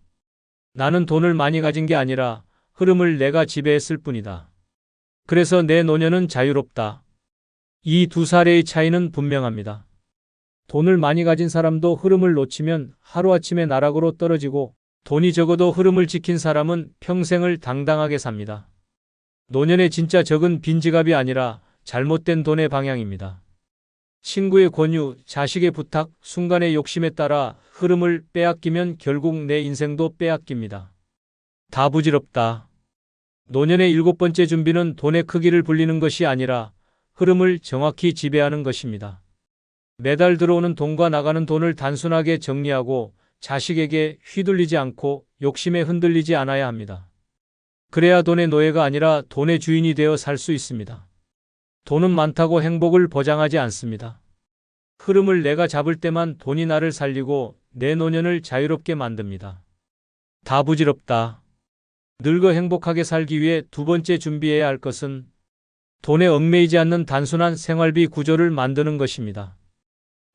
나는 돈을 많이 가진 게 아니라 흐름을 내가 지배했을 뿐이다. 그래서 내 노년은 자유롭다. 이 두 사례의 차이는 분명합니다. 돈을 많이 가진 사람도 흐름을 놓치면 하루아침에 나락으로 떨어지고 돈이 적어도 흐름을 지킨 사람은 평생을 당당하게 삽니다. 노년의 진짜 적은 빈지갑이 아니라 잘못된 돈의 방향입니다. 친구의 권유, 자식의 부탁, 순간의 욕심에 따라 흐름을 빼앗기면 결국 내 인생도 빼앗깁니다. 다 부질없다. 노년의 7번째 준비는 돈의 크기를 불리는 것이 아니라 흐름을 정확히 지배하는 것입니다. 매달 들어오는 돈과 나가는 돈을 단순하게 정리하고 자식에게 휘둘리지 않고 욕심에 흔들리지 않아야 합니다. 그래야 돈의 노예가 아니라 돈의 주인이 되어 살 수 있습니다. 돈은 많다고 행복을 보장하지 않습니다. 흐름을 내가 잡을 때만 돈이 나를 살리고 내 노년을 자유롭게 만듭니다. 다 부질없다. 늙어 행복하게 살기 위해 두 번째 준비해야 할 것은 돈에 얽매이지 않는 단순한 생활비 구조를 만드는 것입니다.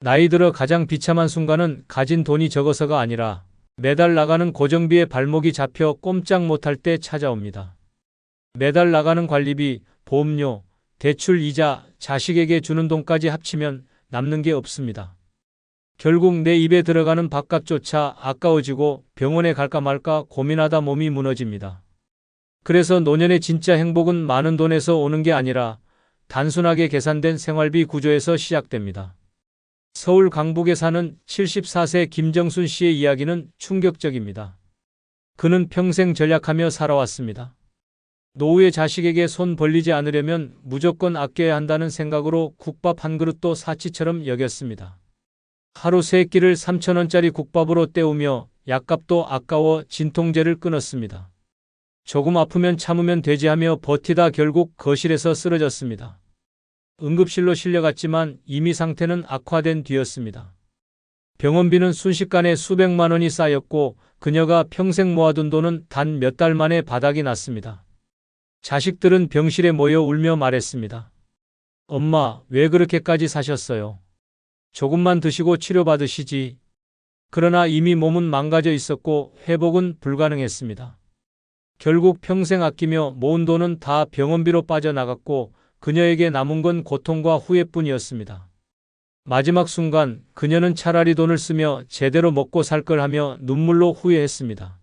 나이 들어 가장 비참한 순간은 가진 돈이 적어서가 아니라 매달 나가는 고정비에 발목이 잡혀 꼼짝 못할 때 찾아옵니다. 매달 나가는 관리비, 보험료, 대출 이자, 자식에게 주는 돈까지 합치면 남는 게 없습니다. 결국 내 입에 들어가는 밥값조차 아까워지고 병원에 갈까 말까 고민하다 몸이 무너집니다. 그래서 노년의 진짜 행복은 많은 돈에서 오는 게 아니라 단순하게 계산된 생활비 구조에서 시작됩니다. 서울 강북에 사는 74세 김정순 씨의 이야기는 충격적입니다. 그는 평생 전략하며 살아왔습니다. 노후에 자식에게 손 벌리지 않으려면 무조건 아껴야 한다는 생각으로 국밥 한 그릇도 사치처럼 여겼습니다. 하루 3끼를 3,000원짜리 국밥으로 때우며 약값도 아까워 진통제를 끊었습니다. 조금 아프면 참으면 되지 하며 버티다 결국 거실에서 쓰러졌습니다. 응급실로 실려갔지만 이미 상태는 악화된 뒤였습니다. 병원비는 순식간에 수백만 원이 쌓였고 그녀가 평생 모아둔 돈은 단 몇 달 만에 바닥이 났습니다. 자식들은 병실에 모여 울며 말했습니다. 엄마, 왜 그렇게까지 사셨어요? 조금만 드시고 치료받으시지. 그러나 이미 몸은 망가져 있었고 회복은 불가능했습니다. 결국 평생 아끼며 모은 돈은 다 병원비로 빠져나갔고 그녀에게 남은 건 고통과 후회뿐이었습니다. 마지막 순간 그녀는 차라리 돈을 쓰며 제대로 먹고 살 걸 하며 눈물로 후회했습니다.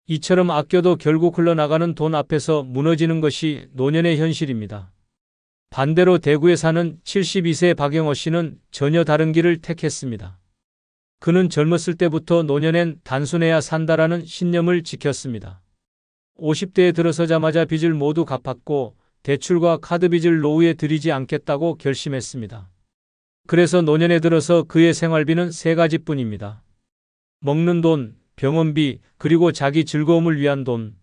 이처럼 아껴도 결국 흘러나가는 돈 앞에서 무너지는 것이 노년의 현실입니다. 반대로 대구에 사는 72세 박영호 씨는 전혀 다른 길을 택했습니다. 그는 젊었을 때부터 노년엔 단순해야 산다라는 신념을 지켰습니다. 50대에 들어서자마자 빚을 모두 갚았고 대출과 카드 빚을 노후에 들이지 않겠다고 결심했습니다. 그래서 노년에 들어서 그의 생활비는 3가지뿐입니다. 먹는 돈, 병원비, 그리고 자기 즐거움을 위한 돈.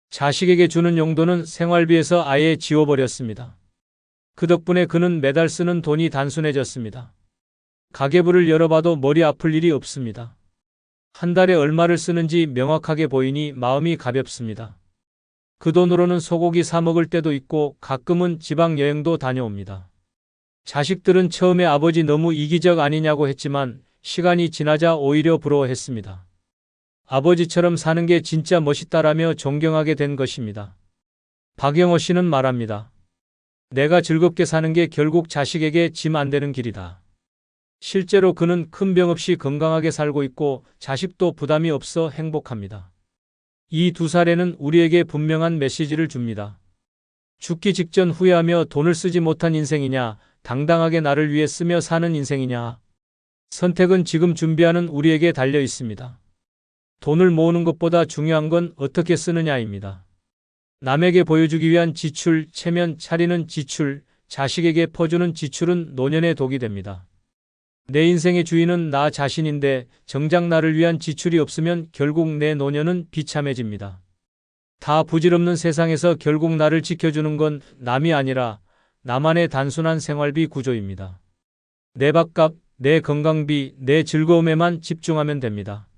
자식에게 주는 용도는 생활비에서 아예 지워버렸습니다. 그 덕분에 그는 매달 쓰는 돈이 단순해졌습니다. 가계부를 열어봐도 머리 아플 일이 없습니다. 한 달에 얼마를 쓰는지 명확하게 보이니 마음이 가볍습니다. 그 돈으로는 소고기 사 먹을 때도 있고 가끔은 지방 여행도 다녀옵니다. 자식들은 처음에 아버지 너무 이기적 아니냐고 했지만 시간이 지나자 오히려 부러워했습니다. 아버지처럼 사는 게 진짜 멋있다라며 존경하게 된 것입니다. 박영호 씨는 말합니다. 내가 즐겁게 사는 게 결국 자식에게 짐 안 되는 길이다. 실제로 그는 큰 병 없이 건강하게 살고 있고 자식도 부담이 없어 행복합니다. 이 두 사례는 우리에게 분명한 메시지를 줍니다. 죽기 직전 후회하며 돈을 쓰지 못한 인생이냐, 당당하게 나를 위해 쓰며 사는 인생이냐. 선택은 지금 준비하는 우리에게 달려 있습니다. 돈을 모으는 것보다 중요한 건 어떻게 쓰느냐입니다. 남에게 보여주기 위한 지출, 체면 차리는 지출, 자식에게 퍼주는 지출은 노년의 독이 됩니다. 내 인생의 주인은 나 자신인데 정작 나를 위한 지출이 없으면 결국 내 노년은 비참해집니다. 다 부질없는 세상에서 결국 나를 지켜주는 건 남이 아니라 나만의 단순한 생활비 구조입니다. 내 밥값, 내 건강비, 내 즐거움에만 집중하면 됩니다.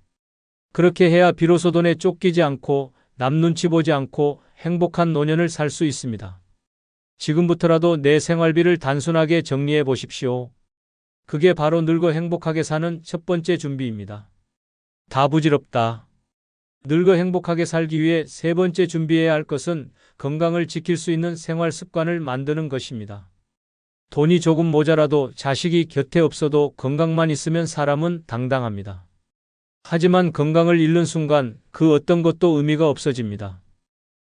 그렇게 해야 비로소 돈에 쫓기지 않고 남 눈치 보지 않고 행복한 노년을 살 수 있습니다. 지금부터라도 내 생활비를 단순하게 정리해 보십시오. 그게 바로 늙어 행복하게 사는 첫 번째 준비입니다. 다 부질없다. 늙어 행복하게 살기 위해 세 번째 준비해야 할 것은 건강을 지킬 수 있는 생활 습관을 만드는 것입니다. 돈이 조금 모자라도 자식이 곁에 없어도 건강만 있으면 사람은 당당합니다. 하지만 건강을 잃는 순간 그 어떤 것도 의미가 없어집니다.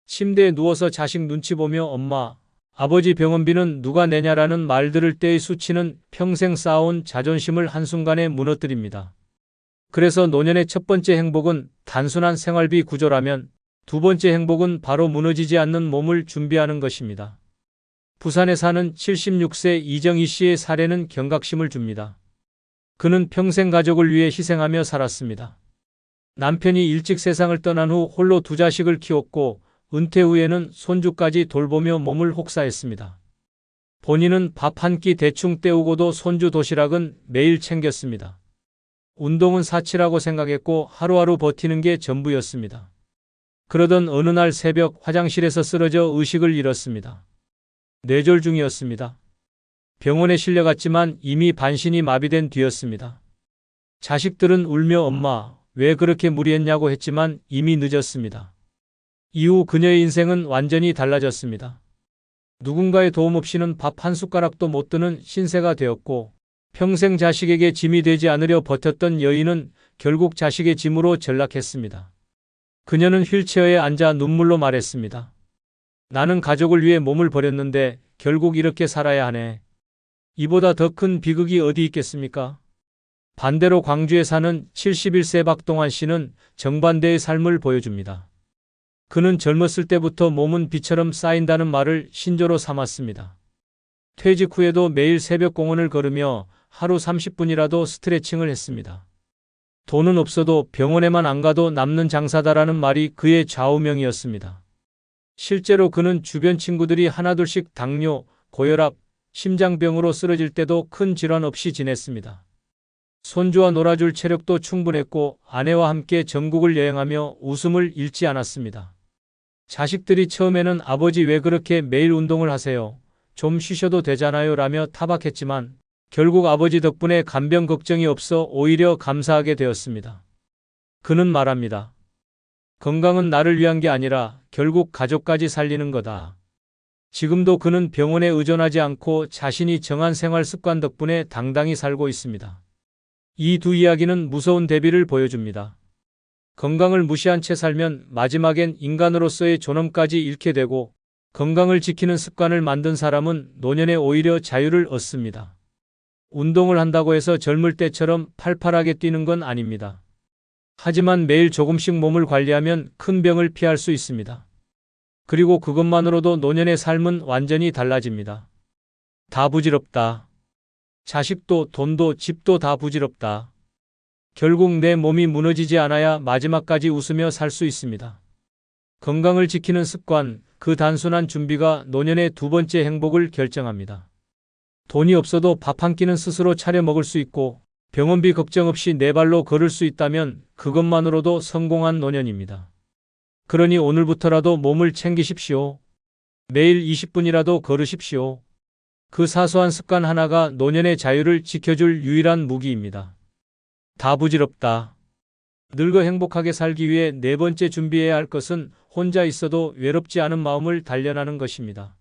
침대에 누워서 자식 눈치 보며 엄마, 아버지 병원비는 누가 내냐라는 말 들을 때의 수치는 평생 쌓아온 자존심을 한순간에 무너뜨립니다. 그래서 노년의 첫 번째 행복은 단순한 생활비 구조라면 두 번째 행복은 바로 무너지지 않는 몸을 준비하는 것입니다. 부산에 사는 76세 이정희 씨의 사례는 경각심을 줍니다. 그는 평생 가족을 위해 희생하며 살았습니다. 남편이 일찍 세상을 떠난 후 홀로 두 자식을 키웠고 은퇴 후에는 손주까지 돌보며 몸을 혹사했습니다. 본인은 밥 한 끼 대충 때우고도 손주 도시락은 매일 챙겼습니다. 운동은 사치라고 생각했고 하루하루 버티는 게 전부였습니다. 그러던 어느 날 새벽 화장실에서 쓰러져 의식을 잃었습니다. 뇌졸 중이었습니다. 병원에 실려갔지만 이미 반신이 마비된 뒤였습니다. 자식들은 울며 엄마, 왜 그렇게 무리했냐고 했지만 이미 늦었습니다. 이후 그녀의 인생은 완전히 달라졌습니다. 누군가의 도움 없이는 밥 한 숟가락도 못 드는 신세가 되었고 평생 자식에게 짐이 되지 않으려 버텼던 여인은 결국 자식의 짐으로 전락했습니다. 그녀는 휠체어에 앉아 눈물로 말했습니다. 나는 가족을 위해 몸을 버렸는데 결국 이렇게 살아야 하네. 이보다 더 큰 비극이 어디 있겠습니까? 반대로 광주에 사는 71세 박동환 씨는 정반대의 삶을 보여줍니다. 그는 젊었을 때부터 몸은 비처럼 쌓인다는 말을 신조로 삼았습니다. 퇴직 후에도 매일 새벽 공원을 걸으며 하루 30분이라도 스트레칭을 했습니다. 돈은 없어도 병원에만 안 가도 남는 장사다라는 말이 그의 좌우명이었습니다. 실제로 그는 주변 친구들이 하나둘씩 당뇨, 고혈압, 심장병으로 쓰러질 때도 큰 질환 없이 지냈습니다. 손주와 놀아줄 체력도 충분했고 아내와 함께 전국을 여행하며 웃음을 잃지 않았습니다. 자식들이 처음에는 아버지 왜 그렇게 매일 운동을 하세요? 좀 쉬셔도 되잖아요 라며 타박했지만 결국 아버지 덕분에 간병 걱정이 없어 오히려 감사하게 되었습니다. 그는 말합니다. 건강은 나를 위한 게 아니라 결국 가족까지 살리는 거다. 지금도 그는 병원에 의존하지 않고 자신이 정한 생활 습관 덕분에 당당히 살고 있습니다. 이 두 이야기는 무서운 대비를 보여줍니다. 건강을 무시한 채 살면 마지막엔 인간으로서의 존엄까지 잃게 되고 건강을 지키는 습관을 만든 사람은 노년에 오히려 자유를 얻습니다. 운동을 한다고 해서 젊을 때처럼 팔팔하게 뛰는 건 아닙니다. 하지만 매일 조금씩 몸을 관리하면 큰 병을 피할 수 있습니다. 그리고 그것만으로도 노년의 삶은 완전히 달라집니다. 다 부질없다. 자식도 돈도 집도 다 부질없다. 결국 내 몸이 무너지지 않아야 마지막까지 웃으며 살 수 있습니다. 건강을 지키는 습관, 그 단순한 준비가 노년의 두 번째 행복을 결정합니다. 돈이 없어도 밥 한 끼는 스스로 차려 먹을 수 있고 병원비 걱정 없이 네 발로 걸을 수 있다면 그것만으로도 성공한 노년입니다. 그러니 오늘부터라도 몸을 챙기십시오. 매일 20분이라도 걸으십시오. 그 사소한 습관 하나가 노년의 자유를 지켜줄 유일한 무기입니다. 다 부질없다. 늙어 행복하게 살기 위해 네 번째 준비해야 할 것은 혼자 있어도 외롭지 않은 마음을 단련하는 것입니다.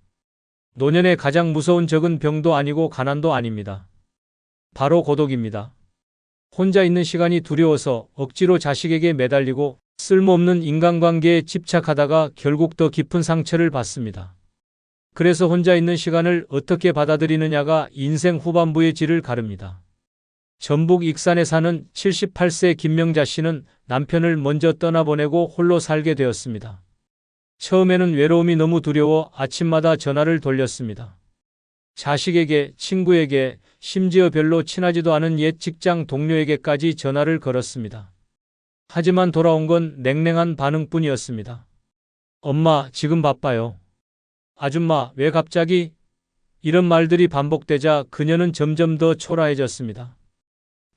노년의 가장 무서운 적은 병도 아니고 가난도 아닙니다. 바로 고독입니다. 혼자 있는 시간이 두려워서 억지로 자식에게 매달리고 쓸모없는 인간관계에 집착하다가 결국 더 깊은 상처를 받습니다. 그래서 혼자 있는 시간을 어떻게 받아들이느냐가 인생 후반부의 질을 가릅니다. 전북 익산에 사는 78세 김명자 씨는 남편을 먼저 떠나보내고 홀로 살게 되었습니다. 처음에는 외로움이 너무 두려워 아침마다 전화를 돌렸습니다. 자식에게, 친구에게, 심지어 별로 친하지도 않은 옛 직장 동료에게까지 전화를 걸었습니다. 하지만 돌아온 건 냉랭한 반응뿐이었습니다. 엄마, 지금 바빠요. 아줌마, 왜 갑자기? 이런 말들이 반복되자 그녀는 점점 더 초라해졌습니다.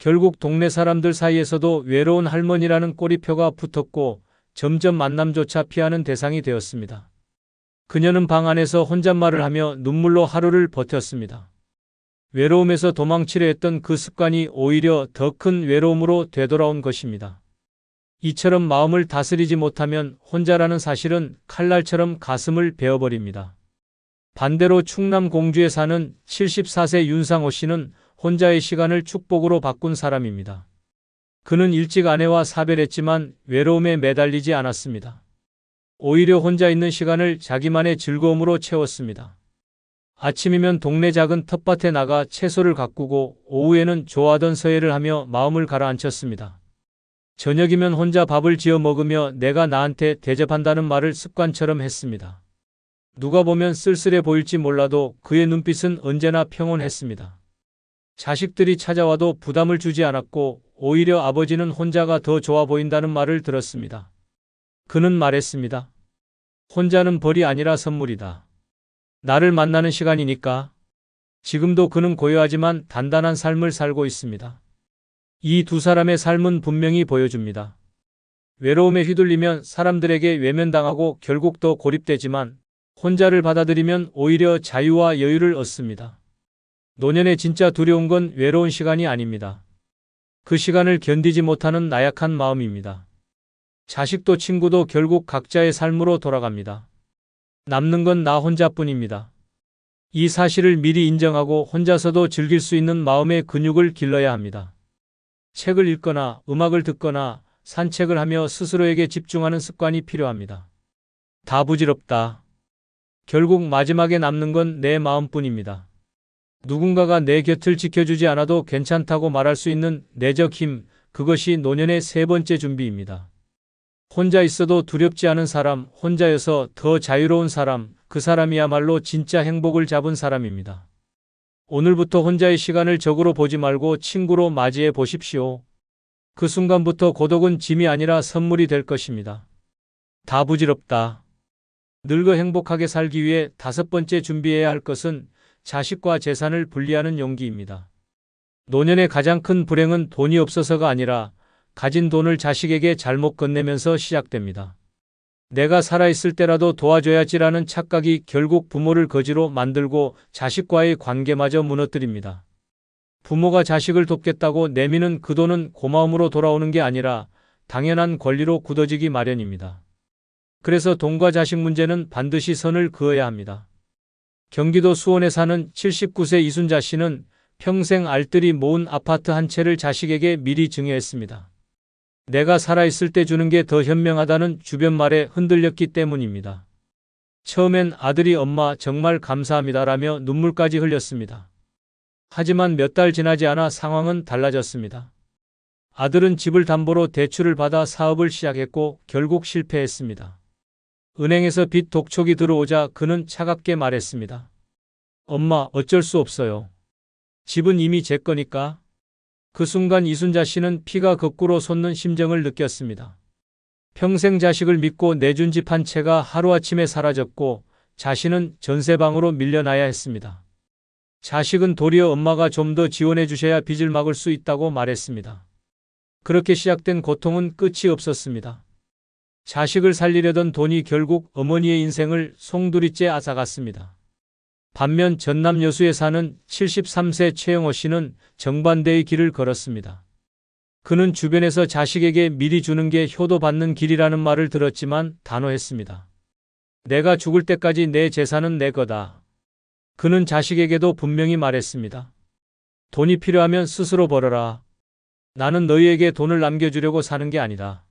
결국 동네 사람들 사이에서도 외로운 할머니라는 꼬리표가 붙었고 점점 만남조차 피하는 대상이 되었습니다. 그녀는 방 안에서 혼잣말을 하며 눈물로 하루를 버텼습니다. 외로움에서 도망치려 했던 그 습관이 오히려 더 큰 외로움으로 되돌아온 것입니다. 이처럼 마음을 다스리지 못하면 혼자라는 사실은 칼날처럼 가슴을 베어버립니다. 반대로 충남 공주에 사는 74세 윤상호 씨는 혼자의 시간을 축복으로 바꾼 사람입니다. 그는 일찍 아내와 사별했지만 외로움에 매달리지 않았습니다. 오히려 혼자 있는 시간을 자기만의 즐거움으로 채웠습니다. 아침이면 동네 작은 텃밭에 나가 채소를 가꾸고 오후에는 좋아하던 서예를 하며 마음을 가라앉혔습니다. 저녁이면 혼자 밥을 지어 먹으며 내가 나한테 대접한다는 말을 습관처럼 했습니다. 누가 보면 쓸쓸해 보일지 몰라도 그의 눈빛은 언제나 평온했습니다. 자식들이 찾아와도 부담을 주지 않았고 오히려 아버지는 혼자가 더 좋아 보인다는 말을 들었습니다. 그는 말했습니다. 혼자는 벌이 아니라 선물이다. 나를 만나는 시간이니까. 지금도 그는 고요하지만 단단한 삶을 살고 있습니다. 이 두 사람의 삶은 분명히 보여줍니다. 외로움에 휘둘리면 사람들에게 외면당하고 결국 더 고립되지만 혼자를 받아들이면 오히려 자유와 여유를 얻습니다. 노년에 진짜 두려운 건 외로운 시간이 아닙니다. 그 시간을 견디지 못하는 나약한 마음입니다. 자식도 친구도 결국 각자의 삶으로 돌아갑니다. 남는 건 나 혼자뿐입니다. 이 사실을 미리 인정하고 혼자서도 즐길 수 있는 마음의 근육을 길러야 합니다. 책을 읽거나 음악을 듣거나 산책을 하며 스스로에게 집중하는 습관이 필요합니다. 다 부질없다. 결국 마지막에 남는 건 내 마음뿐입니다. 누군가가 내 곁을 지켜주지 않아도 괜찮다고 말할 수 있는 내적 힘, 그것이 노년의 세 번째 준비입니다. 혼자 있어도 두렵지 않은 사람, 혼자여서 더 자유로운 사람, 그 사람이야말로 진짜 행복을 잡은 사람입니다. 오늘부터 혼자의 시간을 적으로 보지 말고 친구로 맞이해 보십시오. 그 순간부터 고독은 짐이 아니라 선물이 될 것입니다. 다 부질없다. 늙어 행복하게 살기 위해 다섯 번째 준비해야 할 것은 자식과 재산을 분리하는 용기입니다. 노년의 가장 큰 불행은 돈이 없어서가 아니라 가진 돈을 자식에게 잘못 건네면서 시작됩니다. 내가 살아있을 때라도 도와줘야지라는 착각이 결국 부모를 거지로 만들고 자식과의 관계마저 무너뜨립니다. 부모가 자식을 돕겠다고 내미는 그 돈은 고마움으로 돌아오는 게 아니라 당연한 권리로 굳어지기 마련입니다. 그래서 돈과 자식 문제는 반드시 선을 그어야 합니다. 경기도 수원에 사는 79세 이순자 씨는 평생 알뜰히 모은 아파트 한 채를 자식에게 미리 증여했습니다. 내가 살아있을 때 주는 게 더 현명하다는 주변 말에 흔들렸기 때문입니다. 처음엔 아들이 엄마 정말 감사합니다라며 눈물까지 흘렸습니다. 하지만 몇 달 지나지 않아 상황은 달라졌습니다. 아들은 집을 담보로 대출을 받아 사업을 시작했고 결국 실패했습니다. 은행에서 빚 독촉이 들어오자 그는 차갑게 말했습니다. 엄마, 어쩔 수 없어요. 집은 이미 제 거니까. 그 순간 이순자 씨는 피가 거꾸로 솟는 심정을 느꼈습니다. 평생 자식을 믿고 내준 집 한 채가 하루아침에 사라졌고 자신은 전세방으로 밀려나야 했습니다. 자식은 도리어 엄마가 좀 더 지원해 주셔야 빚을 막을 수 있다고 말했습니다. 그렇게 시작된 고통은 끝이 없었습니다. 자식을 살리려던 돈이 결국 어머니의 인생을 송두리째 앗아갔습니다. 반면 전남 여수에 사는 73세 최영호 씨는 정반대의 길을 걸었습니다. 그는 주변에서 자식에게 미리 주는 게 효도받는 길이라는 말을 들었지만 단호했습니다. 내가 죽을 때까지 내 재산은 내 거다. 그는 자식에게도 분명히 말했습니다. 돈이 필요하면 스스로 벌어라. 나는 너희에게 돈을 남겨주려고 사는 게 아니다.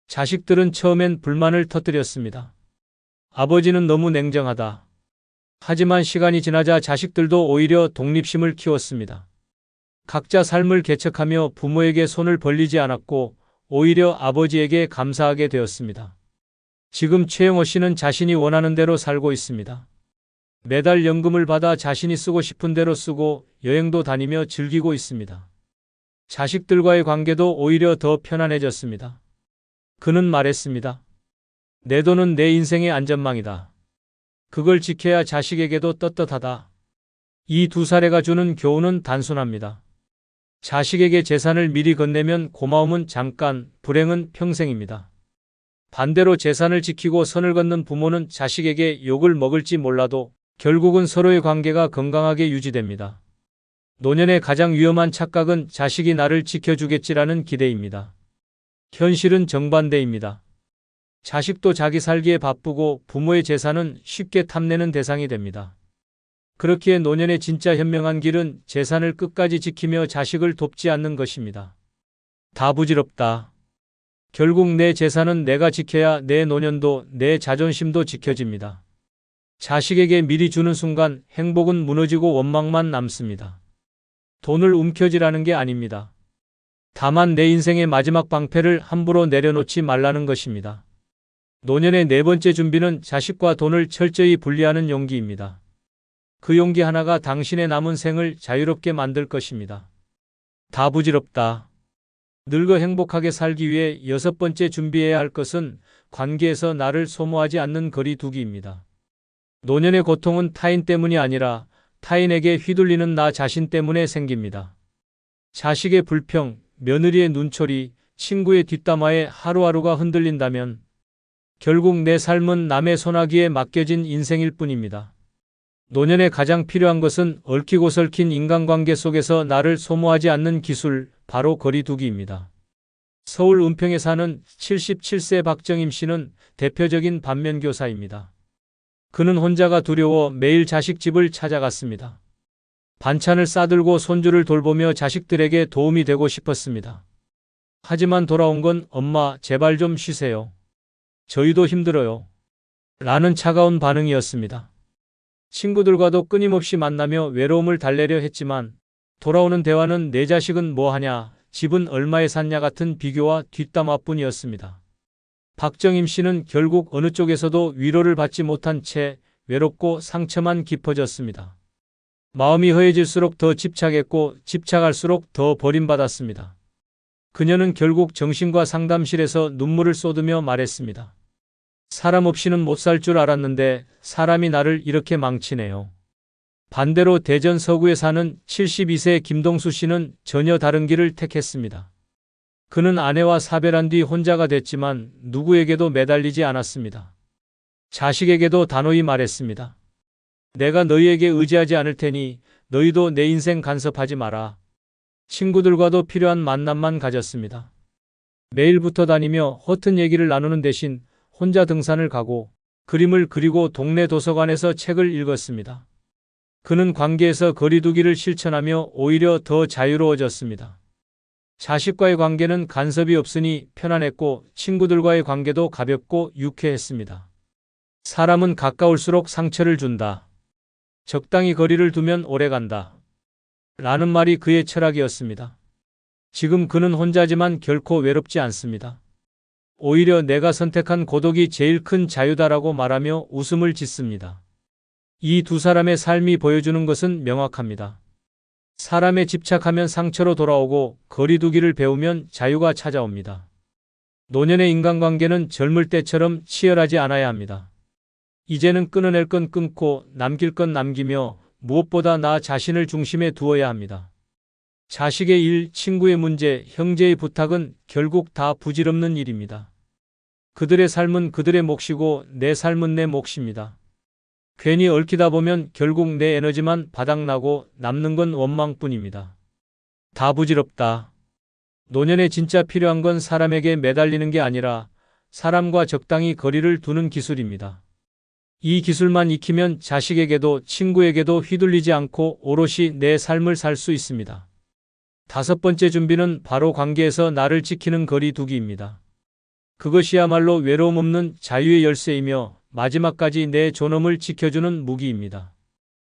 자식들은 처음엔 불만을 터뜨렸습니다. 아버지는 너무 냉정하다. 하지만 시간이 지나자 자식들도 오히려 독립심을 키웠습니다. 각자 삶을 개척하며 부모에게 손을 벌리지 않았고 오히려 아버지에게 감사하게 되었습니다. 지금 최영호 씨는 자신이 원하는 대로 살고 있습니다. 매달 연금을 받아 자신이 쓰고 싶은 대로 쓰고 여행도 다니며 즐기고 있습니다. 자식들과의 관계도 오히려 더 편안해졌습니다. 그는 말했습니다. 내 돈은 내 인생의 안전망이다. 그걸 지켜야 자식에게도 떳떳하다. 이 두 사례가 주는 교훈은 단순합니다. 자식에게 재산을 미리 건네면 고마움은 잠깐, 불행은 평생입니다. 반대로 재산을 지키고 선을 긋는 부모는 자식에게 욕을 먹을지 몰라도 결국은 서로의 관계가 건강하게 유지됩니다. 노년의 가장 위험한 착각은 자식이 나를 지켜주겠지라는 기대입니다. 현실은 정반대입니다. 자식도 자기 살기에 바쁘고 부모의 재산은 쉽게 탐내는 대상이 됩니다. 그렇기에 노년의 진짜 현명한 길은 재산을 끝까지 지키며 자식을 돕지 않는 것입니다. 다 부질없다. 결국 내 재산은 내가 지켜야 내 노년도 내 자존심도 지켜집니다. 자식에게 미리 주는 순간 행복은 무너지고 원망만 남습니다. 돈을 움켜쥐라는 게 아닙니다. 다만 내 인생의 마지막 방패를 함부로 내려놓지 말라는 것입니다. 노년의 네 번째 준비는 자식과 돈을 철저히 분리하는 용기입니다. 그 용기 하나가 당신의 남은 생을 자유롭게 만들 것입니다. 다 부질없다. 늙어 행복하게 살기 위해 여섯 번째 준비해야 할 것은 관계에서 나를 소모하지 않는 거리 두기입니다. 노년의 고통은 타인 때문이 아니라 타인에게 휘둘리는 나 자신 때문에 생깁니다. 자식의 불평, 며느리의 눈초리, 친구의 뒷담화에 하루하루가 흔들린다면 결국 내 삶은 남의 소나기에 맡겨진 인생일 뿐입니다. 노년에 가장 필요한 것은 얽히고 설킨 인간관계 속에서 나를 소모하지 않는 기술, 바로 거리두기입니다. 서울 은평에 사는 77세 박정임 씨는 대표적인 반면교사입니다. 그는 혼자가 두려워 매일 자식 집을 찾아갔습니다. 반찬을 싸들고 손주를 돌보며 자식들에게 도움이 되고 싶었습니다. 하지만 돌아온 건 엄마, 제발 좀 쉬세요. 저희도 힘들어요. 라는 차가운 반응이었습니다. 친구들과도 끊임없이 만나며 외로움을 달래려 했지만 돌아오는 대화는 내 자식은 뭐 하냐, 집은 얼마에 샀냐 같은 비교와 뒷담화뿐이었습니다. 박정임 씨는 결국 어느 쪽에서도 위로를 받지 못한 채 외롭고 상처만 깊어졌습니다. 마음이 허해질수록 더 집착했고 집착할수록 더 버림받았습니다. 그녀는 결국 정신과 상담실에서 눈물을 쏟으며 말했습니다. 사람 없이는 못 살 줄 알았는데 사람이 나를 이렇게 망치네요. 반대로 대전 서구에 사는 72세 김동수 씨는 전혀 다른 길을 택했습니다. 그는 아내와 사별한 뒤 혼자가 됐지만 누구에게도 매달리지 않았습니다. 자식에게도 단호히 말했습니다. 내가 너희에게 의지하지 않을 테니 너희도 내 인생 간섭하지 마라. 친구들과도 필요한 만남만 가졌습니다. 매일 붙어 다니며 허튼 얘기를 나누는 대신 혼자 등산을 가고 그림을 그리고 동네 도서관에서 책을 읽었습니다. 그는 관계에서 거리두기를 실천하며 오히려 더 자유로워졌습니다. 자식과의 관계는 간섭이 없으니 편안했고 친구들과의 관계도 가볍고 유쾌했습니다. 사람은 가까울수록 상처를 준다. 적당히 거리를 두면 오래간다. 라는 말이 그의 철학이었습니다. 지금 그는 혼자지만 결코 외롭지 않습니다. 오히려 내가 선택한 고독이 제일 큰 자유다라고 말하며 웃음을 짓습니다. 이 두 사람의 삶이 보여주는 것은 명확합니다. 사람에 집착하면 상처로 돌아오고 거리두기를 배우면 자유가 찾아옵니다. 노년의 인간관계는 젊을 때처럼 치열하지 않아야 합니다. 이제는 끊어낼 건 끊고 남길 건 남기며 무엇보다 나 자신을 중심에 두어야 합니다. 자식의 일, 친구의 문제, 형제의 부탁은 결국 다 부질없는 일입니다. 그들의 삶은 그들의 몫이고 내 삶은 내 몫입니다. 괜히 얽히다 보면 결국 내 에너지만 바닥나고 남는 건 원망뿐입니다. 다 부질없다. 노년에 진짜 필요한 건 사람에게 매달리는 게 아니라 사람과 적당히 거리를 두는 기술입니다. 이 기술만 익히면 자식에게도 친구에게도 휘둘리지 않고 오롯이 내 삶을 살 수 있습니다. 다섯 번째 준비는 바로 관계에서 나를 지키는 거리 두기입니다. 그것이야말로 외로움 없는 자유의 열쇠이며 마지막까지 내 존엄을 지켜주는 무기입니다.